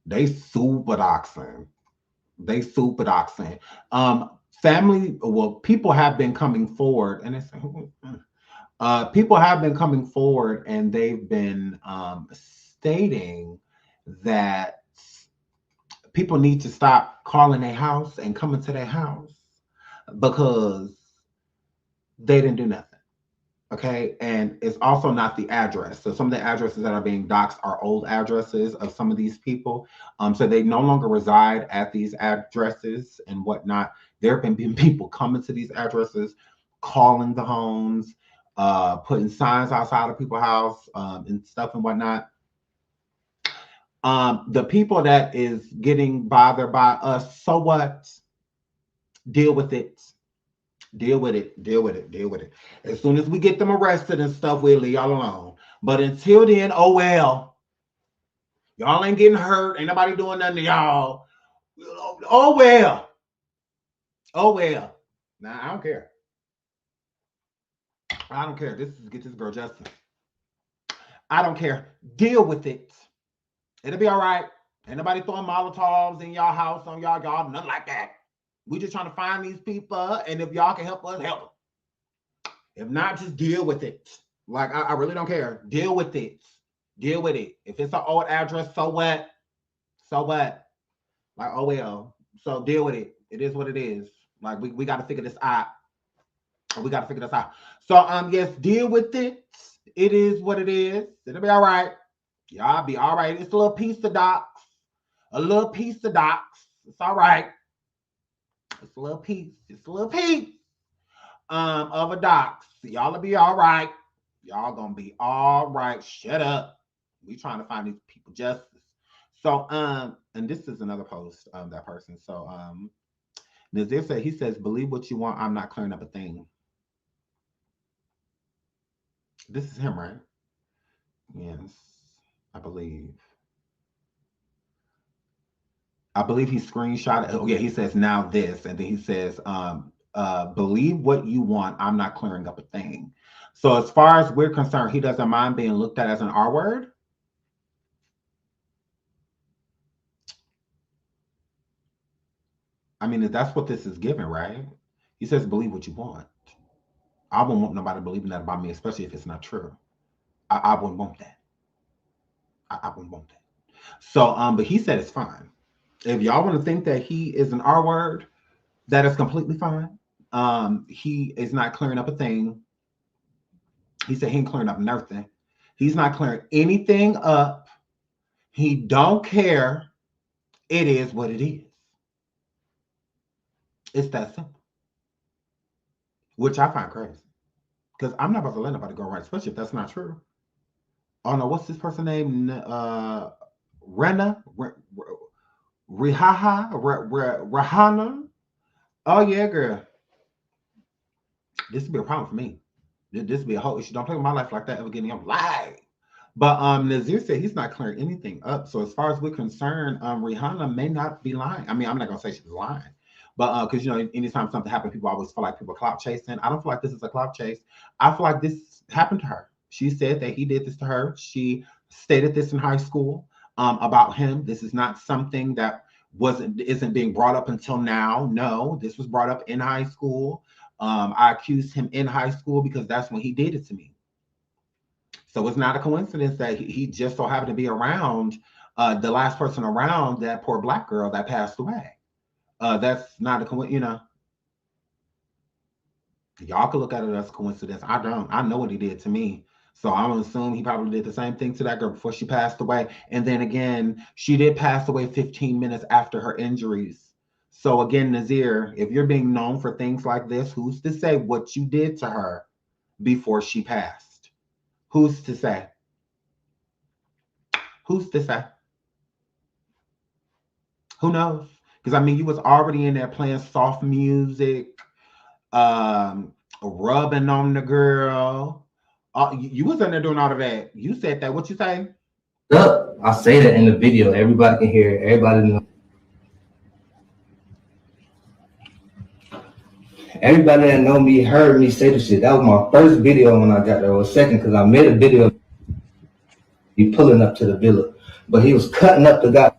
They super doxing. They super doxing. Family, well, people have been coming forward and they say, People have been coming forward and they've been stating that people need to stop calling their house and coming to their house because they didn't do nothing. Okay, and it's also not the address. So some of the addresses that are being doxxed are old addresses of some of these people. So they no longer reside at these addresses and whatnot. There have been people coming to these addresses, calling the homes, putting signs outside of people's house and stuff and whatnot. The people that is getting bothered by us, so what? Deal with it. Deal with it, deal with it, deal with it. As soon as we get them arrested and stuff, we'll leave y'all alone. But until then, oh well. Y'all ain't getting hurt. Ain't nobody doing nothing to y'all. Oh well. Oh well. Nah, I don't care. I don't care. This is get this girl justice. I don't care. Deal with it. It'll be all right. Ain't nobody throwing Molotovs in y'all house on y'all, nothing like that. We just trying to find these people, and if y'all can help us, help them. If not, just deal with it. Like, I really don't care. Deal with it. Deal with it. If it's an old address, so what? So what? Like, oh well. So deal with it. It is what it is. Like, we got to figure this out. We got to figure this out. So, yes, deal with it. It is what it is. It'll be all right. Y'all be all right. It's a little piece of docs. A little piece of docs. It's all right. It's a little piece. It's a little piece of a docs. Y'all will be all right. Y'all gonna be all right. Shut up. We trying to find these people justice. So and this is another post of that person. So Nazir said, he says, believe what you want. I'm not clearing up a thing. This is him, right? Yes, I believe. I believe he screenshot it. Oh yeah, he says now this, and then he says, believe what you want. I'm not clearing up a thing. So as far as we're concerned, he doesn't mind being looked at as an R word. I mean, that's what this is given, right? He says, believe what you want. I wouldn't want nobody believing that about me, especially if it's not true. I wouldn't want that. I wouldn't want that. So, but he said it's fine. If y'all want to think that he is an R word, that is completely fine. He is not clearing up a thing. He said he ain't clearing up nothing. He's not clearing anything up. He don't care. It is what it is. It's that simple. Which I find crazy. Because I'm not about to let nobody go right, especially if that's not true. Oh no, what's this person's name? Rihanna? Rihanna? Oh yeah, girl. This would be a problem for me. This would be a whole issue. Don't play with my life like that ever again. I'm lying. But Nazir said he's not clearing anything up. So as far as we're concerned, Rihanna may not be lying. I mean, I'm not gonna say she's lying. But because you know, anytime something happens, people always feel like people clout chasing. I don't feel like this is a clout chase. I feel like this happened to her. She said that he did this to her. She stated this in high school about him. This is not something that isn't being brought up until now. No, this was brought up in high school. I accused him in high school because that's when he did it to me. So it's not a coincidence that he just so happened to be around the last person around that poor Black girl that passed away. That's not a coincidence, you know. Y'all can look at it as a coincidence. I don't. I know what he did to me. So I'm gonna assume he probably did the same thing to that girl before she passed away. And then again, she did pass away 15 minutes after her injuries. So again, Nazir, if you're being known for things like this, who's to say what you did to her before she passed? Who's to say? Who's to say? Who knows? Because I mean, you was already in there playing soft music, rubbing on the girl. You was in there doing all of that. You said that. What you say? I say that in the video. Everybody can hear it. Everybody knows. Everybody that know me heard me say the shit. That was my first video when I got there. Or second, because I made a video of he pulling up to the villa. But he was cutting up the guy.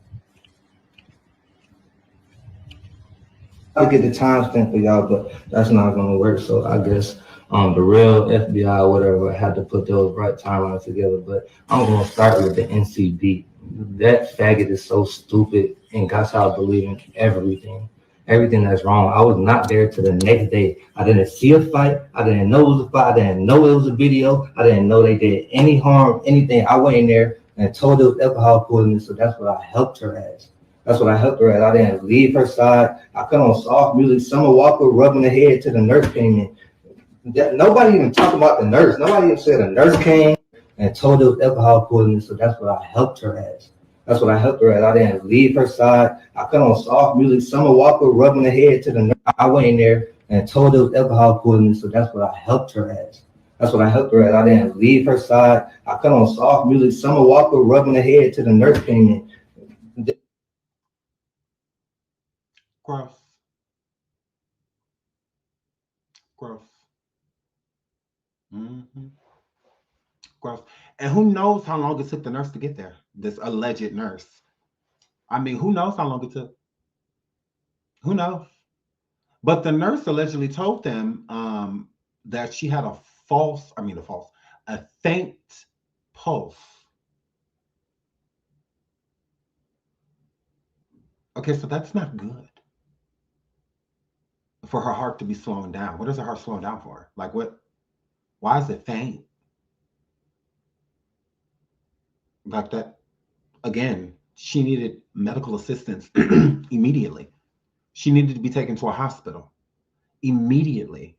I'll get the timestamp for y'all, but that's not gonna work. So I guess The real FBI, whatever, had to put those right timelines together. But I'm gonna start with the NCB. That faggot is so stupid and got y'all believing everything that's wrong. I was not there till the next day. I didn't see a fight. I didn't know it was a fight. I didn't know it was a video. I didn't know they did any harm, anything. I went in there and told it was alcohol poisoning, so that's what I helped her as. That's what I helped her as. I didn't leave her side. I put on soft music. Summer Walker rubbing the head till the nurse came in. Nobody even talked about the nurse. Nobody even said a nurse came and told her it was alcohol poisoning, so that's what I helped her as. That's what I helped her as. I didn't leave her side. I put on soft music. Summer Walker rubbing the head to the nurse. I went in there and told her it was alcohol poisoning, so that's what I helped her as. That's what I helped her as. I didn't leave her side. I put on soft music. Summer Walker rubbing the head to the nurse came in. Gross. Gross. Mm-hmm. Gross. And who knows how long it took the nurse to get there? This alleged nurse. I mean, who knows how long it took? Who knows? But the nurse allegedly told them that she had a faint pulse. Okay, so that's not good for her heart to be slowing down. What is her heart slowing down for? Like what? Why is it faint? Like that, again, she needed medical assistance immediately. She needed to be taken to a hospital immediately.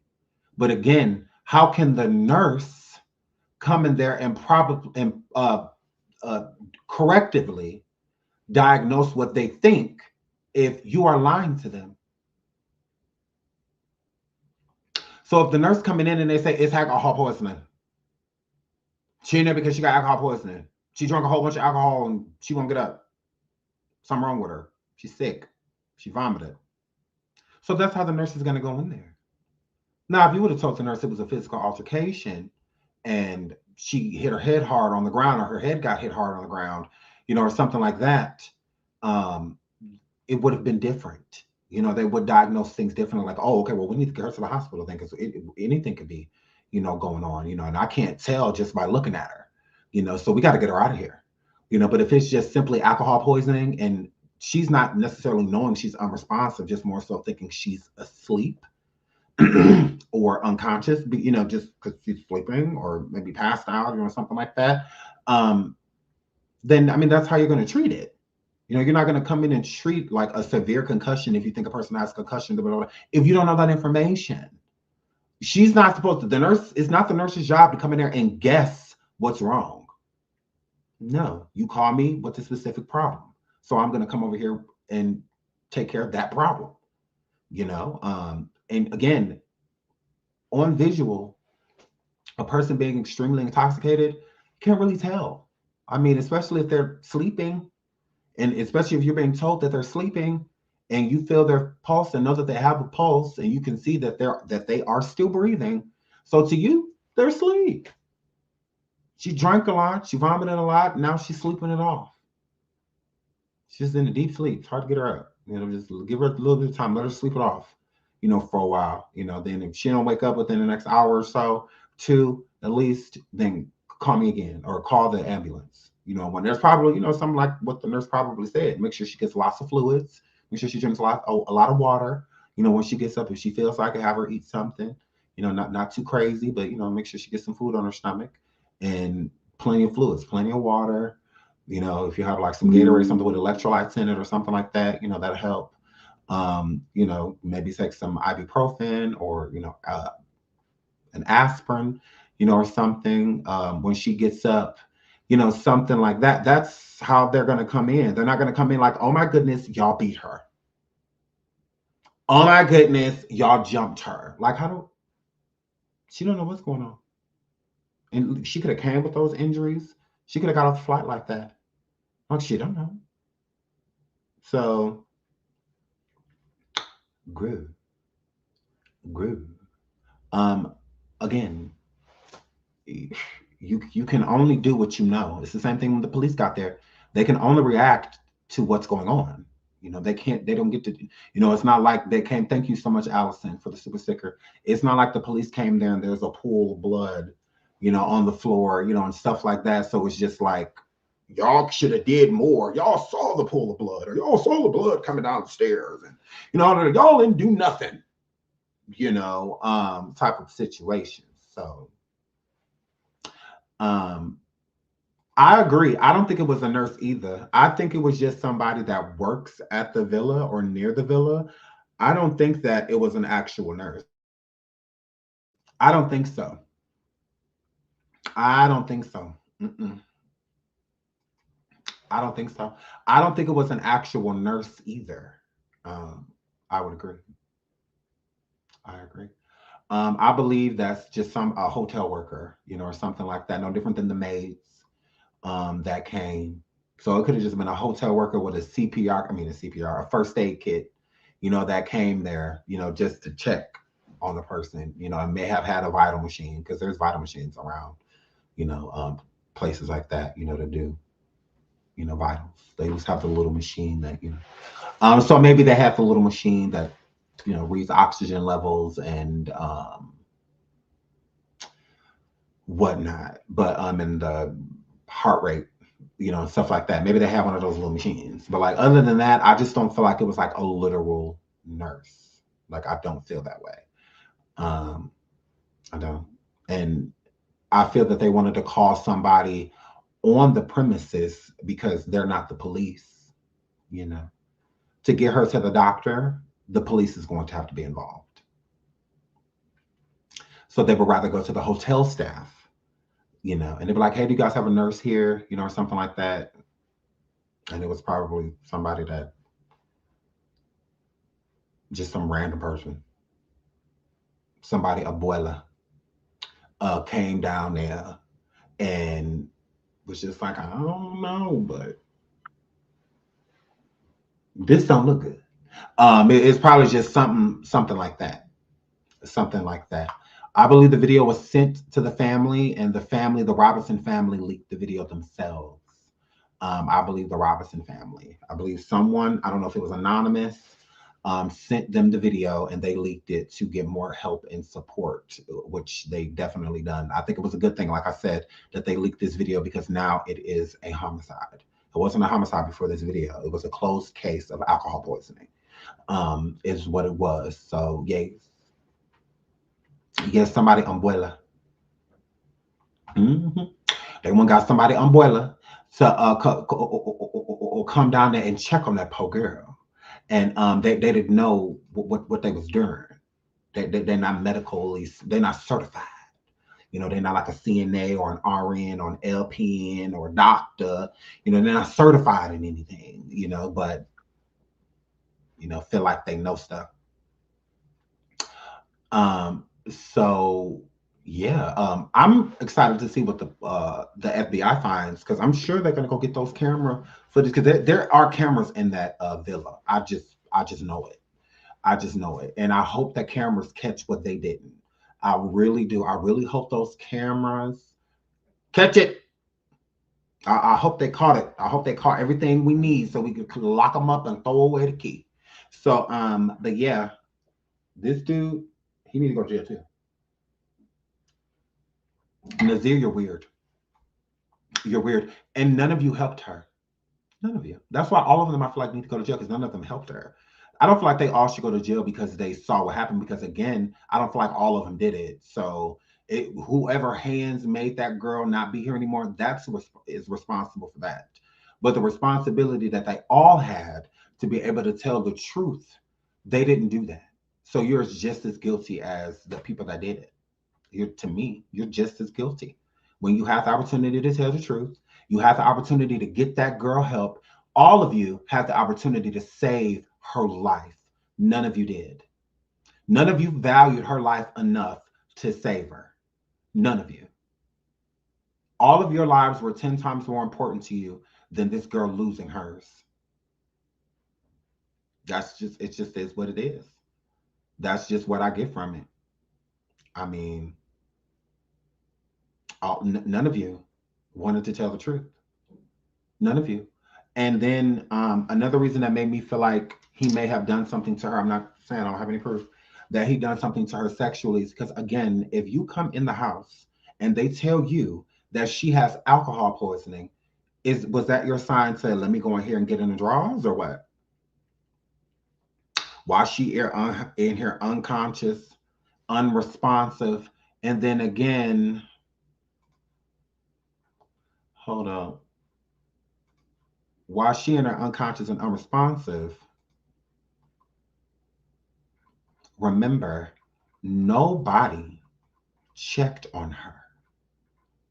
But again, how can the nurse come in there and correctively diagnose what they think if you are lying to them? So if the nurse coming in and they say it's alcohol poisoning, she in there because she got alcohol poisoning. She drank a whole bunch of alcohol and she won't get up. Something wrong with her. She's sick. She vomited. So that's how the nurse is going to go in there. Now, if you would have told the nurse it was a physical altercation and she hit her head hard on the ground, or her head got hit hard on the ground, or something like that, it would have been different. They would diagnose things differently. Like, oh, okay, well, we need to get her to the hospital then, because anything could be, going on, and I can't tell just by looking at her, so we got to get her out of here, but if it's just simply alcohol poisoning and she's not necessarily knowing she's unresponsive, just more so thinking she's asleep or unconscious, just because she's sleeping or maybe passed out, something like that, then, I mean, that's how you're going to treat it. You're not going to come in and treat like a severe concussion if you think a person has concussion, if you don't know that information. She's not supposed to, it's not the nurse's job to come in there and guess what's wrong. No, you call me with a specific problem. So I'm going to come over here and take care of that problem, and again, on visual, a person being extremely intoxicated can't really tell. I mean, especially if they're sleeping, and especially if you're being told that they're sleeping and you feel their pulse and know that they have a pulse and you can see that they are still breathing. So to you, they're asleep. She drank a lot, she vomited a lot, now she's sleeping it off. She's in a deep sleep. It's hard to get her up. Just give her a little bit of time, let her sleep it off, for a while. Then if she don't wake up within the next hour or so, 2 at least, then call me again or call the ambulance. When there's probably, something like what the nurse probably said. Make sure she gets lots of fluids. Make sure she drinks a lot of water. When she gets up, if she feels like it, have her eat something. Not too crazy, but make sure she gets some food on her stomach and plenty of fluids, plenty of water. If you have like some Gatorade, something with electrolytes in it or something like that, that'll help. Maybe take some ibuprofen or an aspirin, or something when she gets up. Something like that. That's how they're going to come in. They're not going to come in like, oh my goodness, y'all beat her. Oh my goodness, y'all jumped her. Like, she don't know what's going on. And she could have came with those injuries. She could have got off the flight like that. Like, she don't know. So, grew. Again, you can only do what you know. It's the same thing when the police got there. They can only react to what's going on. You know, they don't get to, you know, it's not like they came. Thank you so much, Allison, for the super sticker. It's not like the police came there and there's a pool of blood, you know, on the floor, you know, and stuff like that. So it's just like, y'all should have did more. Y'all saw the pool of blood, or y'all saw the blood coming down the stairs, and you know, y'all didn't do nothing, you know, type of situation. So I agree. I don't think it was a nurse either. I think it was just somebody that works at the villa or near the villa. I don't think that it was an actual nurse. I don't think so. I don't think so. I don't think so. I don't think it was an actual nurse either. I would agree. I agree. I believe that's just a hotel worker, you know, or something like that. No different than the maids that came. So it could have just been a hotel worker with a CPR, a first aid kit, you know, that came there, you know, just to check on the person, you know, and may have had a vital machine, because there's vital machines around, you know, places like that, you know, to do, you know, vitals. They just have the little machine that, you know, so maybe they have the little machine that, you know, reads oxygen levels and whatnot, but and the heart rate, you know, stuff like that. Maybe they have one of those little machines, but like other than that, I just don't feel like it was like a literal nurse. Like I don't feel that way. I don't, and I feel that they wanted to call somebody on the premises because they're not the police, you know. To get her to the doctor, the police is going to have to be involved. So they would rather go to the hotel staff, you know, and they'd be like, hey, do you guys have a nurse here, you know, or something like that. And it was probably somebody that, just some random person, somebody, abuela, came down there and was just like, I don't know, but this don't look good. It's probably just something like that. Something like that. I believe the video was sent to the family, and the Robinson family leaked the video themselves. I believe the Robinson family. I believe someone, I don't know if it was anonymous, sent them the video and they leaked it to get more help and support, which they definitely done. I think it was a good thing, like I said, that they leaked this video, because now it is a homicide. It wasn't a homicide before this video. It was a closed case of alcohol poisoning, is what it was. So, yes, somebody abuela. They went got somebody abuela to come down there and check on that poor girl, and they didn't know what they was doing. They're not medically, they're not certified. You know, they're not like a CNA or an RN or an LPN or a doctor. You know, they're not certified in anything. You know, but you know, feel like they know stuff. So yeah, I'm excited to see what the FBI finds, because I'm sure they're gonna go get those camera footage, because there are cameras in that villa. I just know it. I just know it, and I hope that cameras catch what they didn't. I really do. I really hope those cameras catch it. I hope they caught it. I hope they caught everything we need so we could lock them up and throw away the key. So, but yeah, this dude, he need to go to jail too. Nazir, you're weird. You're weird. And none of you helped her. None of you. That's why all of them, I feel like, need to go to jail, because none of them helped her. I don't feel like they all should go to jail because they saw what happened, because again, I don't feel like all of them did it. So whoever hands made that girl not be here anymore, is responsible for that. But the responsibility that they all had to be able to tell the truth, they didn't do that. So you're just as guilty as the people that did it. To me, you're just as guilty. When you have the opportunity to tell the truth, you have the opportunity to get that girl help. All of you have the opportunity to save her life. None of you did. None of you valued her life enough to save her. None of you. All of your lives were 10 times more important to you than this girl losing hers. It just is what it is. That's just what I get from it. I mean, none of you wanted to tell the truth. None of you. And then another reason that made me feel like he may have done something to her, I'm not saying I don't have any proof that he done something to her sexually, is because, again, if you come in the house and they tell you that she has alcohol poisoning, was that your sign to let me go in here and get in the drawers or what? While she in here unconscious, unresponsive, and then again, hold up. While she in her unconscious and unresponsive, remember, nobody checked on her.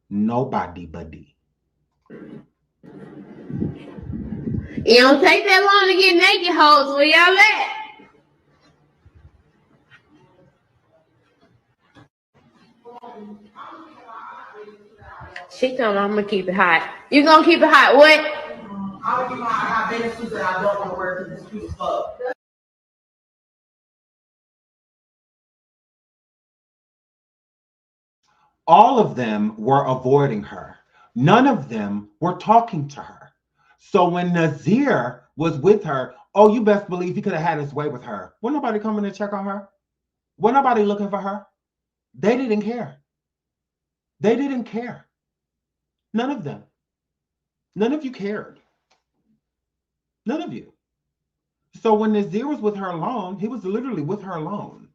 Nobody, buddy. It don't take that long to get naked, hoes. Where y'all at? She told me I'm gonna keep it hot. You gonna keep it hot? What? I'll give my hot bathing suit that I don't want to wear because it's cute as fuck. All of them were avoiding her. None of them were talking to her. So when Nazir was with her, oh, you best believe he could have had his way with her. Was nobody coming to check on her? Was nobody looking for her? They didn't care. They didn't care. None of them. None of you cared. None of you. So when Nazir was with her alone, he was literally with her alone.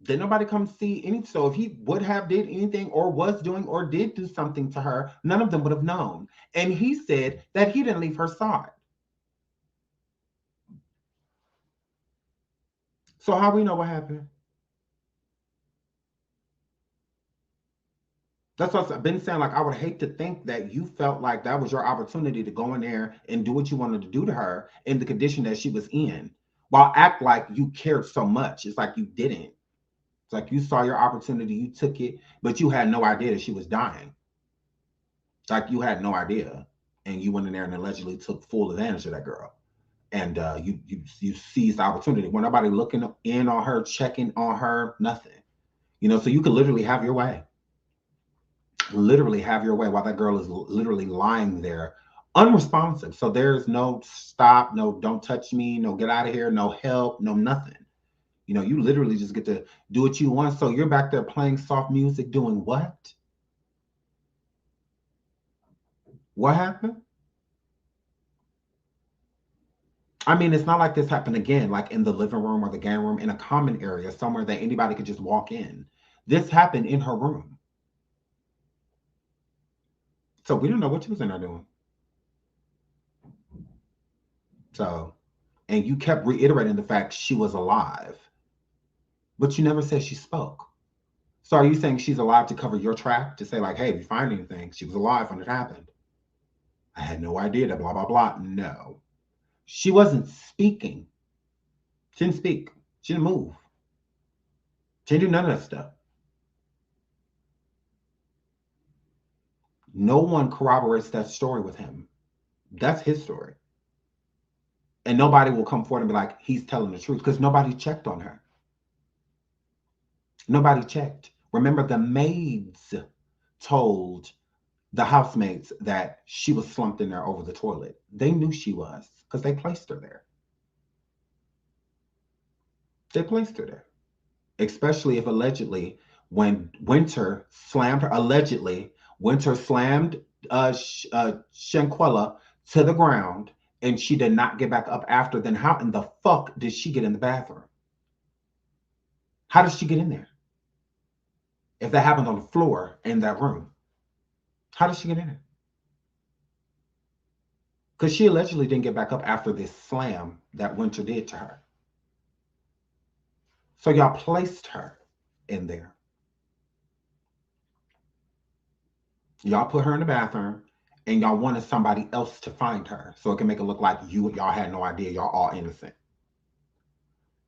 Did nobody come see any? So if he would have did anything or was doing or did do something to her, none of them would have known. And he said that he didn't leave her side. So how we know what happened? That's what I've been saying. Like, I would hate to think that you felt like that was your opportunity to go in there and do what you wanted to do to her in the condition that she was in, while act like you cared so much. It's like you didn't. It's like you saw your opportunity, you took it, but you had no idea that she was dying. It's like you had no idea, and you went in there and allegedly took full advantage of that girl, and you seized the opportunity. When nobody looking in on her, checking on her, nothing. You know, so you could literally have your way. Literally have your way while that girl is literally lying there, unresponsive. So there's no stop, no don't touch me, no get out of here, no help, no nothing. You know, you literally just get to do what you want. So you're back there playing soft music, doing what? What happened? I mean, it's not like this happened again, like in the living room or the game room, in a common area, somewhere that anybody could just walk in. This happened in her room. So we don't know what she was in there doing. So, and you kept reiterating the fact she was alive, but you never said she spoke. So are you saying she's alive to cover your track, to say like, hey, if you find anything, she was alive when it happened? I had no idea that blah, blah, blah. No. She wasn't speaking. She didn't speak. She didn't move. She didn't do none of that stuff. No one corroborates that story with him. That's his story. And nobody will come forward and be like, he's telling the truth, because nobody checked on her. Nobody checked. Remember, the maids told the housemates that she was slumped in there over the toilet. They knew she was because they placed her there. They placed her there. Especially if allegedly when Winter slammed her, Winter slammed Shanquella to the ground and she did not get back up after, then how in the fuck did she get in the bathroom? How did she get in there? If that happened on the floor in that room, how did she get in there? Because she allegedly didn't get back up after this slam that Winter did to her. So y'all placed her in there. Y'all put her in the bathroom and y'all wanted somebody else to find her so it can make it look like y'all had no idea, y'all all innocent.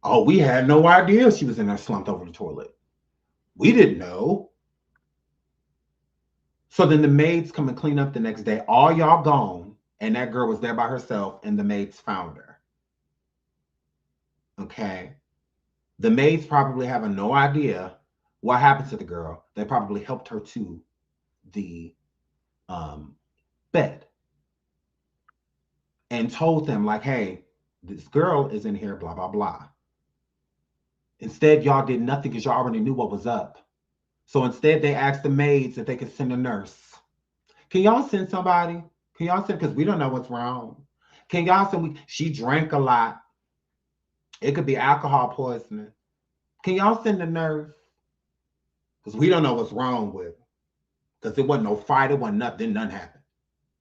Oh, we had no idea she was in there slumped over the toilet. We didn't know. So then the maids come and clean up the next day. All y'all gone, and that girl was there by herself, and the maids found her. Okay. The maids probably have no idea what happened to the girl. They probably helped her to the bed. and told them like, hey, this girl is in here, blah, blah, blah. Instead, y'all did nothing because y'all already knew what was up. So instead, they asked the maids if they could send a nurse. Can y'all send somebody? Can y'all send, because we don't know what's wrong. Can y'all send, she drank a lot. It could be alcohol poisoning. Can y'all send a nurse? Because we don't know what's wrong with it. Because there wasn't no fight, it wasn't nothing, nothing happened.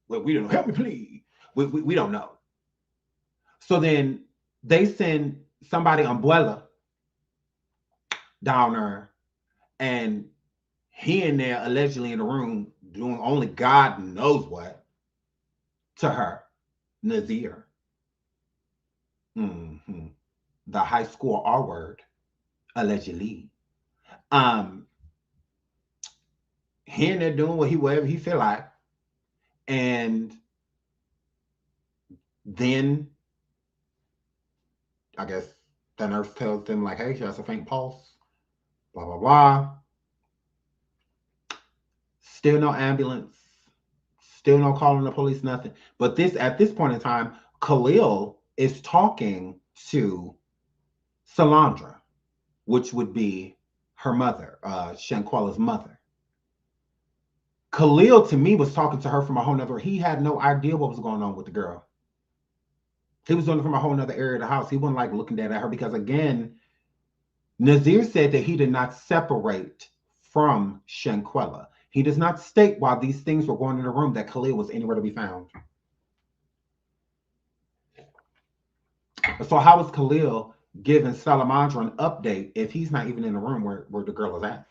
Well, we don't know, help me please. We don't know. So then they send somebody, umbrella, down there, and he in there allegedly in the room doing only God knows what to her, Nazir. The high school R word, allegedly. He in there doing whatever he feel like. And then I guess the nurse tells them like, hey, she has a faint pulse, blah, blah, blah. Still no ambulance, still no calling the police, nothing. But at this point in time, Khalil is talking to Salandra, which would be her mother, Shanquella's mother. Khalil, to me, was talking to her from a whole nother, he had no idea what was going on with the girl. He was doing it from a whole nother area of the house. He wasn't like looking at her because, again, Nazir said that he did not separate from Shanquella. He does not state while these things were going in the room that Khalil was anywhere to be found. So how is Khalil giving Salamandra an update if he's not even in the room where the girl is at?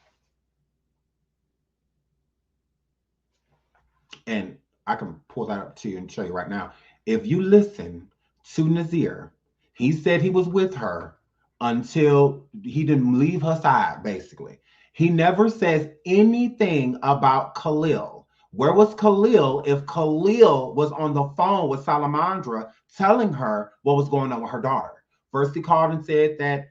And I can pull that up to you and show you right now. If you listen to Nazir, he said he was with her until he didn't leave her side, basically. He never says anything about Khalil. Where was Khalil if Khalil was on the phone with Salamandra telling her what was going on with her daughter? First, he called and said that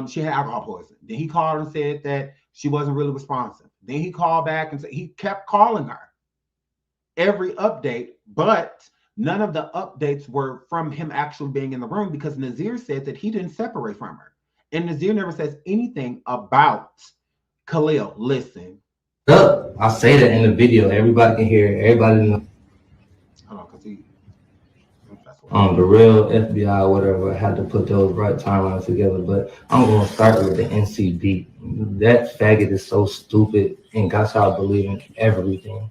she had alcohol poisoning. Then he called and said that she wasn't really responsive. Then he called back and said he kept calling her every update, but none of the updates were from him actually being in the room because Nazir said that he didn't separate from her. And Nazir never says anything about Khalil. Listen. I say that in the video. Everybody can hear it. Everybody knows. Hold on, because the real FBI, whatever, had to put those right timelines together. But I'm going to start with the NCB. That faggot is so stupid and got y'all believing everything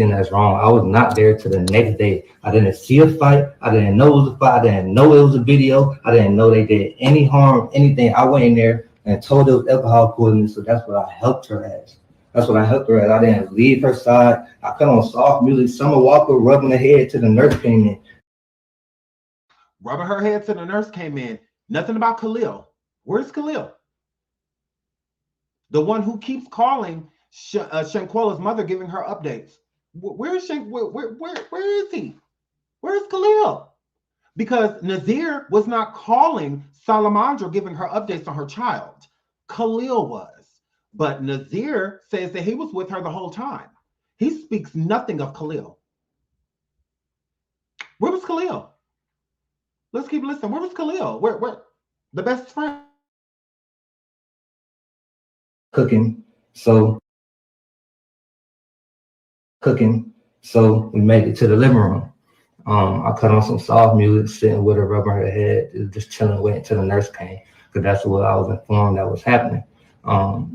that's wrong. I was not there till the next day. I didn't see a fight. I didn't know it was a fight. I didn't know it was a video. I didn't know they did any harm, anything. I went in there and told it was alcohol poisoning, so that's what I helped her as. I didn't leave her side. I put on soft music. Summer Walker rubbing her head till the nurse came in. Rubbing her head till the nurse came in. Nothing about Khalil. Where's Khalil? The one who keeps calling Shanquella's mother, giving her updates. Where is where is he? Where's Khalil? Because Nazir was not calling Salamandra, giving her updates on her child. Khalil was. But Nazir says that he was with her the whole time. He speaks nothing of Khalil. Where was Khalil? Let's keep listening. Where was Khalil? Where the best friend? Cooking. So we made it to the living room. I put on some soft music, sitting with her, rubbing her head, just chilling, waiting until the nurse came, because that's what I was informed that was happening.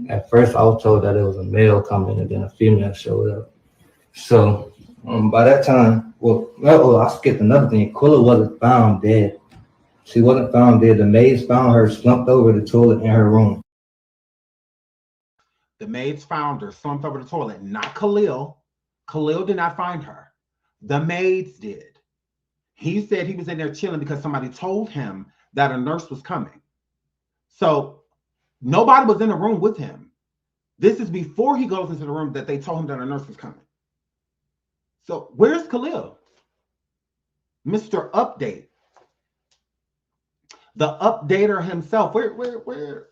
At first, I was told that it was a male coming, and then a female showed up. So by that time, I skipped another thing. Quilla wasn't found dead. She wasn't found dead. The maids found her slumped over the toilet in her room. The maids found her slumped over the toilet, not Khalil. Khalil did not find her. The maids did. He said he was in there chilling because somebody told him that a nurse was coming. So nobody was in the room with him. This is before he goes into the room that they told him that a nurse was coming. So where's Khalil? Mr. Update. The updater himself. Where?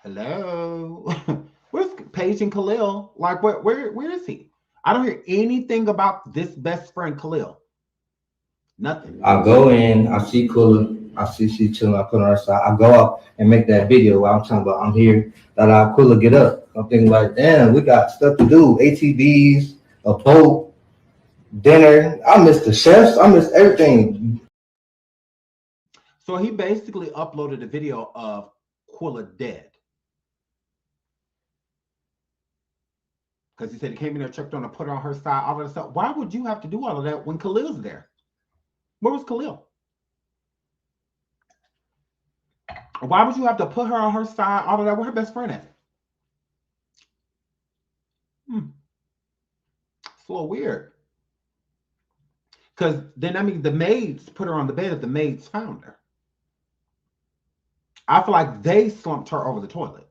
Hello? Where's Paige and Khalil? Like, where is he? I don't hear anything about this best friend Khalil. Nothing. I go in, I see Kula, I see she chilling, I put her on her side. I go up and make that video where I'm talking about I'm here, that I Kula get up. I'm thinking like, damn, we got stuff to do. ATVs, a boat, dinner. I missed the chefs, I missed everything. So he basically uploaded a video of Quilla dead. Because he said he came in there, checked on her, put her on her side, all of that stuff. Why would you have to do all of that when Khalil's there? Where was Khalil? Why would you have to put her on her side, all of that? Where her best friend at? It's a little weird. Because then, I mean, the maids put her on the bed if the maids found her. I feel like they slumped her over the toilet.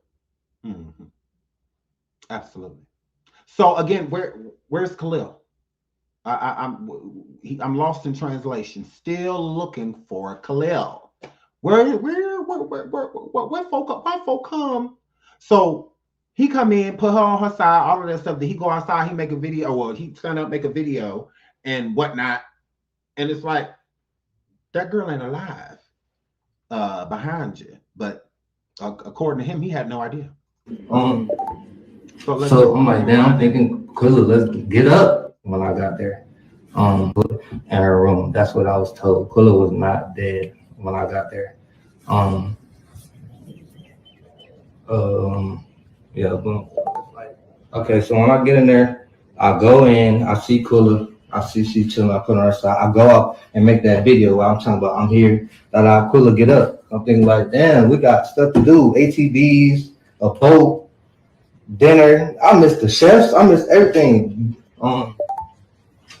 Absolutely. So again, where's Khalil? I'm lost in translation. Still looking for Khalil. Where folk come? So he come in, put her on her side, all of that stuff. Then he go outside, he make a video, or he stand up, make a video and whatnot. And it's like, that girl ain't alive behind you. But according to him, he had no idea. So I'm like, damn, I'm thinking, Quilla, let's get up when I got there. In her room. That's what I was told. Quilla was not dead when I got there. Yeah, boom. Okay, so when I get in there, I go in, I see Quilla, I see she chilling, I put her on her side. I go up and make that video where I'm talking about I'm here, that I Quilla get up. I'm thinking like, damn, we got stuff to do. ATVs, a boat, dinner. I missed the chefs, I missed everything.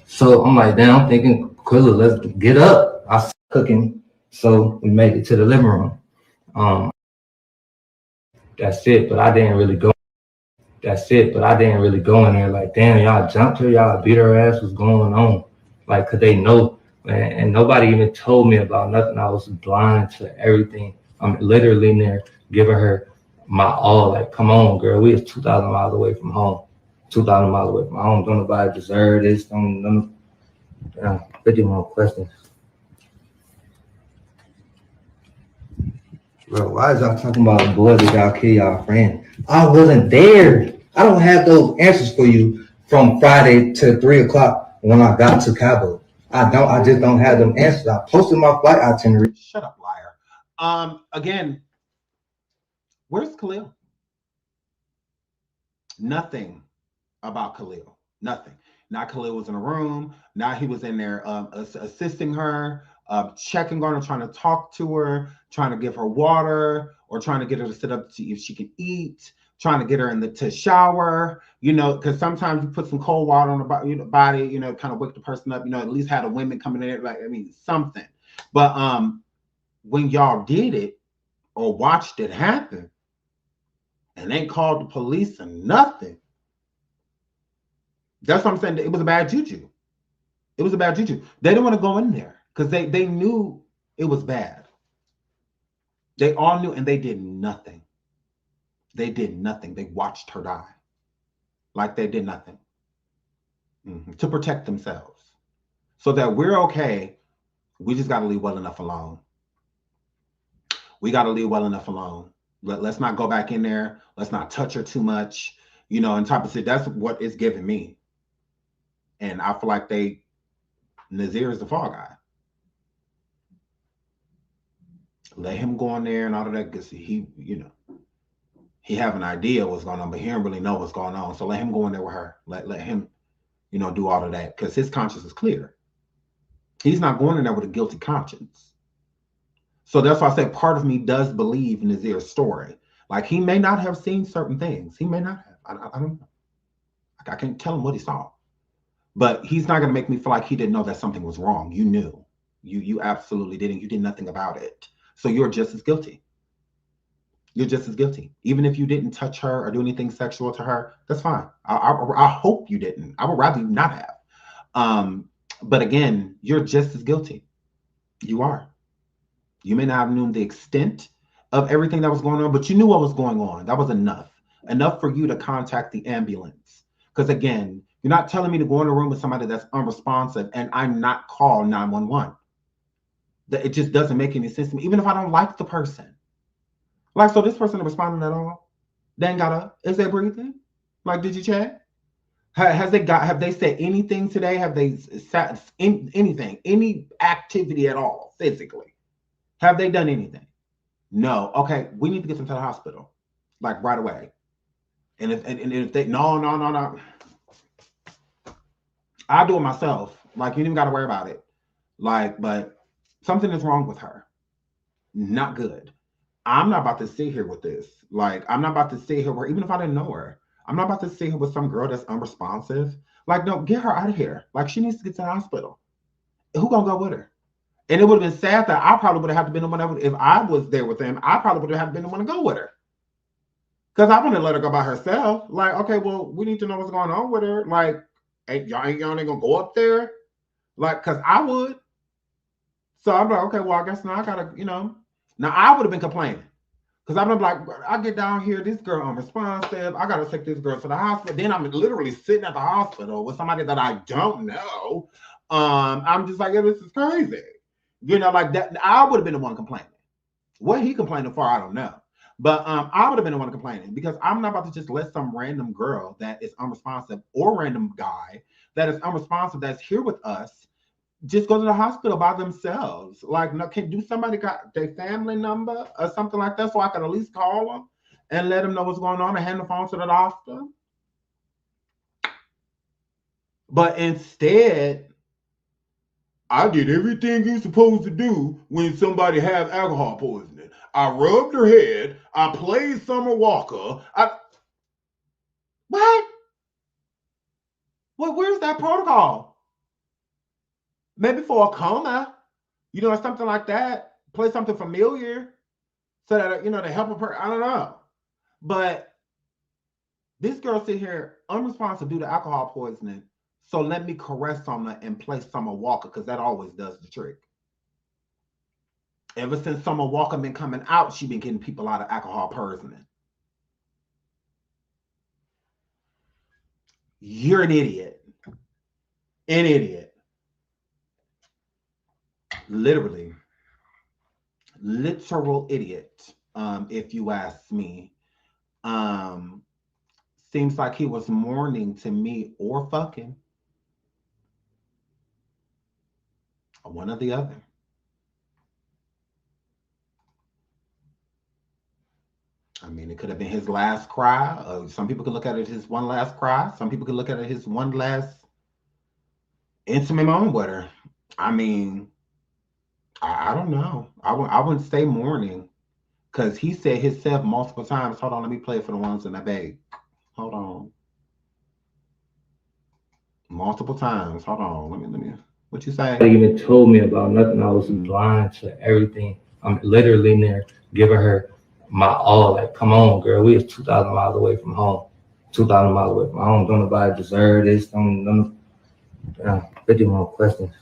So I'm like, damn, I'm thinking, Quilla, let's get up. I was cooking, so we made it to the living room. That's it, but I didn't really go. In there like, damn, y'all jumped her, y'all beat her ass, what's going on? Like, cause they know, man, and nobody even told me about nothing. I was blind to everything. I'm literally in there giving her my all, like, come on, girl, we is 2,000 miles away from home. 2,000 miles away from home. Don't nobody deserve this. Don't 50 more questions. Bro, why is y'all talking about boys that y'all kill y'all friend? I wasn't there. I don't have those answers for you from Friday to 3 o'clock when I got to Cabo. I just don't have them answers. I posted my flight itinerary. Shut up, liar. Again, where's Khalil? Nothing about Khalil. Nothing. Now Khalil was in a room. Now he was in there assisting her, checking on her, trying to talk to her, trying to give her water, or trying to get her to sit up to see if she can eat, trying to get her to shower, because sometimes you put some cold water on the body, kind of wake the person up, at least have the women coming in, like, I mean, something. But when y'all did it or watched it happen and ain't called the police or nothing, that's what I'm saying. It was a bad juju. It was a bad juju. They didn't want to go in there because they knew it was bad. They all knew, and they did nothing. They did nothing. They watched her die. Like they did nothing. To protect themselves. So that we're okay, we just got to leave well enough alone. We got to leave well enough alone. Let's not go back in there. Let's not touch her too much. And type of shit. That's what it's giving me. And I feel like Nazir is the fall guy. Let him go in there and all of that, because he have an idea what's going on, but he don't really know what's going on. So let him go in there with her. Let him, do all of that, because his conscience is clear. He's not going in there with a guilty conscience. So that's why I say part of me does believe in Nazir's story. Like, he may not have seen certain things. He may not have. I don't know. I can't tell him what he saw. But he's not going to make me feel like he didn't know that something was wrong. You knew. You absolutely didn't. You did nothing about it. So you're just as guilty. You're just as guilty. Even if you didn't touch her or do anything sexual to her, that's fine. I hope you didn't. I would rather you not have. But again, you're just as guilty. You are. You may not have known the extent of everything that was going on, but you knew what was going on. That was enough. Enough for you to contact the ambulance. Because again, You're not telling me to go in a room with somebody that's unresponsive and I'm not call 911. That it just doesn't make any sense to me, even if I don't like the person. Like, so this person is responding at all? They ain't got up. Is they breathing? Like, did you check? Have they said anything today? Have they sat anything, any activity at all physically? Have they done anything? No. Okay, we need to get them to the hospital, like right away. And if they no, I'll do it myself. Like, you don't even got to worry about it. Like, but something is wrong with her. Not good. I'm not about to sit here with this. Like, I'm not about to sit here where, even if I didn't know her, I'm not about to sit here with some girl that's unresponsive. Like, no, get her out of here. Like, she needs to get to the hospital. Who gonna go with her? And it would have been sad that I probably would have had to been the one if I was there with them. I probably would have been the one to go with her. Because I wouldn't let her go by herself. Like, okay, well, we need to know what's going on with her. Like, y'all ain't gonna go up there. Like, because I would. So I'm like, okay, well, I guess now I gotta, Now I would have been complaining. Because I'm like, I get down here, this girl unresponsive. I gotta take this girl to the hospital. Then I'm literally sitting at the hospital with somebody that I don't know. I'm just like, yeah, this is crazy. Like that. I would have been the one complaining. What he complaining for, I don't know. But I would have been the one complaining because I'm not about to just let some random girl that is unresponsive or random guy that is unresponsive that's here with us just go to the hospital by themselves. Like, no, do somebody got their family number or something like that so I can at least call them and let them know what's going on and hand the phone to the doctor? But instead, I did everything you're supposed to do when somebody has alcohol poisoning. I rubbed her head. I played Summer Walker. What? Where's that protocol? Maybe for a coma, something like that. Play something familiar so that, to help a person. I don't know. But this girl sit here unresponsive due to alcohol poisoning. So let me caress Summer and play Summer Walker because that always does the trick. Ever since Summer Walker been coming out, she been getting people out of alcohol poisoning. You're an idiot. An idiot. Literally. Literal idiot, if you ask me. Seems like he was mourning to me or fucking. One or the other. I mean, it could have been his last cry. Some people could look at it as his one last cry. Some people could look at it as his one last intimate moment with her. I mean, I don't know. I wouldn't say mourning because he said himself multiple times. Hold on, let me play it for the ones in the bag. Hold on. Multiple times. Hold on. Let me. What you say? They even told me about nothing. I was blind to everything. I'm literally in there giving her my all. Like, come on, girl. We is 2,000 miles away from home. 2,000 miles away from home. Don't nobody deserve this. Don't 50 more questions.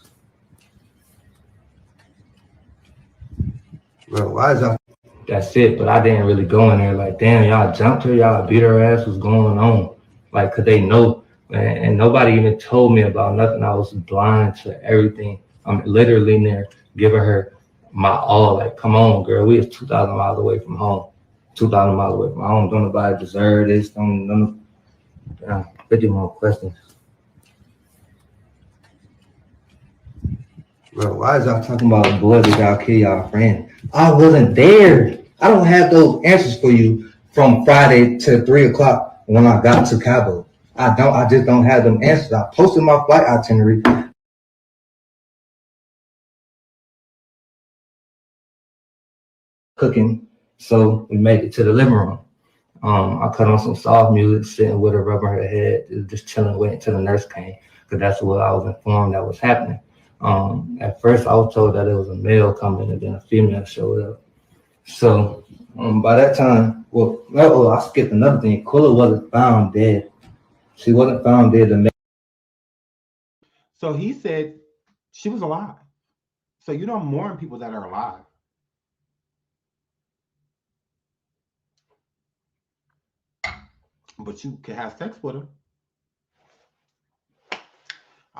Bro, why is that? That's it. But I didn't really go in there like, damn, y'all jumped her. Y'all beat her ass. What's going on? Like, cause they know. And nobody even told me about nothing. I was blind to everything. I'm literally in there giving her my all. Like, come on, girl. We is 2,000 miles away from home. 2,000 miles away from home. Don't nobody deserve this. Don't 50 more questions. Bro, why is y'all talking about boys that y'all kill y'all friend? I wasn't there. I don't have those answers for you from Friday to 3 o'clock when I got to Cabo. I just don't have them answers. I posted my flight itinerary. Cooking, so we made it to the living room. I cut on some soft music, sitting with her, rubbing her head, just chilling, waiting till the nurse came, because that's what I was informed that was happening. At first, I was told that it was a male coming, and then a female showed up. So by that time, I skipped another thing. Quilla wasn't found dead. She wasn't found dead. So he said she was alive. So you don't mourn people that are alive. But you can have sex with her.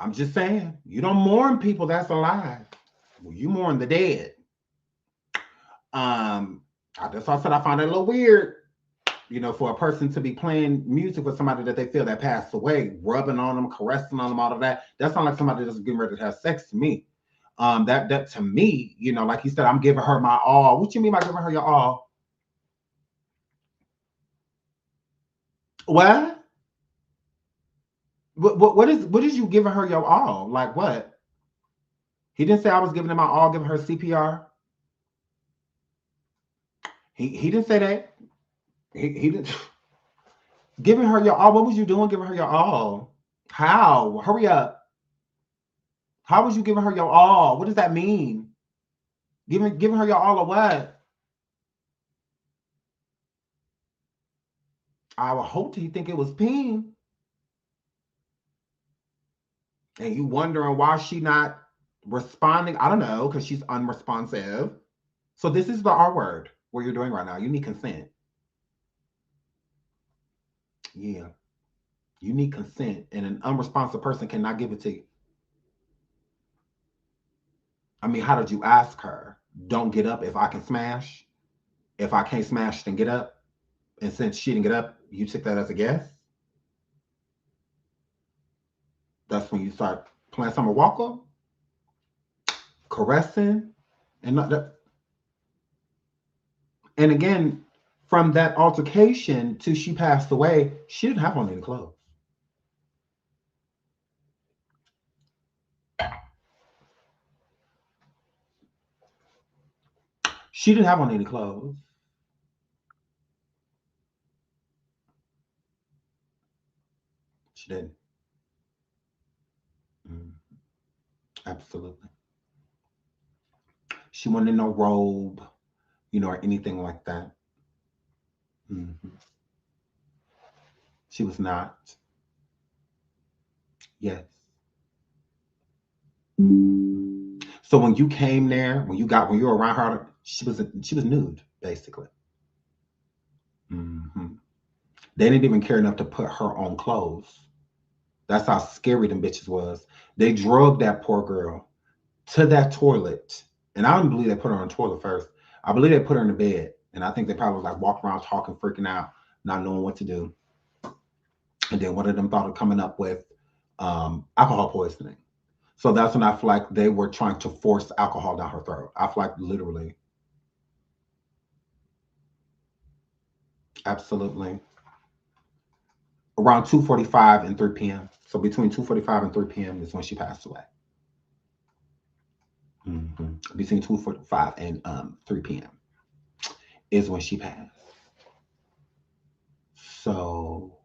I'm just saying, you don't mourn people that's alive. Well, you mourn the dead. I just said I found it a little weird, you know, for a person to be playing music with somebody that they feel that passed away, rubbing on them, caressing on them, all of that. That sounds like somebody that's getting ready to have sex to me. That to me, you know, like he said, I'm giving her my all. What you mean by giving her your all? What? What is you giving her your all? Like what? He didn't say I was giving him my all, giving her CPR. He didn't say that. He didn't. Giving her your all. What was you doing giving her your all? How? Hurry up. How was you giving her your all? What does that mean? Giving her your all or what? I would hope he think it was Peen. And you wondering why she not responding? I don't know, because she's unresponsive. So this is the R word, what you're doing right now. You need consent. Yeah. You need consent, and an unresponsive person cannot give it to you. I mean, how did you ask her? Don't get up if I can smash. If I can't smash, then get up. And since she didn't get up, you took that as a guess. That's when you start playing Summer Walker, caressing, and not that. And again, from that altercation to she passed away, she didn't have on any clothes. She didn't have on any clothes. She didn't. Absolutely. She wasn't in no robe, you know, or anything like that. She was not. Yes. So when you came there, when you were around her, she was nude, basically. They didn't even care enough to put her on clothes. That's how scary them bitches was. They drugged that poor girl to that toilet. And I don't believe they put her on the toilet first. I believe they put her in the bed. And I think they probably like walked around talking, freaking out, not knowing what to do. And then one of them thought of coming up with alcohol poisoning. So that's when I feel like they were trying to force alcohol down her throat. I feel like literally. Absolutely. Around 2:45 and 3 p.m. So between 2:45 and 3 p.m. is when she passed away. Between 2:45 and 3 p.m. is when she passed. So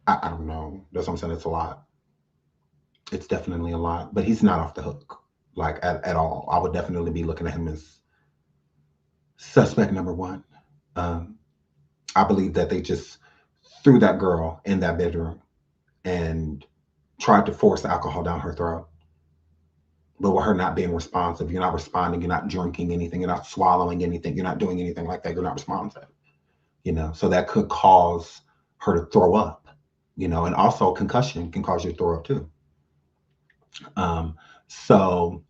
I don't know. That's what I'm saying. It's a lot. It's definitely a lot. But he's not off the hook, like at all. I would definitely be looking at him as suspect number one. I believe that they just threw that girl in that bedroom and tried to force alcohol down her throat. But with her not being responsive, you're not responding, you're not drinking anything, you're not swallowing anything, you're not doing anything like that, you're not responsive. You know, so that could cause her to throw up, you know, and also concussion can cause you to throw up too. So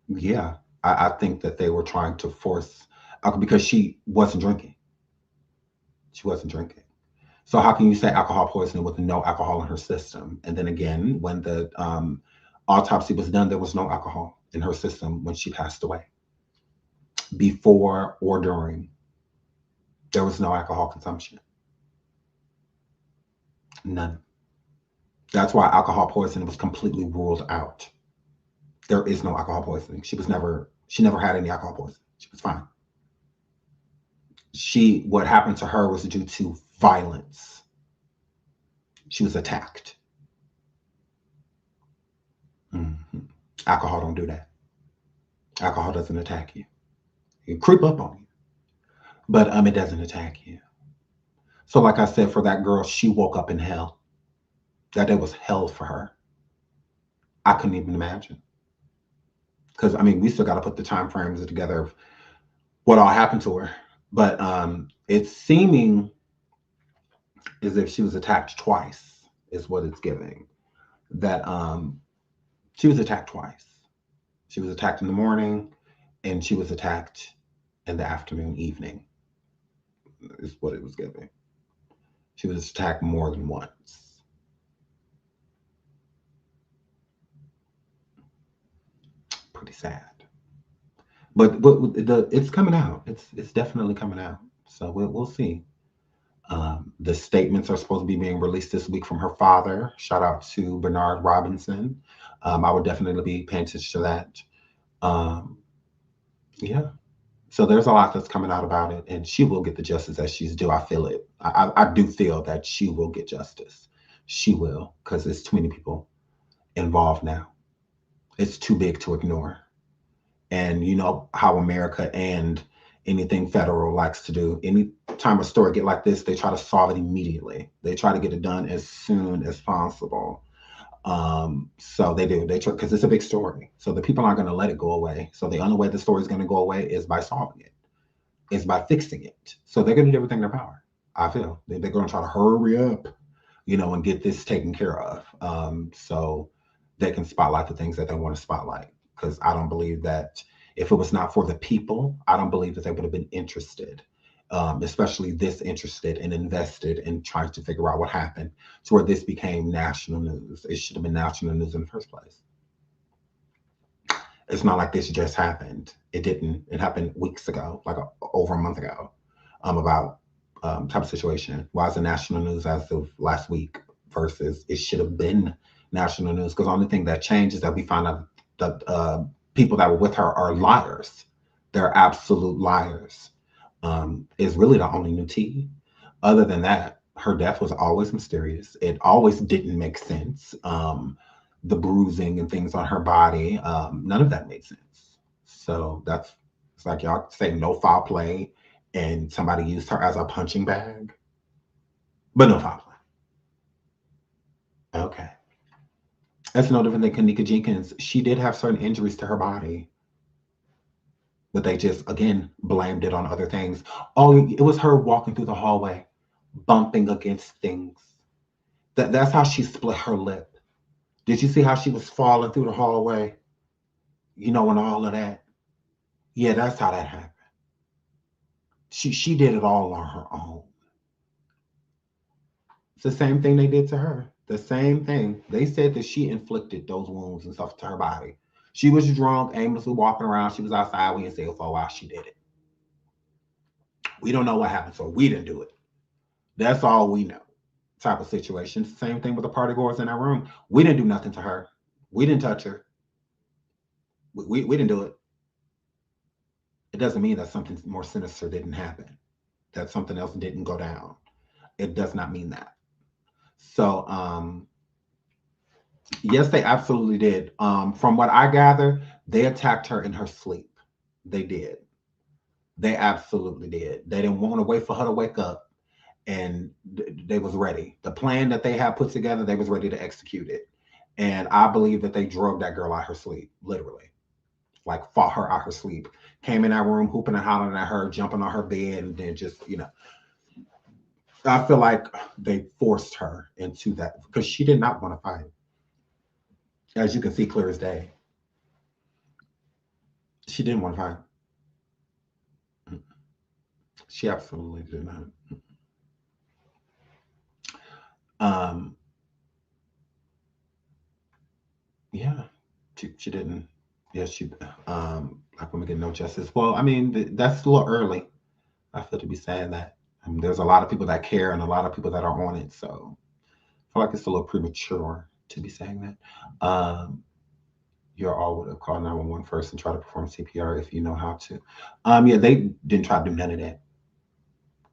yeah, I think that they were trying to force, because she wasn't drinking. She wasn't drinking. So how can you say alcohol poisoning with no alcohol in her system? And then again, when the autopsy was done, there was no alcohol in her system when she passed away. Before or during, there was no alcohol consumption. None. That's why alcohol poisoning was completely ruled out. There is no alcohol poisoning. She never had any alcohol poisoning. She was fine. What happened to her was due to violence. She was attacked. Alcohol don't do that. Alcohol doesn't attack you. It can creep up on you, but it doesn't attack you. So like I said, for that girl, she woke up in hell. That day was hell for her. I couldn't even imagine. Because I mean, we still got to put the time frames together of what all happened to her. But it's seeming as if she was attacked twice. is what it's giving. That she was attacked twice. She was attacked in the morning, and she was attacked in the afternoon, evening, is what it was giving. She was attacked more than once. Pretty sad. But it's coming out. It's definitely coming out. So we'll see. The statements are supposed to be being released this week from her father. Shout out to Bernard Robinson. I would definitely be paying attention to that. Yeah. So there's a lot that's coming out about it, and she will get the justice that she's due. I feel it. I do feel that she will get justice. She will, because there's too many people involved now. It's too big to ignore. And you know how America and anything federal likes to do. Any time a story get like this, they try to solve it immediately. They try to get it done as soon as possible. So they do. They try, because it's a big story. So the people aren't going to let it go away. So the only way the story is going to go away is by solving it. Is by fixing it. So they're going to do everything in their power. I feel they're going to try to hurry up, and get this taken care of. So they can spotlight the things that they want to spotlight. Because I don't believe that if it was not for the people, I don't believe that they would have been interested, especially this interested and invested in trying to figure out what happened to where this became national news. It should have been national news in the first place. It's not like this just happened. It didn't. It happened weeks ago, like over a month ago, about type of situation. Why is it national news as of last week versus it should have been national news? Because the only thing that changed is that we found out that people that were with her are liars. They're absolute liars. Is really the only new tea. Other than that, her death was always mysterious. It always didn't make sense. The bruising and things on her body, none of that made sense. So it's like y'all say no foul play and somebody used her as a punching bag, but no foul play. Okay. That's no different than Kanika Jenkins. She did have certain injuries to her body, but they just, again, blamed it on other things. Oh, it was her walking through the hallway, bumping against things. That's how she split her lip. Did you see how she was falling through the hallway? And all of that. Yeah, that's how that happened. She did it all on her own. It's the same thing they did to her. The same thing. They said that she inflicted those wounds and stuff to her body. She was drunk, aimlessly walking around. She was outside. We didn't say for a while she did it. We don't know what happened, so we didn't do it. That's all we know. Type of situation. Same thing with the party goers in that room. We didn't do nothing to her. We didn't touch her. We didn't do it. It doesn't mean that something more sinister didn't happen, that something else didn't go down. It does not mean that. So, yes, they absolutely did. From what I gather, they attacked her in her sleep. They did. They absolutely did. They didn't want to wait for her to wake up. And they was ready. The plan that they had put together, they was ready to execute it. And I believe that they drugged that girl out her sleep, literally. Like fought her out her sleep. Came in that room, hooping and hollering at her, jumping on her bed, and then just, I feel like they forced her into that because she did not want to fight. As you can see clear as day. She didn't want to fight. She absolutely did not. Yeah, she didn't. Yeah, like when we get no justice. Well, I mean, that's a little early. I feel to be saying that. I mean, there's a lot of people that care and a lot of people that are on it. So I feel like it's a little premature to be saying that. You all would have called 911 first and try to perform CPR if you know how to. Yeah, they didn't try to do none of that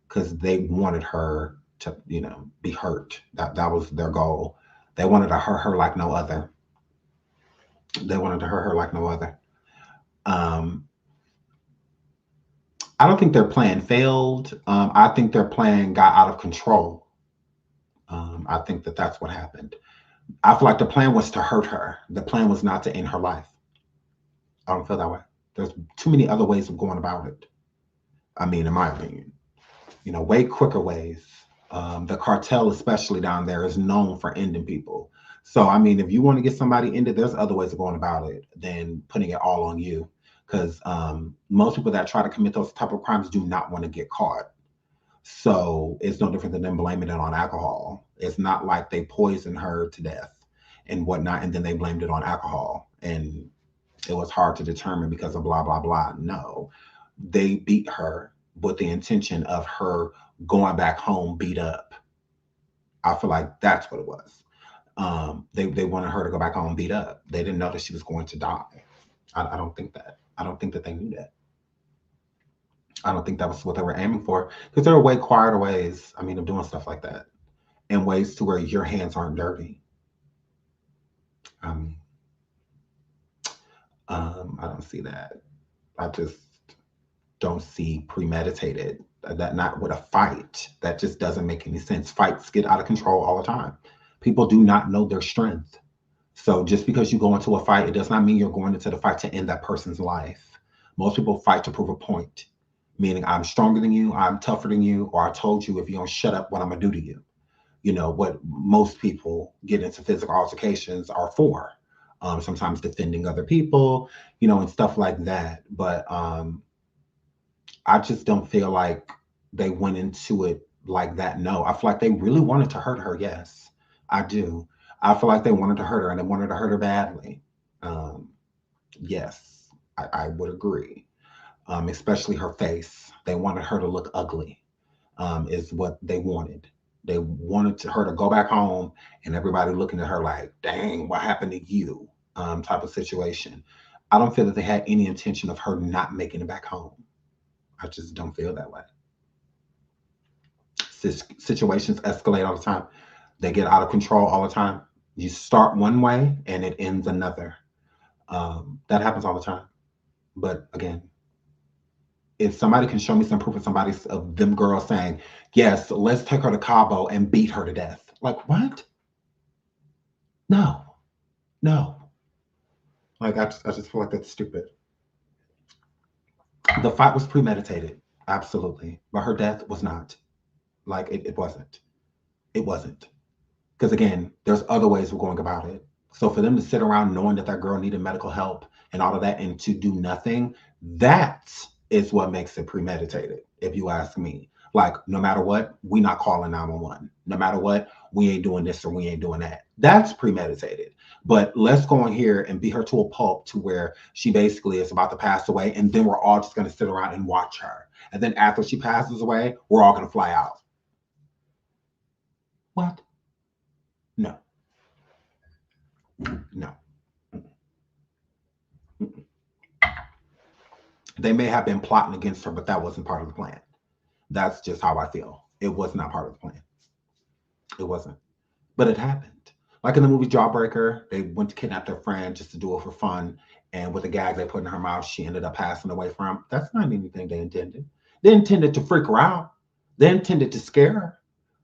because they wanted her to, be hurt. That was their goal. They wanted to hurt her like no other. They wanted to hurt her like no other. I don't think their plan failed. I think their plan got out of control. I think that that's what happened. I feel like the plan was to hurt her. The plan was not to end her life. I don't feel that way. There's too many other ways of going about it. I mean, in my opinion, way quicker ways The cartel, especially down there, is known for ending people. So, I mean, if you want to get somebody ended, there's other ways of going about it than putting it all on you. Because most people that try to commit those type of crimes do not want to get caught. So it's no different than them blaming it on alcohol. It's not like they poisoned her to death and whatnot, and then they blamed it on alcohol. And it was hard to determine because of blah, blah, blah. No, they beat her with the intention of her going back home beat up. I feel like that's what it was. They wanted her to go back home beat up. They didn't know that she was going to die. I don't think that. I don't think that they knew that. I don't think that was what they were aiming for, because there are way quieter ways, I mean, of doing stuff like that, and ways to where your hands aren't dirty. I don't see that. I just don't see premeditated. That not with a fight. That just doesn't make any sense. Fights get out of control all the time. People do not know their strength. So just because you go into a fight, it does not mean you're going into the fight to end that person's life. Most people fight to prove a point, meaning I'm stronger than you, I'm tougher than you, or I told you if you don't shut up, what I'm gonna do to you. You know, what most people get into physical altercations are for. Sometimes defending other people, you know, and stuff like that. But I just don't feel like they went into it like that. No, I feel like they really wanted to hurt her. Yes, I do. I feel like they wanted to hurt her, and they wanted to hurt her badly. Yes, I would agree. Especially her face. They wanted her to look ugly, is what they wanted. They wanted her to go back home and everybody looking at her like, dang, what happened to you? Type of situation. I don't feel that they had any intention of her not making it back home. I just don't feel that way. Situations escalate all the time. They get out of control all the time. You start one way and it ends another. That happens all the time. But again, if somebody can show me some proof of them girls saying, yes, let's take her to Cabo and beat her to death. Like, what? No. Like, I just feel like that's stupid. The fight was premeditated, absolutely. But her death was not. Like, it wasn't. It wasn't. Because again, there's other ways we're going about it. So for them to sit around knowing that girl needed medical help and all of that and to do nothing, that is what makes it premeditated, if you ask me. Like, no matter what, we not calling 911. No matter what, we ain't doing this or we ain't doing that. That's premeditated. But let's go in here and beat her to a pulp to where she basically is about to pass away, and then we're all just going to sit around and watch her. And then after she passes away, we're all going to fly out. What? No. They may have been plotting against her, but that wasn't part of the plan. That's just how I feel. It was not part of the plan. It wasn't. But it happened. Like in the movie Jawbreaker, they went to kidnap their friend just to do it for fun. And with the gag they put in her mouth, she ended up passing away from. That's not anything they intended. They intended to freak her out. They intended to scare her.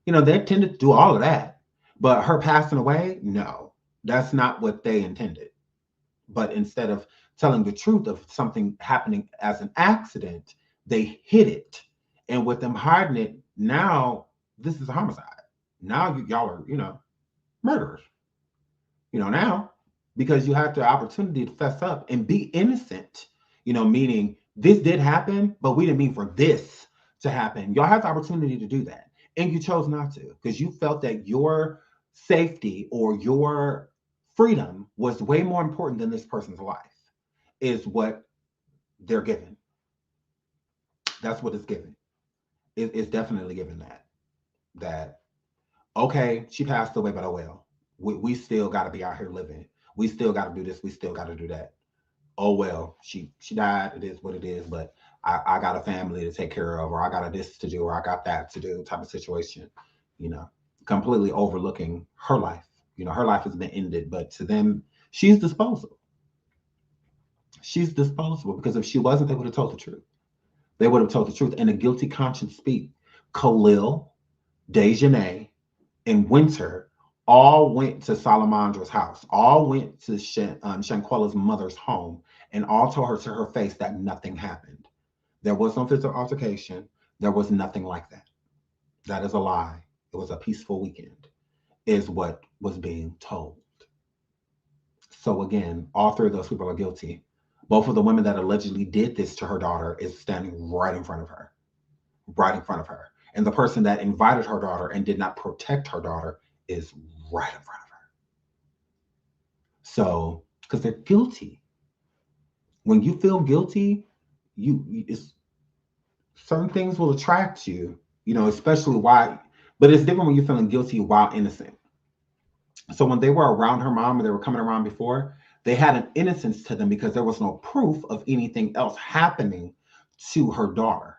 You know, they intended to do all of that. But her passing away, no. That's not what they intended. But instead of telling the truth of something happening as an accident, they hid it. And with them hiding it, now this is a homicide. Now y'all are, you know, murderers. You know, now, because you have the opportunity to fess up and be innocent, you know, meaning this did happen, but we didn't mean for this to happen. Y'all have the opportunity to do that. And you chose not to because you felt that your safety or your freedom was way more important than this person's life, is what they're given. That's what it's given. It's definitely given that, okay, she passed away, but oh well. We still got to be out here living. We still got to do this. We still got to do that. Oh well, she died. It is what it is. But I got a family to take care of, or I got this to do, or I got that to do, type of situation. You know, completely overlooking her life. You know, her life has been ended, but to them, she's disposable. She's disposable because if she wasn't, they would have told the truth. They would have told the truth, and a guilty conscience speak. Khalil, Dejanay, and Winter all went to Salamandra's house, all went to Shanquella's mother's home, and all told her to her face that nothing happened. There was no physical altercation. There was nothing like that. That is a lie. It was a peaceful weekend, is what was being told. So again, all three of those people are guilty. Both of the women that allegedly did this to her daughter is standing right in front of her. Right in front of her. And the person that invited her daughter and did not protect her daughter is right in front of her. So, because they're guilty. When you feel guilty, it's certain things will attract you, especially why, but it's different when you're feeling guilty while innocent. So when they were around her mom, or they were coming around before, they had an innocence to them because there was no proof of anything else happening to her daughter.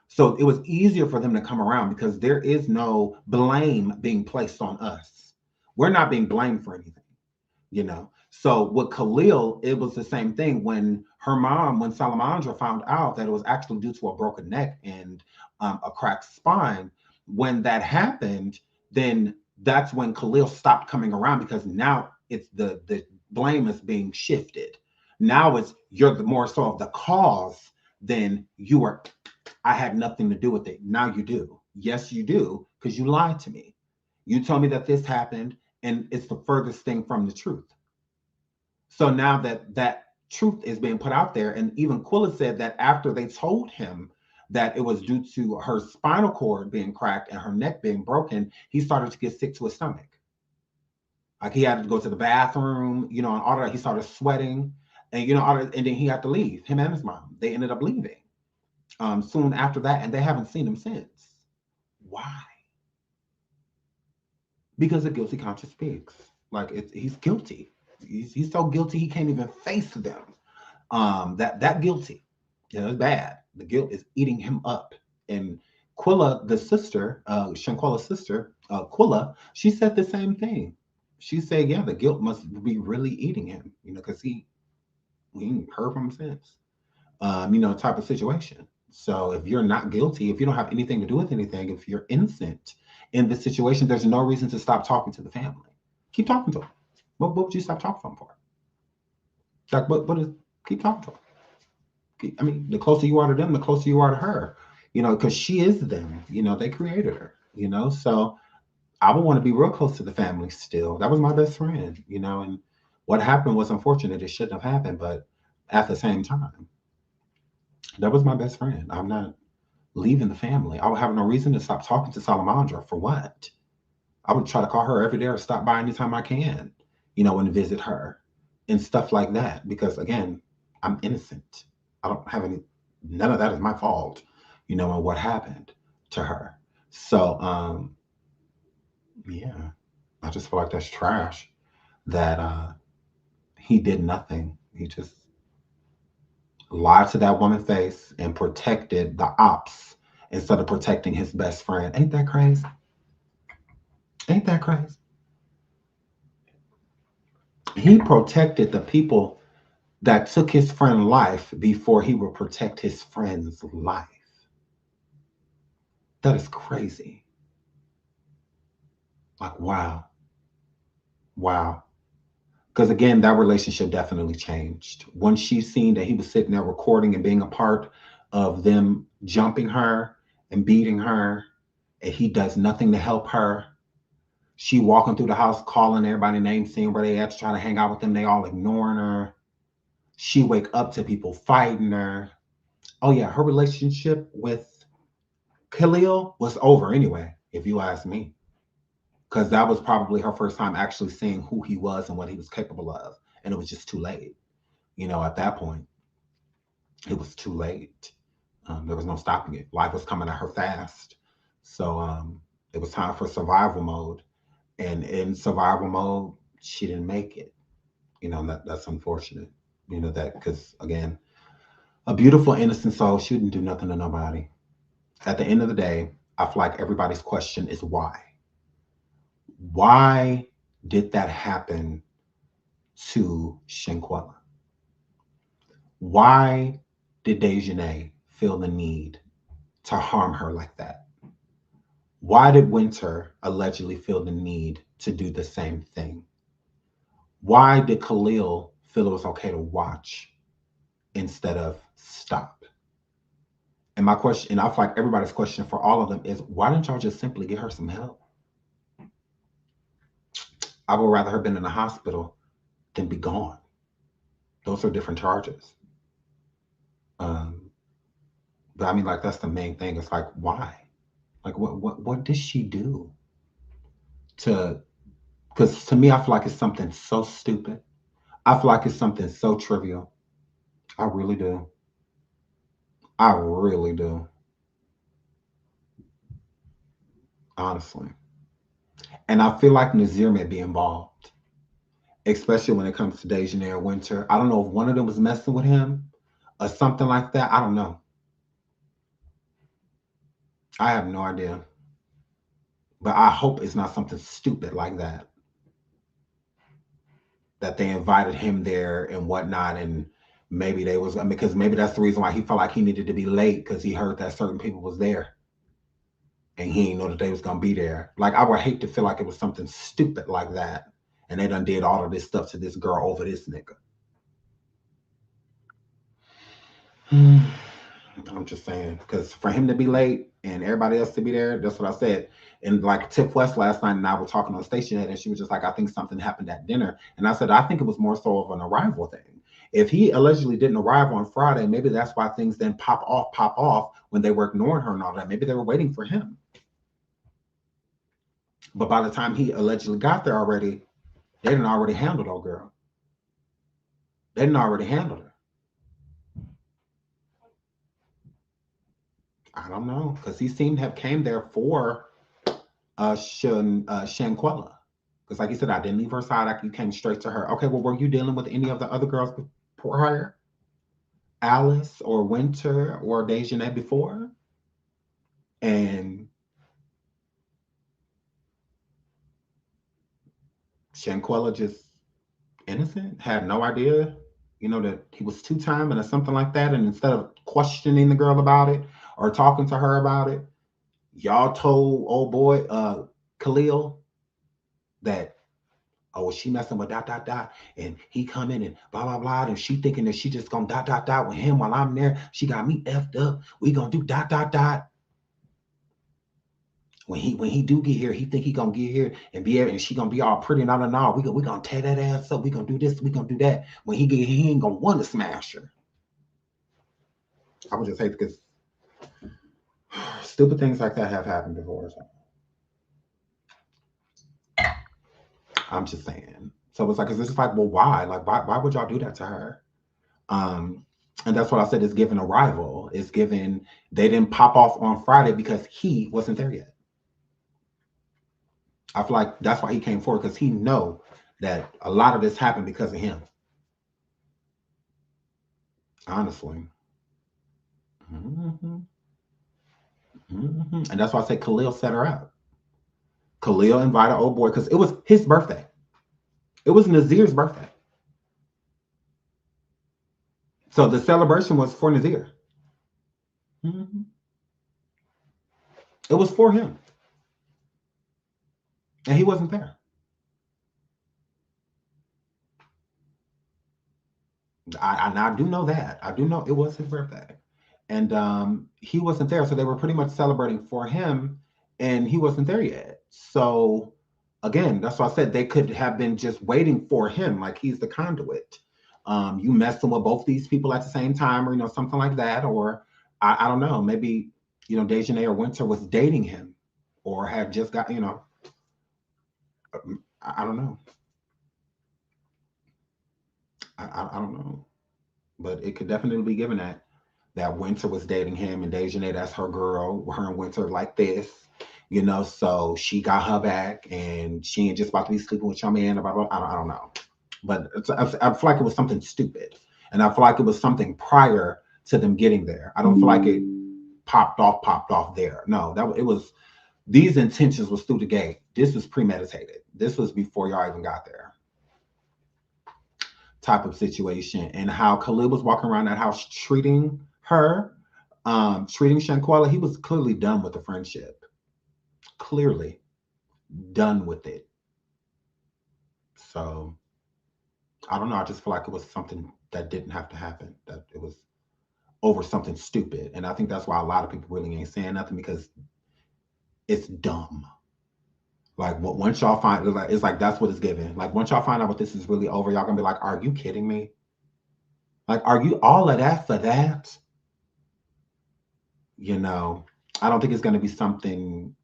So it was easier for them to come around because there is no blame being placed on us. We're not being blamed for anything, So with Khalil, it was the same thing when her mom, when Salamandra found out that it was actually due to a broken neck and a cracked spine. When that happened, then that's when Khalil stopped coming around because now it's the blame is being shifted. Now it's you're more so of the cause than you are. I had nothing to do with it. Now you do. Yes, you do, because you lied to me. You told me that this happened, and it's the furthest thing from the truth. So now that truth is being put out there, and even Quilla said that after they told him that it was due to her spinal cord being cracked and her neck being broken, he started to get sick to his stomach. Like he had to go to the bathroom, and all that. He started sweating, and and then he had to leave. Him and his mom, they ended up leaving soon after that, and they haven't seen him since. Why? Because the guilty conscience speaks. Like he's guilty. He's so guilty he can't even face them. That guilty, it's bad. The guilt is eating him up. And Quilla, the sister, Shanquella's sister, Quilla, she said the same thing. She said, yeah, the guilt must be really eating him, because we ain't heard from him since. Type of situation. So if you're not guilty, if you don't have anything to do with anything, if you're innocent in this situation, there's no reason to stop talking to the family. Keep talking to them. What would you stop talking to them for? Like, what is, keep talking to them. I mean, the closer you are to them, the closer you are to her, because she is them, they created her, so I would want to be real close to the family still. That was my best friend, and what happened was unfortunate. It shouldn't have happened, but at the same time, that was my best friend. I'm not leaving the family. I would have no reason to stop talking to Salamandra. For what? I would try to call her every day or stop by anytime I can, and visit her and stuff like that. Because again, I'm innocent. I don't have none of that is my fault, and what happened to her. So, yeah, I just feel like that's trash that he did nothing. He just lied to that woman's face and protected the ops instead of protecting his best friend. Ain't that crazy? Ain't that crazy? He protected the people that took his friend's life before he would protect his friend's life. That is crazy. Like, wow. Wow. Because again, that relationship definitely changed. Once she seen that he was sitting there recording and being a part of them jumping her and beating her, and he does nothing to help her. She walking through the house, calling everybody names, seeing where they at, trying to hang out with them. They all ignoring her. She wake up to people fighting her. Oh yeah, her relationship with Khalil was over anyway, if you ask me. Because that was probably her first time actually seeing who he was and what he was capable of. And it was just too late. At that point, it was too late. There was no stopping it. Life was coming at her fast. So it was time for survival mode. And in survival mode, she didn't make it. That's unfortunate. That because again, a beautiful, innocent soul shouldn't do nothing to nobody. At the end of the day, I feel like everybody's question is why. Why did that happen to Shanquella? Why did Dejanay feel the need to harm her like that? Why did Winter allegedly feel the need to do the same thing? Why did Khalil feel it was okay to watch instead of stop? And my question, and I feel like everybody's question for all of them is, why didn't y'all just simply get her some help? I would rather her been in the hospital than be gone. Those are different charges. But I mean, like, that's the main thing. It's like, why? Like, what did she do to? Because to me, I feel like it's something so stupid. I feel like it's something so trivial. I really do. I really do. Honestly. And I feel like Nazir may be involved, especially when it comes to Dejanay Winter. I don't know if one of them was messing with him or something like that. I don't know. I have no idea. But I hope it's not something stupid like that. That they invited him there and whatnot, and maybe they was, because maybe that's the reason why he felt like he needed to be late, because he heard that certain people was there and he didn't know that they was gonna be there. Like, I would hate to feel like it was something stupid like that and they done did all of this stuff to this girl over this nigga. I'm just saying, because for him to be late and everybody else to be there, that's what I said. And like Tip West last night and I were talking on station, and she was just like, I think something happened at dinner. And I said, I think it was more so of an arrival thing. If he allegedly didn't arrive on Friday, maybe that's why things then pop off when they were ignoring her and all that. Maybe they were waiting for him. But by the time he allegedly got there already, they didn't already handle old girl. They didn't already handle her. I don't know, because he seemed to have came there for Shanquella. Because like you said, I didn't leave her side. You came straight to her. Okay, well, were you dealing with any of the other girls prior? Alice or Winter or Dejanay before? And Shanquella just innocent, had no idea, that he was two-time or something like that. And instead of questioning the girl about it or talking to her about it, y'all told old boy Khalil that, oh, she messing with ... and he come in and blah blah blah, and she thinking that she just gonna ... with him while I'm there. She got me effed up. We gonna do ... When he do get here, he think he gonna get here and be and she gonna be all pretty and all. We gonna tear that ass up. We gonna do this. We gonna do that. When he get here, he ain't gonna want to smash her. I would just hate, because stupid things like that have happened before. So. I'm just saying. So it's like, because it's like, well, why? Like, why would y'all do that to her? And that's what I said is giving a rival. It's giving, they didn't pop off on Friday because he wasn't there yet. I feel like that's why he came forward, because he know that a lot of this happened because of him. Honestly. And that's why I say Khalil set her up. Khalil invited old boy because it was his birthday. It was Nazir's birthday. So the celebration was for Nazir. It was for him. And he wasn't there. I do know that. I do know it was his birthday. And he wasn't there. So they were pretty much celebrating for him, and he wasn't there yet. So again, that's why I said they could have been just waiting for him, like he's the conduit. You messing with both these people at the same time, or something like that. Or I don't know, maybe Dejanay or Winter was dating him, or had just got, I don't know. I don't know. But it could definitely be given that Winter was dating him, and Dejanay, that's her girl. Her and Winter like this, so she got her back, and she ain't just about to be sleeping with your man. Blah, blah, blah. I don't know. But I feel like it was something stupid. And I feel like it was something prior to them getting there. I don't feel like it popped off there. No, it was, these intentions was through the gate. This was premeditated. This was before y'all even got there. Type of situation. And how Khalil was walking around that house treating her, treating Shanquella, he was clearly done with the friendship. Clearly done with it. So I don't know. I just feel like it was something that didn't have to happen. That it was over something stupid. And I think that's why a lot of people really ain't saying nothing, because it's dumb. Like, once y'all find, it's like that's what it's given. Like, once y'all find out what this is really over, y'all gonna be like, are you kidding me? Like, are you all of that for that? You know, I don't think it's gonna be something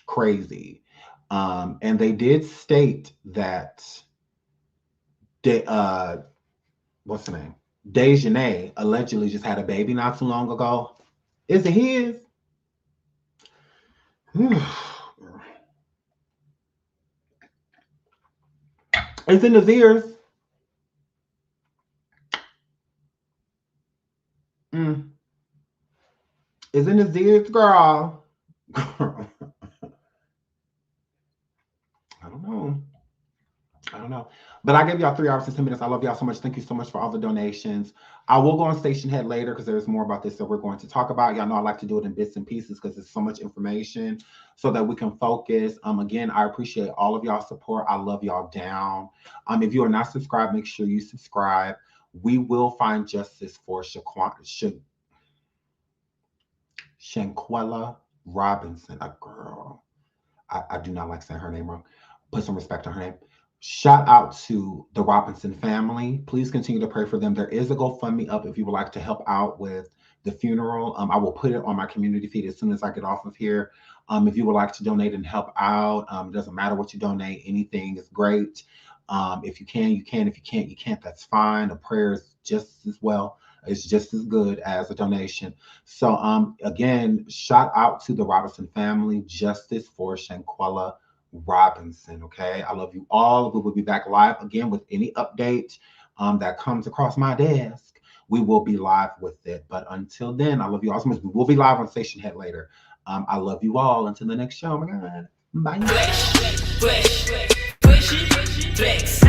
crazy. And they did state that what's the name? Dejanay allegedly just had a baby not too long ago. Is it his? It's in his ears. It's in his ears, girl. I don't know. But I gave y'all 3 hours and 10 minutes. I love y'all so much. Thank you so much for all the donations. I will go on Station Head later because there's more about this that we're going to talk about. Y'all know I like to do it in bits and pieces because it's so much information so that we can focus. Again, I appreciate all of y'all support. I love y'all down. If you are not subscribed, make sure you subscribe. We will find justice for Shanquella Robinson, a girl. I do not like saying her name wrong. Put some respect on her name. Shout out to the Robinson family. Please continue to pray for them. There is a GoFundMe up if you would like to help out with the funeral. I will put it on my community feed as soon as I get off of here. If you would like to donate and help out, it doesn't matter what you donate. Anything is great. If you can, you can. If you can't, you can't. That's fine. A prayer is just as well. It's just as good as a donation. So again, shout out to the Robinson family. Justice for Shanquella Robinson. Okay, I love you all. We will be back live again with any update that comes across my desk. We will be live with it. But until then, I love you all so much. We will be live on Station Head later. I love you all. Until the next show. Oh my God. Bye. Flex.